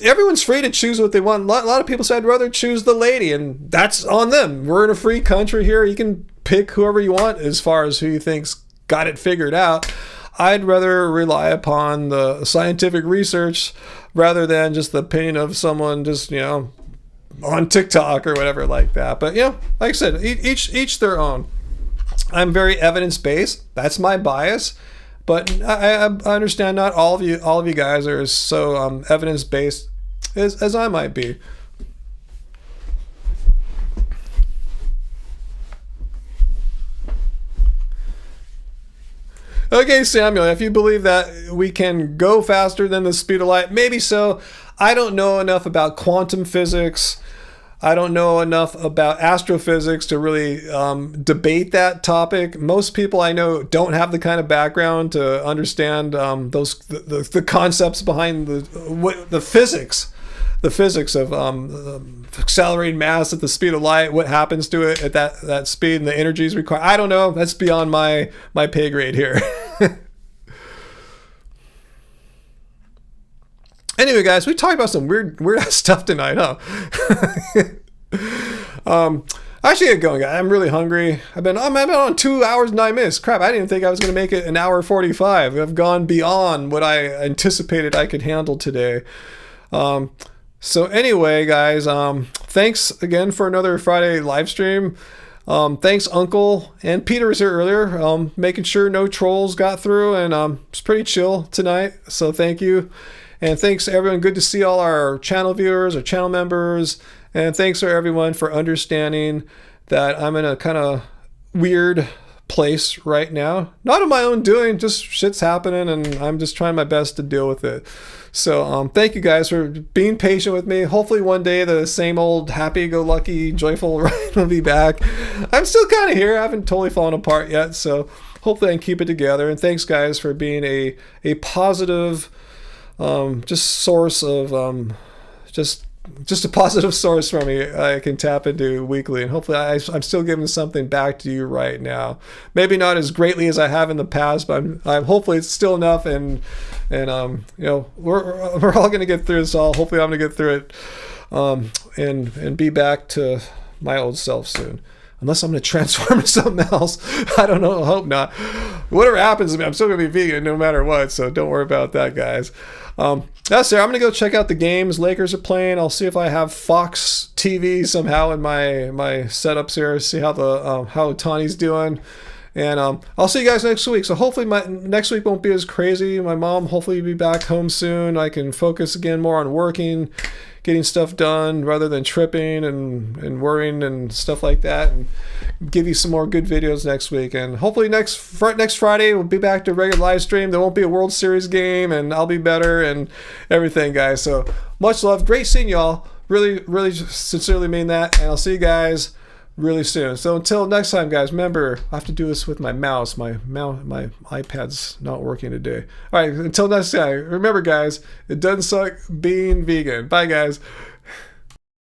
everyone's free to choose what they want. A lot of people say I'd rather choose the lady, and that's on them. We're in a free country here. You can pick whoever you want as far as who you think's got it figured out. I'd rather rely upon the scientific research rather than just the opinion of someone just, on TikTok or whatever like that. But, like I said, each their own. I'm very evidence-based. That's my bias. But I understand not all of you guys are so evidence-based as I might be. Okay, Samuel, if you believe that we can go faster than the speed of light, maybe so. I don't know enough about quantum physics. I don't know enough about astrophysics to really debate that topic. Most people I know don't have the kind of background to understand the concepts behind the physics. The physics of accelerating mass at the speed of light, what happens to it at that speed, and the energies required. I don't know. That's beyond my pay grade here. Anyway, guys, we talked about some weird stuff tonight, huh? I should get going, guys. I'm really hungry. I've been on 2 hours and 9 minutes. Crap, I didn't even think I was going to make it an hour 45. I've gone beyond what I anticipated I could handle today. So anyway, guys, thanks again for another Friday live stream. Thanks, Uncle, and Peter was here earlier, making sure no trolls got through, and it's pretty chill tonight. So thank you. And thanks everyone. Good to see all our channel viewers, our channel members. And thanks for everyone for understanding that I'm in a kind of weird place right now. Not of my own doing, just shit's happening and I'm just trying my best to deal with it. So thank you guys for being patient with me. Hopefully one day the same old happy-go-lucky, joyful Ryan will be back. I'm still kind of here. I haven't totally fallen apart yet. So hopefully I can keep it together. And thanks guys for being a positive just source of just a positive source for me I can tap into weekly, and hopefully I'm still giving something back to you right now. Maybe not as greatly as I have in the past, but I'm hopefully it's still enough, and you know, we're all gonna get through this all. Hopefully I'm gonna get through it and be back to my old self soon. Unless I'm going to transform into something else. I don't know. I hope not. Whatever happens to me, I'm still going to be vegan no matter what. So don't worry about that, guys. That's it. I'm going to go check out the games Lakers are playing. I'll see if I have Fox TV somehow in my setups here. See how how Tani's doing. And I'll see you guys next week. So hopefully next week won't be as crazy. My mom hopefully will be back home soon. I can focus again more on working, getting stuff done rather than tripping and worrying and stuff like that, and give you some more good videos next week. And hopefully next Friday we'll be back to regular live stream. There won't be a World Series game, and I'll be better and everything, guys. So much love. Great seeing y'all. Really, really sincerely mean that. And I'll see you guys really soon. So until next time, guys, remember, I have to do this with my mouse. My iPad's not working today. All right, until next time, remember, guys, it doesn't suck being vegan. Bye, guys.